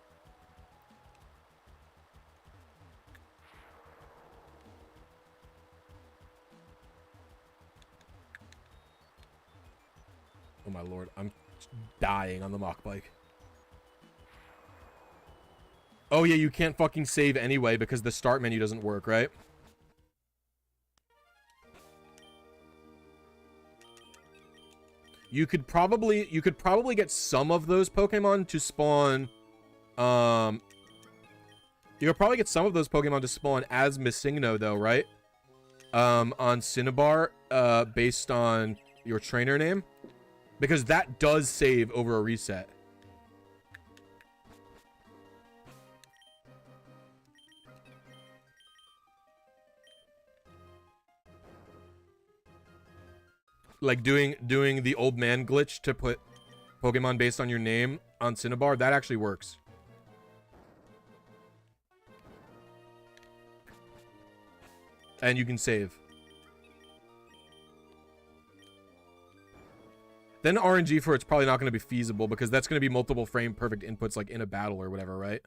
Oh my lord, I'm dying on the mock bike. Oh yeah, you can't fucking save anyway because the start menu doesn't work, right? You could probably get some of those Pokemon to spawn. You could probably get some of those Pokemon to spawn as Missigno though, right? On Cinnabar, based on your trainer name, because that does save over a reset. Like doing the old man glitch to put Pokemon based on your name on Cinnabar, that actually works. And you can save. Then RNG for it's probably not going to be feasible because that's going to be multiple frame perfect inputs like in a battle or whatever, right?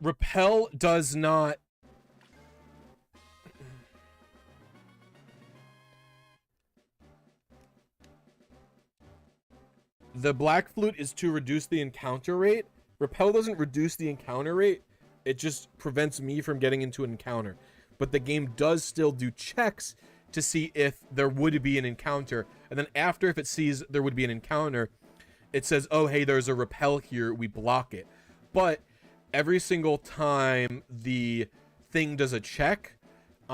Repel does not. The Black Flute is to reduce the encounter rate. Repel doesn't reduce the encounter rate. It just prevents me from getting into an encounter. But the game does still do checks to see if there would be an encounter. And then after, if it sees there would be an encounter, it says, oh, hey, there's a repel here. We block it. But every single time the thing does a check, it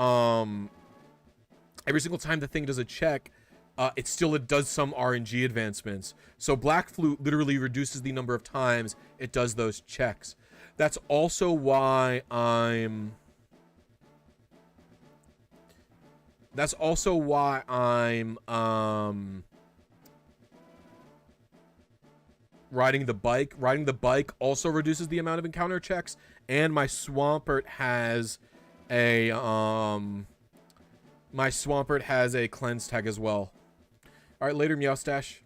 does some RNG advancements. So Black Flute literally reduces the number of times it does those checks. That's also why I'm riding the bike. Riding the bike also reduces the amount of encounter checks, and my Swampert has a cleanse tag as well. All right, later, Meowstache.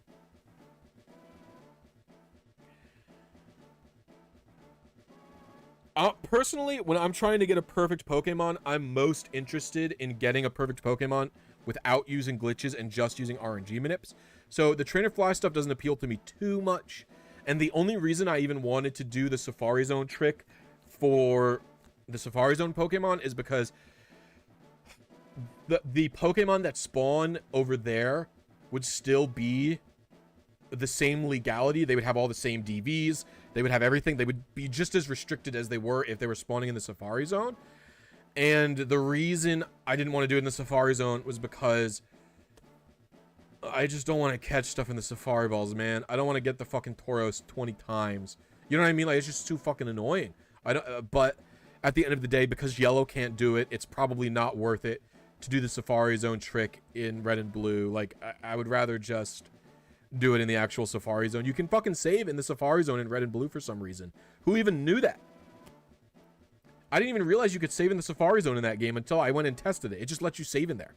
Personally, when I'm trying to get a perfect Pokemon, I'm most interested in getting a perfect Pokemon without using glitches and just using RNG manips. So the Trainer Fly stuff doesn't appeal to me too much. And the only reason I even wanted to do the Safari Zone trick for the Safari Zone Pokemon is because the Pokemon that spawn over there would still be the same legality. They would have all the same DVs. They would have everything. They would be just as restricted as they were if they were spawning in the Safari Zone. And the reason I didn't want to do it in the Safari Zone was because I just don't want to catch stuff in the Safari Balls, man. I don't want to get the fucking Tauros 20 times. You know what I mean? Like, it's just too fucking annoying. But at the end of the day, because Yellow can't do it, it's probably not worth it to do the Safari Zone trick in Red and Blue. Like, I would rather just do it in the actual Safari Zone. You can fucking save in the Safari Zone in Red and Blue for some reason. Who even knew that? I didn't even realize you could save in the Safari Zone in that game until I went and tested it. It just lets you save in there.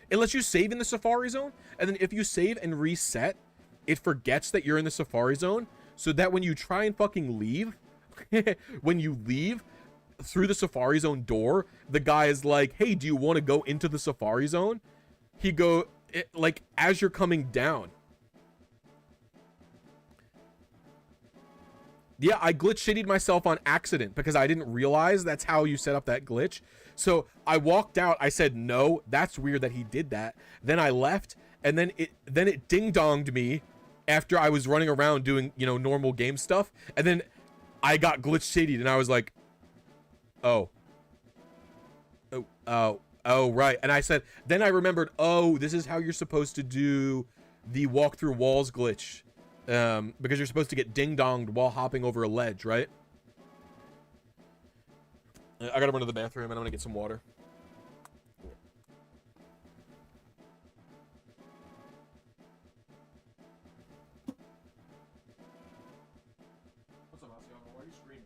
It lets you save in the Safari Zone, and then if you save and reset, it forgets that you're in the Safari Zone, so that when you try and fucking leave, when you leave through the Safari Zone door, the guy is like, hey, do you want to go into the Safari Zone? Like, as you're coming down. Yeah, I glitch shittied myself on accident because I didn't realize that's how you set up that glitch. So I walked out. I said, no, that's weird that he did that. Then I left, and then it ding-donged me after I was running around doing, you know, normal game stuff. And then I got glitch shittied, and I was like, oh, right. And I said, then I remembered, oh, this is how you're supposed to do the walk through walls glitch. Because you're supposed to get ding-donged while hopping over a ledge, right? I gotta run to the bathroom and I'm gonna get some water. What's up, Asiano? Why are you screaming?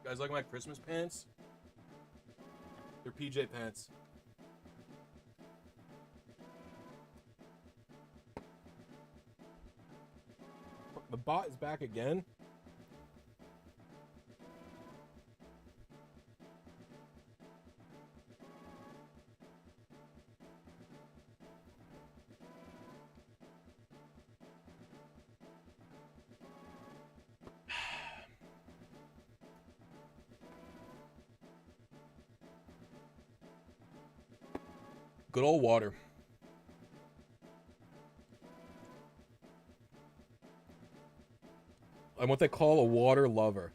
You guys like my Christmas pants? They're PJ pants. The bot is back again. Good old water. I'm what they call a water lover.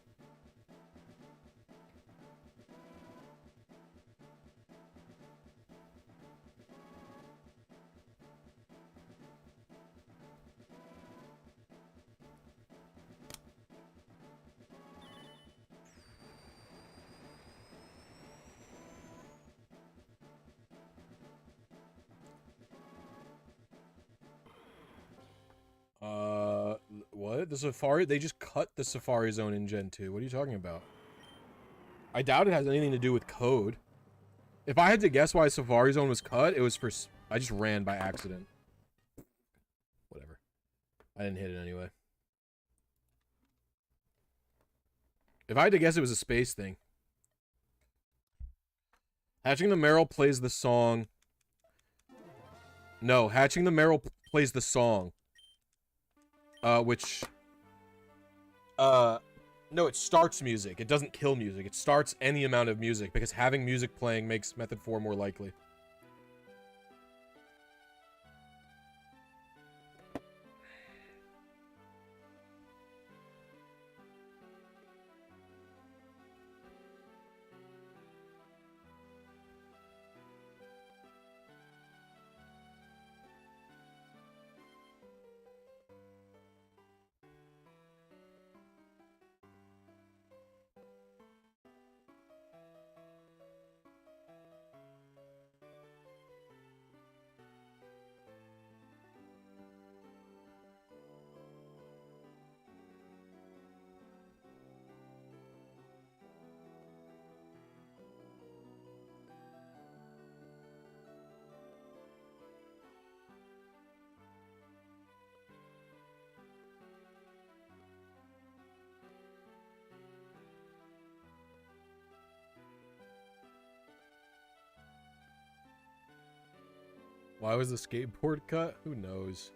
What? The Safari? They just cut the Safari Zone in Gen 2. What are you talking about? I doubt it has anything to do with code. If I had to guess why Safari Zone was cut, it was for... I just ran by accident. Whatever. I didn't hit it anyway. If I had to guess, it was a space thing. Hatching the Merrill plays the song... No, Hatching the Merrill plays the song. No, it starts music. It doesn't kill music. It starts any amount of music, because having music playing makes Method 4 more likely. Why was the skateboard cut? Who knows?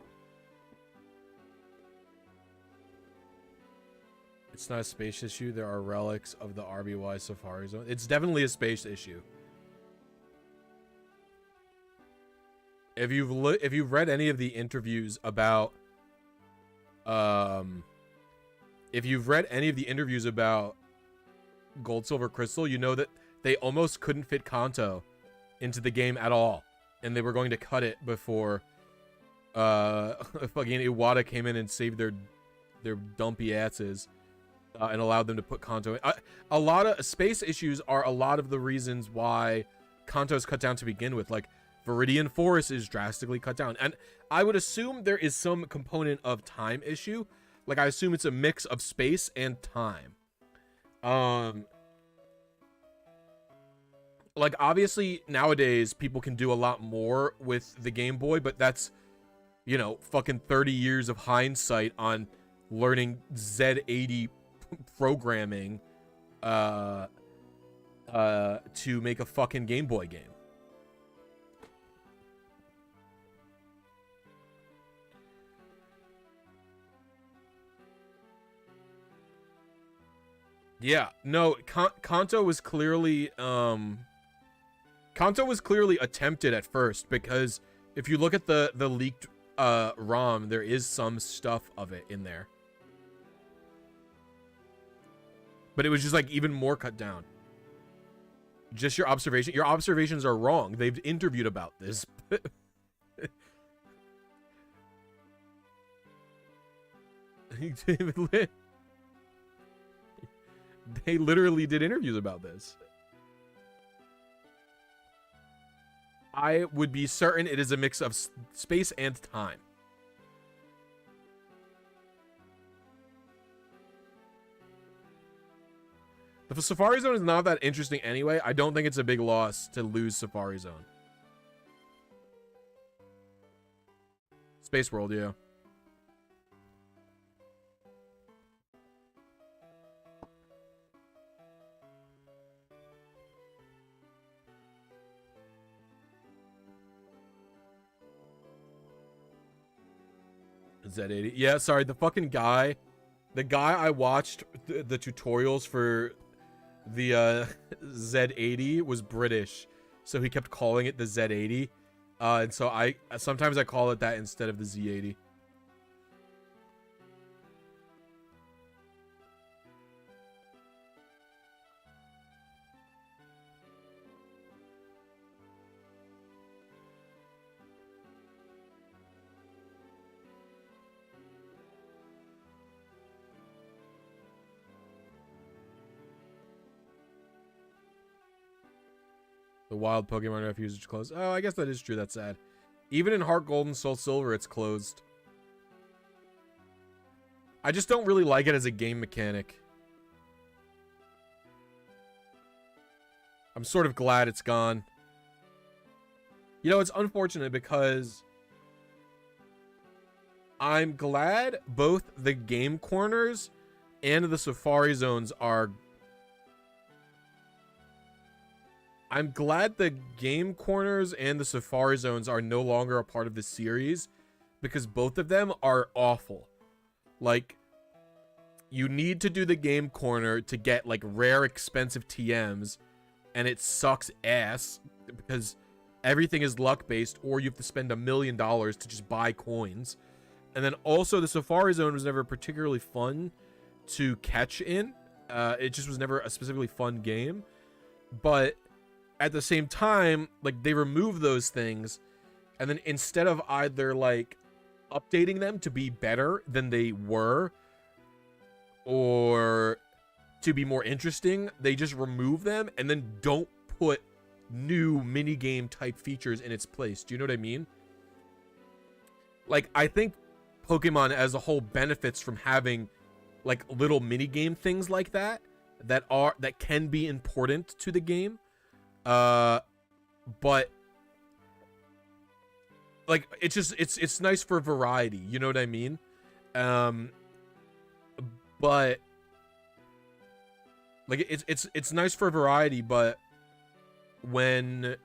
It's not a space issue. There are relics of the RBY Safari Zone. It's definitely a space issue. If you've read any of the interviews about Gold, Silver, Crystal, you know that they almost couldn't fit Kanto into the game at all. And they were going to cut it before fucking Iwata came in and saved their dumpy asses and allowed them to put Kanto in. A lot of space issues are a lot of the reasons why Kanto's cut down to begin with. Like, Viridian Forest is drastically cut down. And I would assume there is some component of time issue. Like, I assume it's a mix of space and time. Like, obviously, nowadays, people can do a lot more with the Game Boy, but that's, you know, fucking 30 years of hindsight on learning Z80 programming to make a fucking Game Boy game. Yeah, no, Kanto was clearly, Kanto was clearly attempted at first, because if you look at the leaked ROM, there is some stuff of it in there. But it was just like even more cut down. Just your observation. Your observations are wrong. They've interviewed about this. They literally did interviews about this. I would be certain it is a mix of space and time. The Safari Zone is not that interesting anyway. I don't think it's a big loss to lose Safari Zone. Space World, yeah. Z80. Yeah, sorry, the fucking guy. The guy I watched the tutorials for the Z80 was British. So he kept calling it the Z80. And so sometimes I call it that instead of the Z80. The wild Pokemon refuge is closed. Oh, I guess that is true. That's sad. Even in Heart Gold and Soul Silver, it's closed. I just don't really like it as a game mechanic. I'm sort of glad it's gone. You know, it's unfortunate because I'm glad both the game corners and the safari zones are... I'm glad the game corners and the safari zones are no longer a part of the series because both of them are awful. Like, you need to do the game corner to get, like, rare, expensive TMs, and it sucks ass because everything is luck-based, or you have to spend $1 million to just buy coins. And then also, the Safari Zone was never particularly fun to catch in. It just was never a specifically fun game. But at the same time, like, they remove those things, and then instead of either, like, updating them to be better than they were, or to be more interesting, they just remove them and then don't put new minigame type features in its place. Do you know what I mean? Like, I think Pokemon as a whole benefits from having, like, little minigame things like that that can be important to the game. But like, it's nice for variety, you know what I mean? But like, it's nice for variety, but when,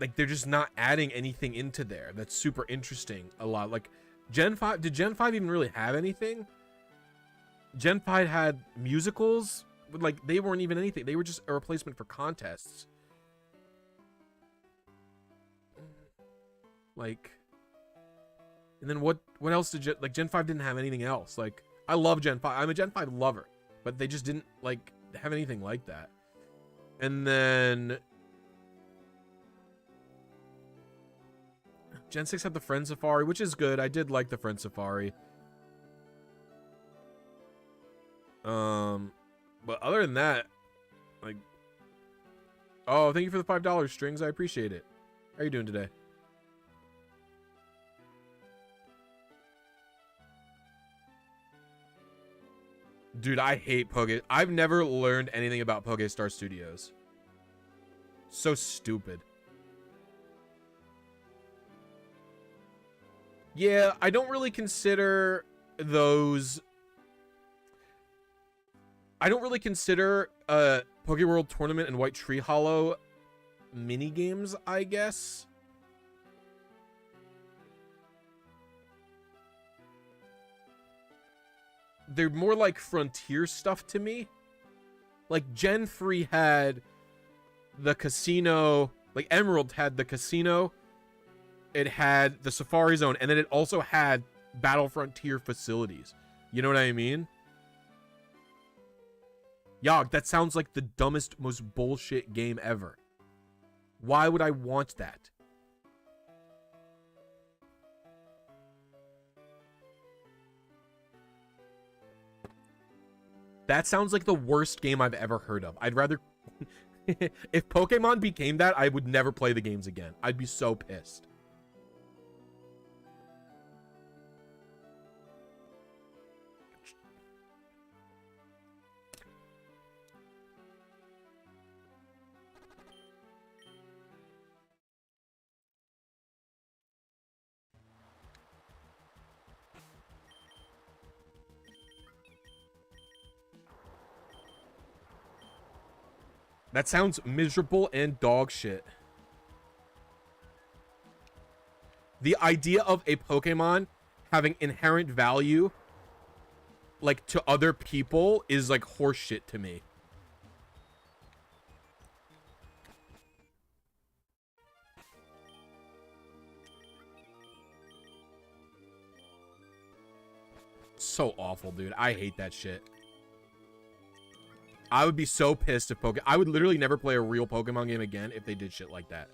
like, they're just not adding anything into there that's super interesting a lot. Like, Gen 5, did Gen 5 even really have anything? Gen 5 had musicals, but, like, they weren't even anything. They were just a replacement for contests. Like, and then what else did Gen 5 didn't have anything else. Like, I love Gen 5. I'm a Gen 5 lover, but they just didn't, like, have anything like that. And then Gen 6 had the Friend Safari, which is good. I did like the Friend Safari. But other than that, like, oh, thank you for the $5 strings. I appreciate it. How are you doing today? Dude, I hate Poke. I've never learned anything about Pokestar Studios. So stupid. Yeah, I don't really consider those... I don't really consider Pokeworld Tournament and White Tree Hollow mini games, I guess. They're more like frontier stuff to me. Like, Gen 3 had the casino, like Emerald had the casino, it had the Safari Zone, and then it also had Battle Frontier facilities. You know what I mean? Yogg, that sounds like the dumbest, most bullshit game ever. Why would I want that? That sounds like the worst game I've ever heard of. I'd rather... If Pokemon became that, I would never play the games again. I'd be so pissed. That sounds miserable and dog shit. The idea of a Pokemon having inherent value, like, to other people is like horseshit to me. So awful, dude. I hate that shit. I would be so pissed if I would literally never play a real Pokemon game again if they did shit like that.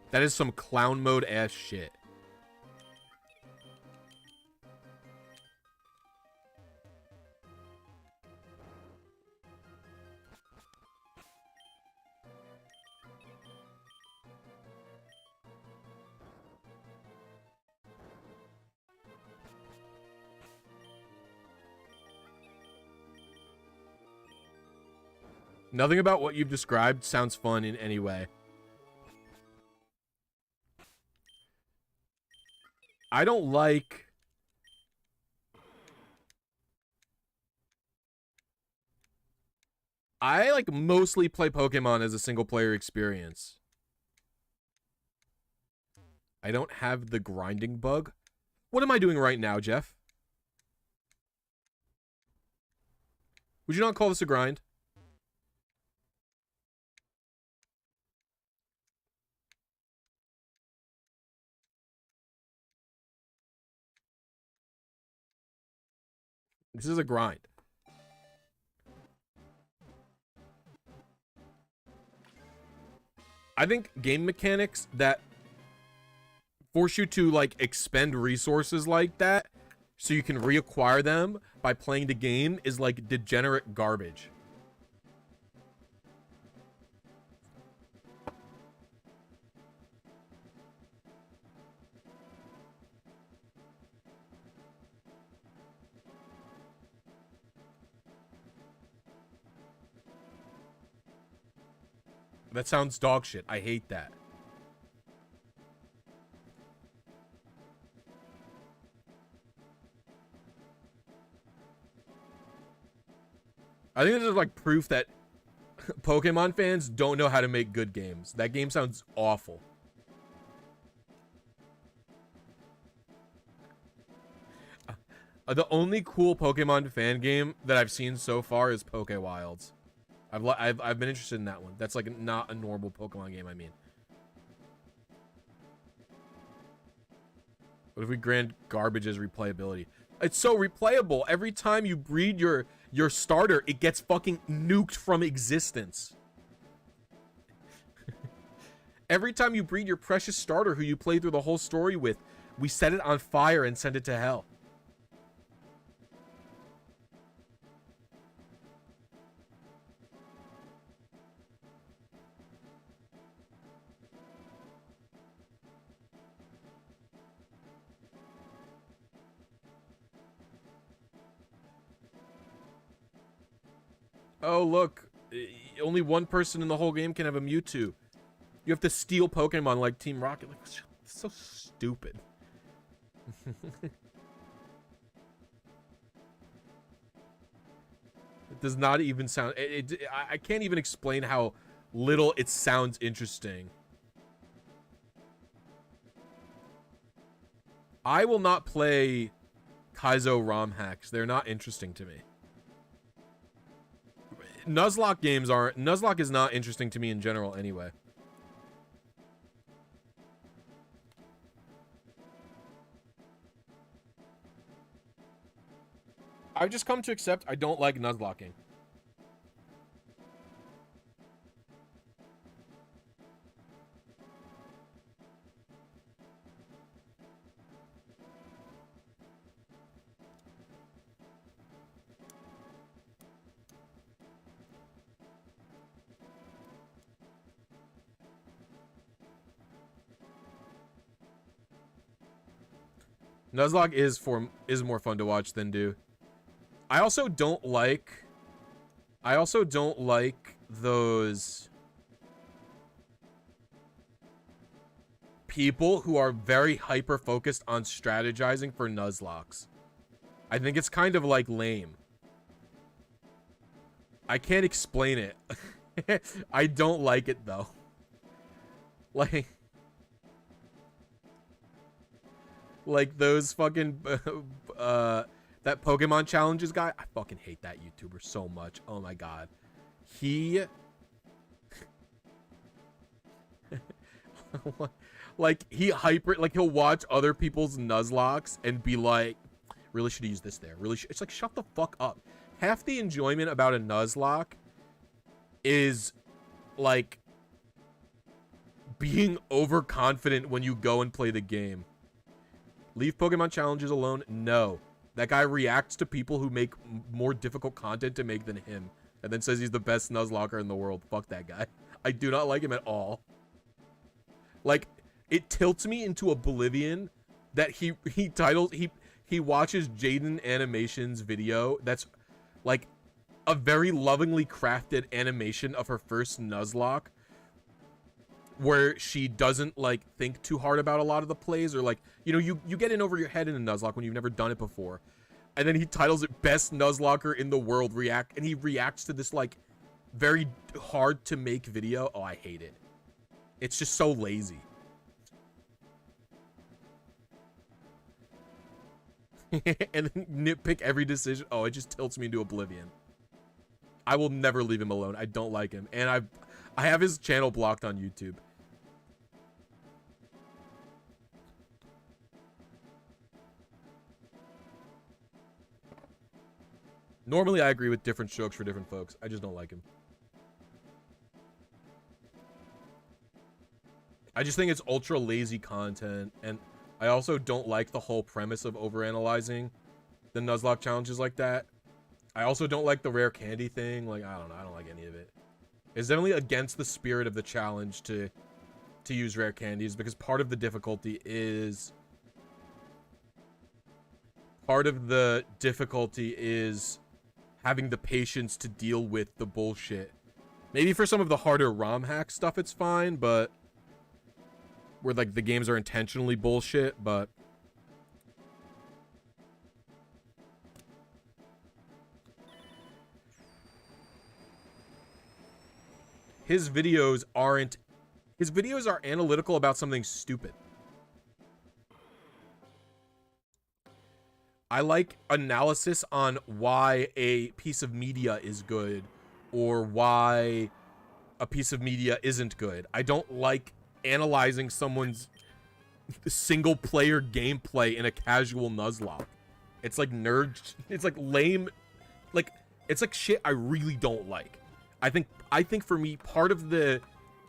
That is some clown mode ass shit. Nothing about what you've described sounds fun in any way. I don't like... I like mostly play Pokemon as a single player experience. I don't have the grinding bug. What am I doing right now, Jeff? Would you not call this a grind? This is a grind. I think game mechanics that force you to, like, expend resources like that so you can reacquire them by playing the game is, like, degenerate garbage. That sounds dog shit. I hate that. I think this is like proof that Pokemon fans don't know how to make good games. That game sounds awful. The only cool Pokemon fan game that I've seen so far is Pokewilds. I've been interested in that one. That's like not a normal Pokemon game, I mean. What if we grant garbage as replayability? It's so replayable. Every time you breed your starter, it gets fucking nuked from existence. Every time you breed your precious starter who you play through the whole story with, we set it on fire and send it to hell. Oh, look. Only one person in the whole game can have a Mewtwo. You have to steal Pokemon like Team Rocket. Like, it's so stupid. It does not even sound... I can't even explain how little it sounds interesting. I will not play Kaizo ROM hacks. They're not interesting to me. Nuzlocke games aren't... Nuzlocke is not interesting to me in general anyway. I've just come to accept I don't like Nuzlocking. Nuzlocke is more fun to watch than do. I also don't like those people who are very hyper focused on strategizing for Nuzlocks. I think it's kind of like lame. I can't explain it. I don't like it though. Like those fucking that Pokemon challenges guy. I fucking hate that YouTuber so much. Oh my god. He like he'll watch other people's Nuzlocks and be like, really should use this there. Really it's like, shut the fuck up. Half the enjoyment about a Nuzlocke is like being overconfident when you go and play the game. Leave Pokemon challenges alone? No. That guy reacts to people who make more difficult content to make than him, and then says he's the best Nuzlocker in the world. Fuck that guy. I do not like him at all. Like, it tilts me into oblivion that he watches Jaden Animation's video that's like a very lovingly crafted animation of her first Nuzlocke, where she doesn't like think too hard about a lot of the plays, or like, you know, you get in over your head in a Nuzlocke when you've never done it before, and then he titles it best Nuzlocker in the world and he reacts to this like very hard to make video. Oh, I hate it. It's just so lazy. And then nitpick every decision. Oh, it just tilts me into oblivion. I will never leave him alone. I don't like him, and I have his channel blocked on YouTube. Normally, I agree with different strokes for different folks. I just don't like him. I just think it's ultra lazy content, and I also don't like the whole premise of overanalyzing the Nuzlocke challenges like that. I also don't like the rare candy thing. Like, I don't know. I don't like any of it. It's definitely against the spirit of the challenge to use rare candies, because part of the difficulty is having the patience to deal with the bullshit. Maybe for some of the harder ROM hack stuff it's fine, but where like the games are intentionally bullshit, but his videos are analytical about something stupid. I like analysis on why a piece of media is good or why a piece of media isn't good. I don't like analyzing someone's single player gameplay in a casual Nuzlocke. It's like nerd, it's like lame, like it's like shit I really don't like. I think for me, part of the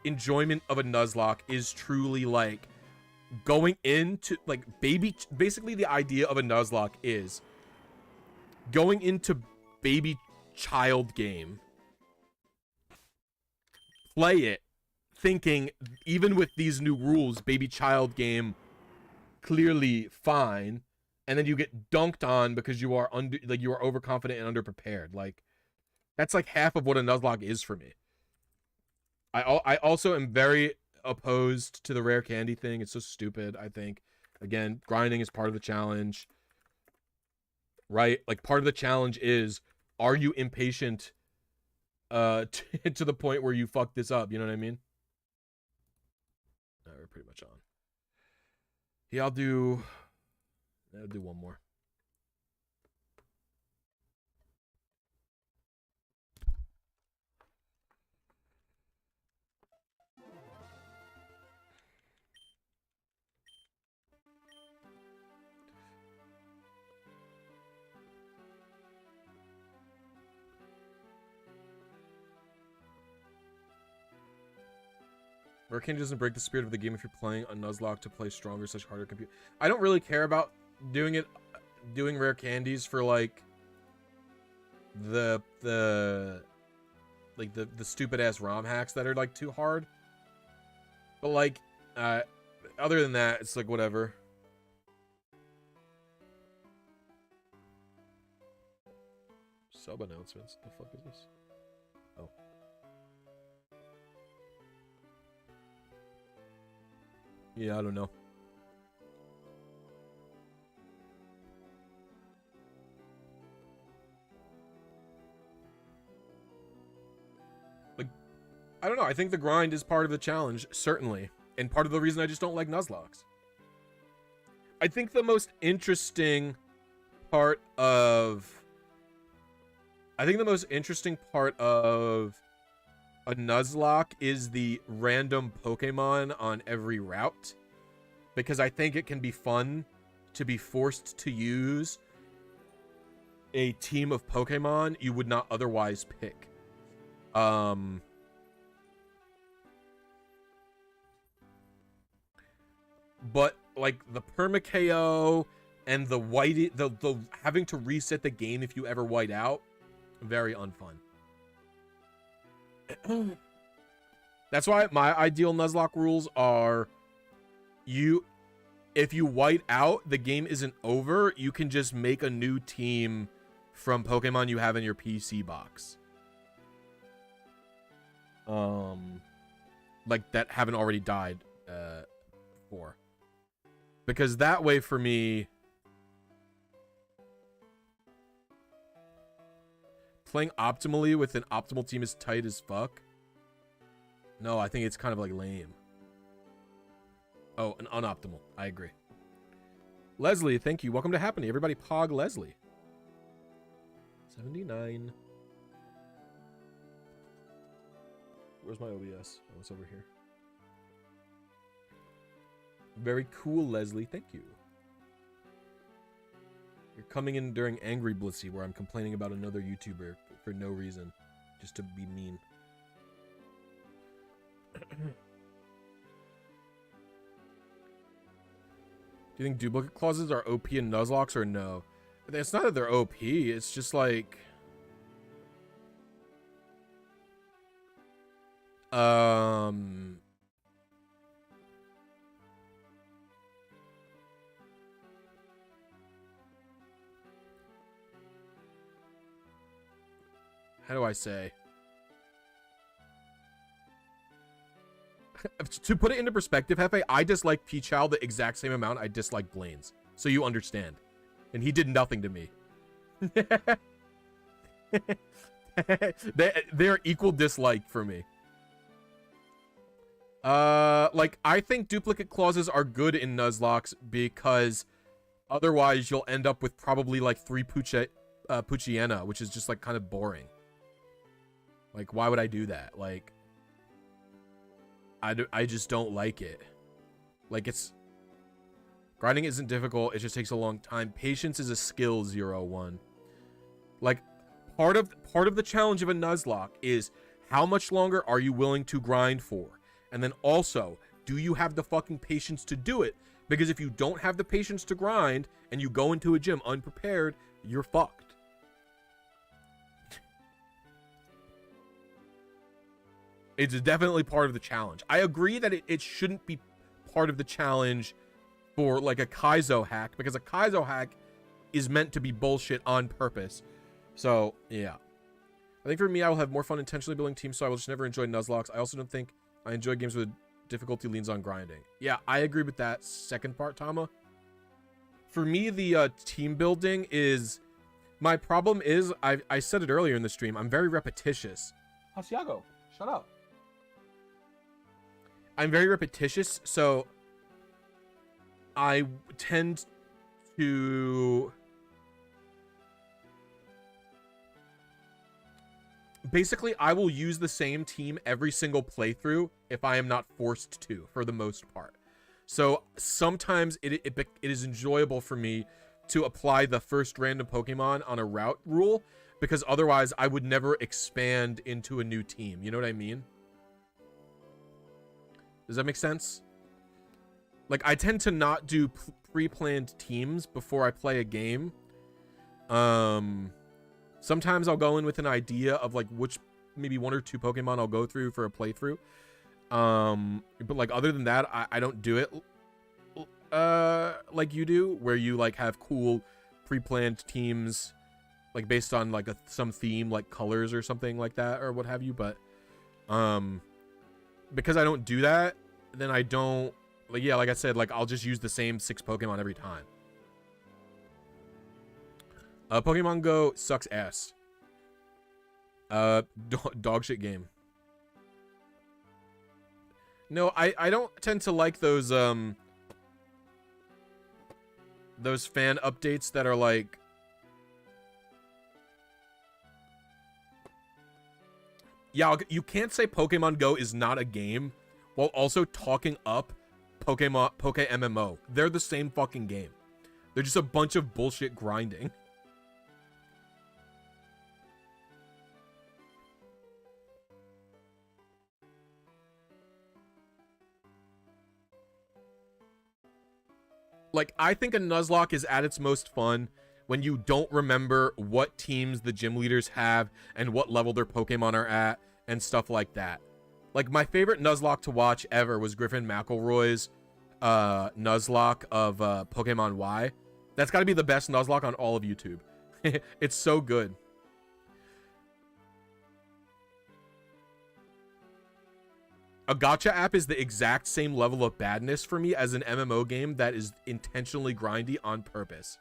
enjoyment of a Nuzlocke is truly like going into like basically the idea of a Nuzlocke is going into baby child game, play it, thinking even with these new rules, baby child game clearly fine, and then you get dunked on because you are overconfident and underprepared. Like, that's like half of what a Nuzlocke is for me. I also am very opposed to the rare candy thing. It's so stupid. I think, again, grinding is part of the challenge, right? Like, part of the challenge is, are you impatient to the point where you fuck this up? You know what I mean? No, we're pretty much on. Yeah, I'll do one more. Rare candy doesn't break the spirit of the game if you're playing a Nuzlocke to play stronger / harder compute. I don't really care about doing rare candies for like the stupid ass ROM hacks that are like too hard. But like other than that, it's like whatever. Sub announcements. The fuck is this? Oh. Yeah, I don't know. Like, I don't know. I think the grind is part of the challenge, certainly. And part of the reason I just don't like Nuzlocks. I think the most interesting part of a Nuzlocke is the random Pokemon on every route, because I think it can be fun to be forced to use a team of Pokemon you would not otherwise pick. But like the perma KO and the having to reset the game if you ever white out, very unfun. That's why my ideal Nuzlocke rules are, if you white out, the game isn't over. You can just make a new team from Pokemon you have in your PC box. Like that haven't already died before. Because that way for me, playing optimally with an optimal team is tight as fuck. No, I think it's kind of like lame. Oh, an unoptimal. I agree. Leslie, thank you. Welcome to Happening. Everybody pog Leslie. 79. Where's my OBS? Oh, it's over here. Very cool, Leslie. Thank you. You're coming in during Angry Blisy, where I'm complaining about another YouTuber for no reason. Just to be mean. Do you think duplicate clauses are OP in Nuzlocke or no? It's not that they're OP, it's just like... How do I say? To put it into perspective, Hefe, I dislike Pichow the exact same amount I dislike Blaine's. So you understand. And he did nothing to me. They're equal dislike for me. Like, I think duplicate clauses are good in Nuzlocke because otherwise you'll end up with probably like 3 Poochyena, which is just like kind of boring. Like, why would I do that? Like, I just don't like it. Like, it's... Grinding isn't difficult, it just takes a long time. Patience is a skill, 0-1. Like, part of the challenge of a Nuzlocke is how much longer are you willing to grind for? And then also, do you have the fucking patience to do it? Because if you don't have the patience to grind, and you go into a gym unprepared, you're fucked. It's definitely part of the challenge. I agree that it shouldn't be part of the challenge for like a Kaizo hack, because a Kaizo hack is meant to be bullshit on purpose. So, yeah. I think for me, I will have more fun intentionally building teams, so I will just never enjoy Nuzlocke. I also don't think I enjoy games with difficulty leans on grinding. Yeah, I agree with that second part, Tama. For me, the team building is... My problem is, I said it earlier in the stream, I'm very repetitious. Hasiago, shut up. I'm very repetitious, so I tend to... Basically, I will use the same team every single playthrough if I am not forced to, for the most part. So sometimes it is enjoyable for me to apply the first random Pokemon on a route rule, because otherwise I would never expand into a new team. You know what I mean? Does that make sense? Like, I tend to not do pre-planned teams before I play a game. Sometimes I'll go in with an idea of like which maybe 1 or 2 Pokemon I'll go through for a playthrough. But like other than that, I don't do it like you do, where you like have cool pre-planned teams like based on like some theme, like colors or something like that or what have you. But because I don't do that, then I don't like, yeah, like I said, like I'll just use the same 6 Pokemon every time. Pokemon Go sucks ass. Dog shit game. No, I don't tend to like those fan updates that are like, yeah, you can't say Pokemon Go is not a game while also talking up Poke MMO. They're the same fucking game. They're just a bunch of bullshit grinding. Like, I think a Nuzlocke is at its most fun when you don't remember what teams the gym leaders have and what level their Pokemon are at and stuff like that. Like, my favorite Nuzlocke to watch ever was Griffin McElroy's Nuzlocke of Pokemon Y. That's got to be the best Nuzlocke on all of YouTube. It's so good. A gacha app is the exact same level of badness for me as an MMO game that is intentionally grindy on purpose.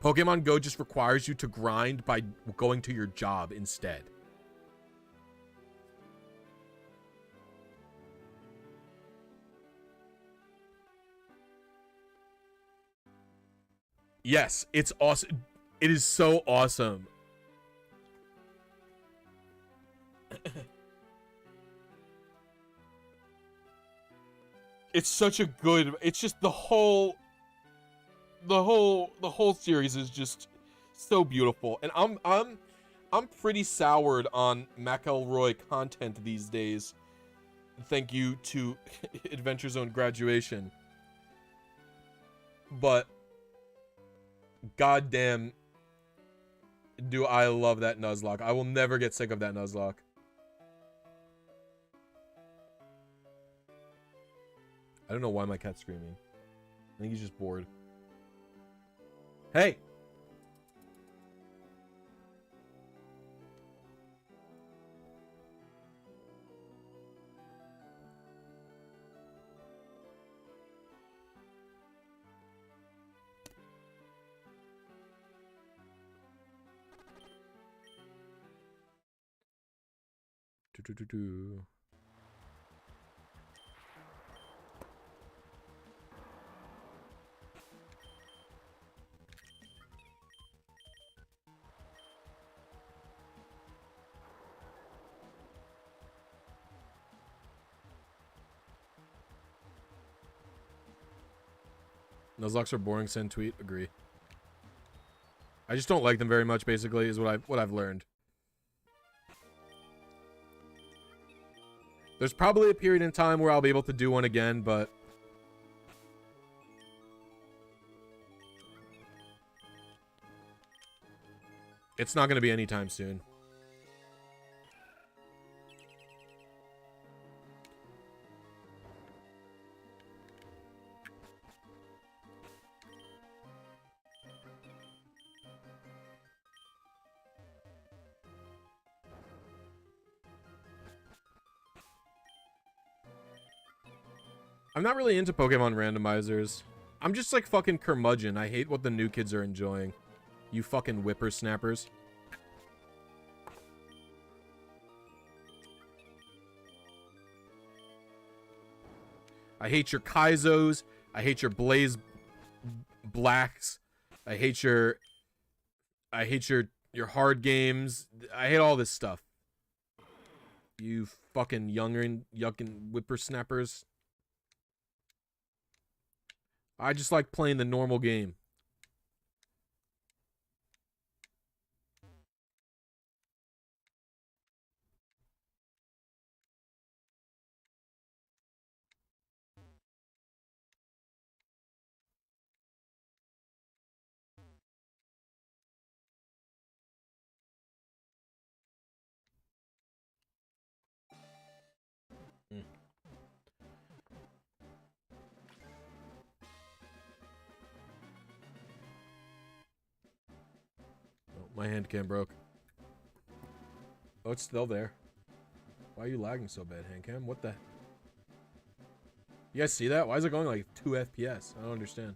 Pokemon Go just requires you to grind by going to your job instead. Yes, it's awesome. It is so awesome. It's such a good, it's just the whole series is just so beautiful. And I'm pretty soured on McElroy content these days. Thank you to Adventure Zone Graduation. But goddamn, do I love that Nuzlocke. I will never get sick of that Nuzlocke. I don't know why my cat's screaming. I think he's just bored. Hey! Do. Nuzlocks are boring, send tweet, agree. I just don't like them very much, basically, is what I've learned. There's probably a period in time where I'll be able to do one again, but it's not going to be anytime soon. I'm not really into Pokemon randomizers. I'm just like fucking curmudgeon. I hate what the new kids are enjoying. You fucking whippersnappers. I hate your Kaizos. I hate your Blaze Blacks. I hate your hard games. I hate all this stuff. You fucking yucking whippersnappers. I just like playing the normal game. My hand cam broke. Oh, it's still there. Why are you lagging so bad, hand cam? What the? You guys see that? Why is it going like 2 FPS? I don't understand.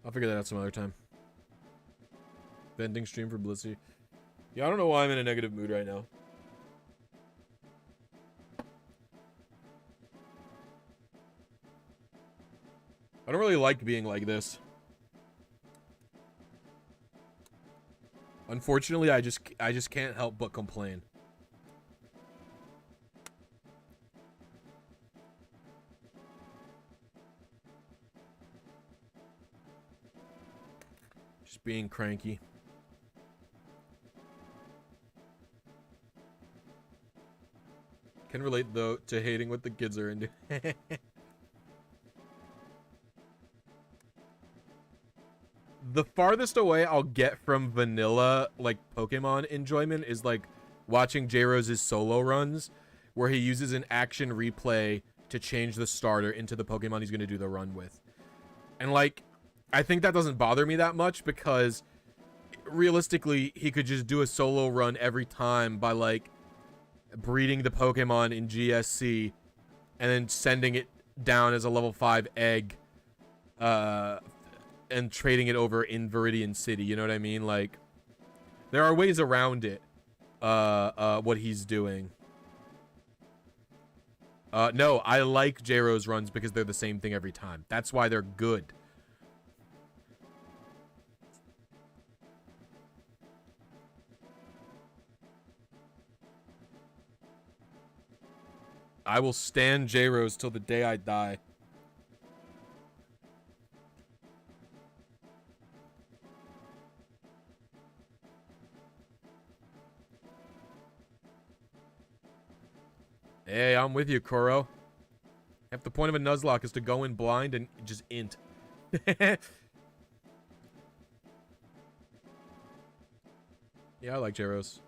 I'll figure that out some other time. Vending stream for Blisy. Yeah, I don't know why I'm in a negative mood right now. I don't really like being like this. Unfortunately, I just can't help but complain. Just being cranky. Can relate though to hating what the kids are into. The farthest away I'll get from vanilla, like, Pokemon enjoyment is, like, watching J-Rose's solo runs, where he uses an action replay to change the starter into the Pokemon he's going to do the run with. And, like, I think that doesn't bother me that much because realistically, he could just do a solo run every time by, like, breeding the Pokemon in GSC and then sending it down as a level 5 egg and trading it over in Viridian City. You know what I mean? Like, there are ways around it, what he's doing. No, I like J-Rose runs because they're the same thing every time. That's why they're good. I will stand J-Rose till the day I die. Hey, I'm with you, Coro. Half the point of a Nuzlocke is to go in blind and just int. Yeah, I like J-Rose.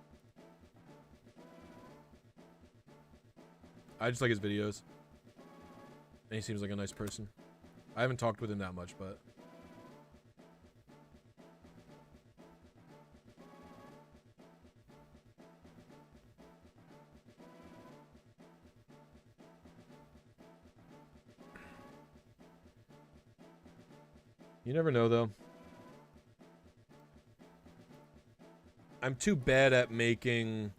I just like his videos. And he seems like a nice person. I haven't talked with him that much, but... You never know, though. I'm too bad at making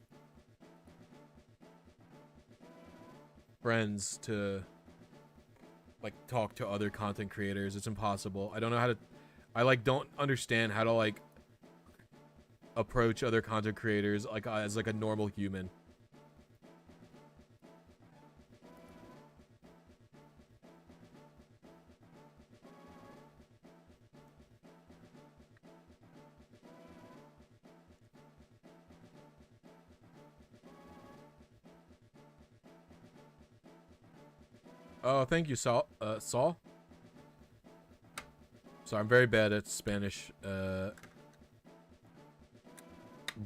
friends to, like, talk to other content creators. It's impossible. I don't know how to... I, like, don't understand how to, like, approach other content creators, like, as, like, a normal human. Oh, thank you, Saul. Saul? So I'm very bad at Spanish,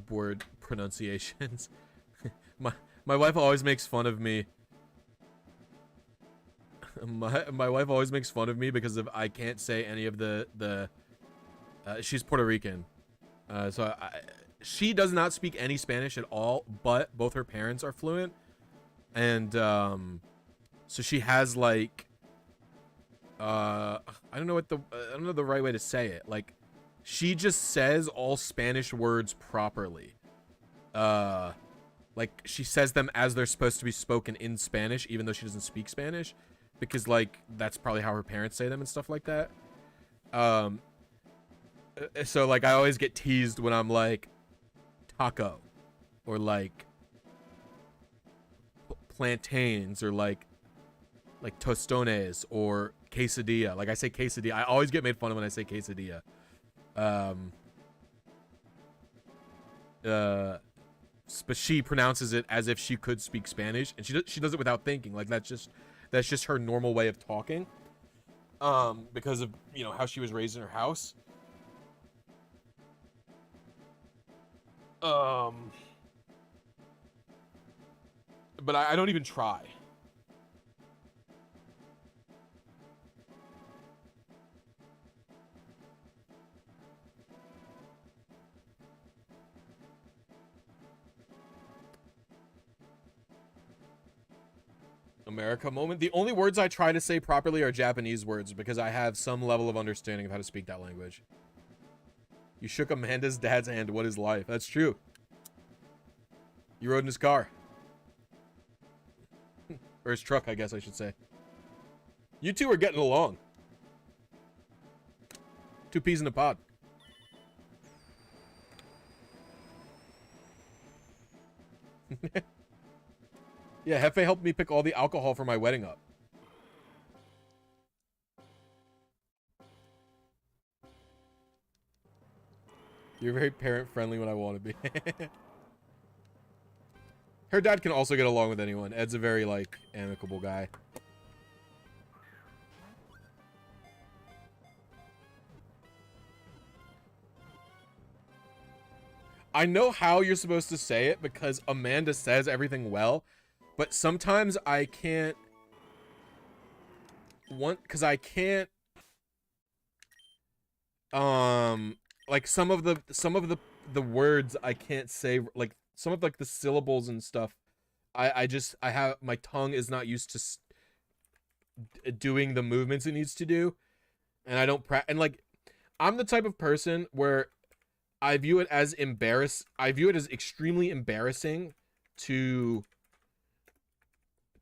word pronunciations. My wife always makes fun of me. My wife always makes fun of me because I can't say any of the she's Puerto Rican. So she does not speak any Spanish at all, but both her parents are fluent. And, so she has, like, I don't know I don't know the right way to say it. Like, she just says all Spanish words properly. Like, she says them as they're supposed to be spoken in Spanish, even though she doesn't speak Spanish. Because, like, that's probably how her parents say them and stuff like that. So, like, I always get teased when I'm like, taco. Or, like, plantains. Or, like tostones or quesadilla. Like, I say quesadilla. I always get made fun of when I say quesadilla. But she pronounces it as if she could speak Spanish, and she does it without thinking. Like, that's just her normal way of talking. Because of, you know, how she was raised in her house. But I don't even try. America moment. The only words I try to say properly are Japanese words because I have some level of understanding of how to speak that language. You shook Amanda's dad's hand. What is life? That's true. You rode in his car. Or his truck, I guess I should say. You two are getting along. Two peas in a pod. Yeah, Hefe helped me pick all the alcohol for my wedding up. You're very parent-friendly when I want to be. Her dad can also get along with anyone. Ed's a very, like, amicable guy. I know how you're supposed to say it because Amanda says everything well, but sometimes I can't because I can't like some of the words I can't say, like some of like the syllables and stuff. I have my tongue is not used to doing the movements it needs to do, and I don't and like I'm the type of person where I view it as extremely embarrassing to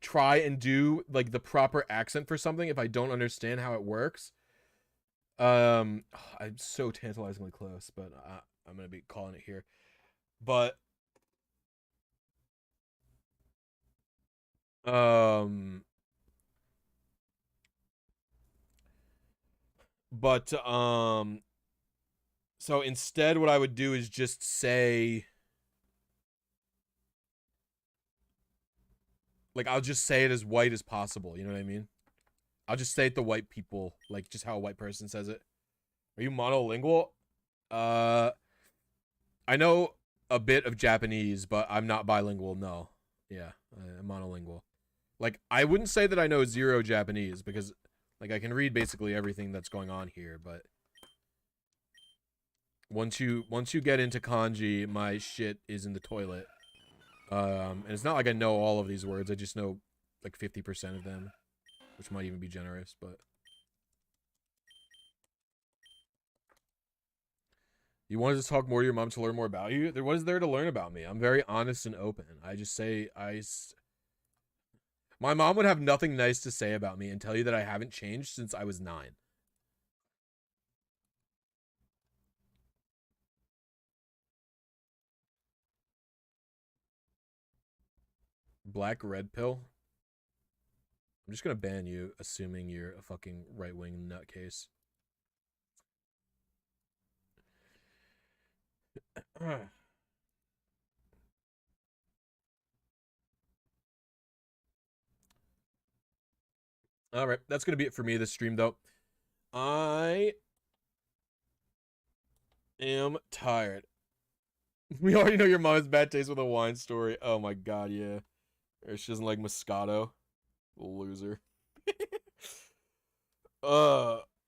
try and do like the proper accent for something if I don't understand how it works. I'm so tantalizingly close, but I'm gonna be calling it here. But so instead what I would do is just say, like, I'll just say it as white as possible, you know what I mean? I'll just say it the white people, like just how a white person says it. Are you monolingual? I know a bit of Japanese, but I'm not bilingual, no. Yeah, I'm monolingual. Like, I wouldn't say that I know zero Japanese, because, like, I can read basically everything that's going on here, but once you get into kanji, my shit is in the toilet. And it's not like I know all of these words, I just know, like, 50% of them, which might even be generous, but... You wanted to talk more to your mom to learn more about you? What is there to learn about me? I'm very honest and open. I just say, my mom would have nothing nice to say about me and tell you that I haven't changed since I was 9. Black red pill? I'm just gonna ban you, assuming you're a fucking right-wing nutcase. Alright, that's gonna be it for me this stream, though. I am tired. We already know your mom has bad taste with a wine story. Oh my god, yeah. Or she doesn't like Moscato. Loser.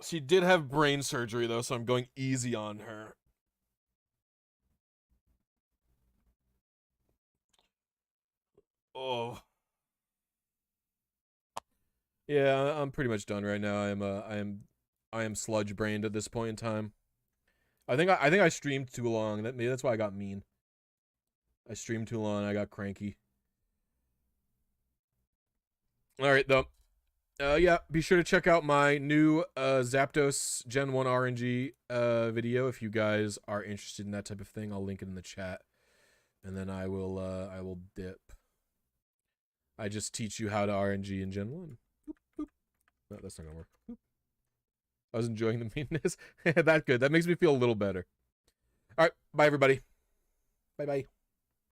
She did have brain surgery, though, so I'm going easy on her. Oh. Yeah, I'm pretty much done right now. I am sludge brained at this point in time. I think I streamed too long. Maybe that's why I got mean. I streamed too long. I got cranky. All right, though. Yeah, be sure to check out my new Zapdos Gen 1 RNG video if you guys are interested in that type of thing. I'll link it in the chat, and then I will dip. I just teach you how to RNG in Gen 1. Boop, boop. No, that's not gonna work. Boop. I was enjoying the meanness. That good. That makes me feel a little better. All right, bye everybody. Bye bye.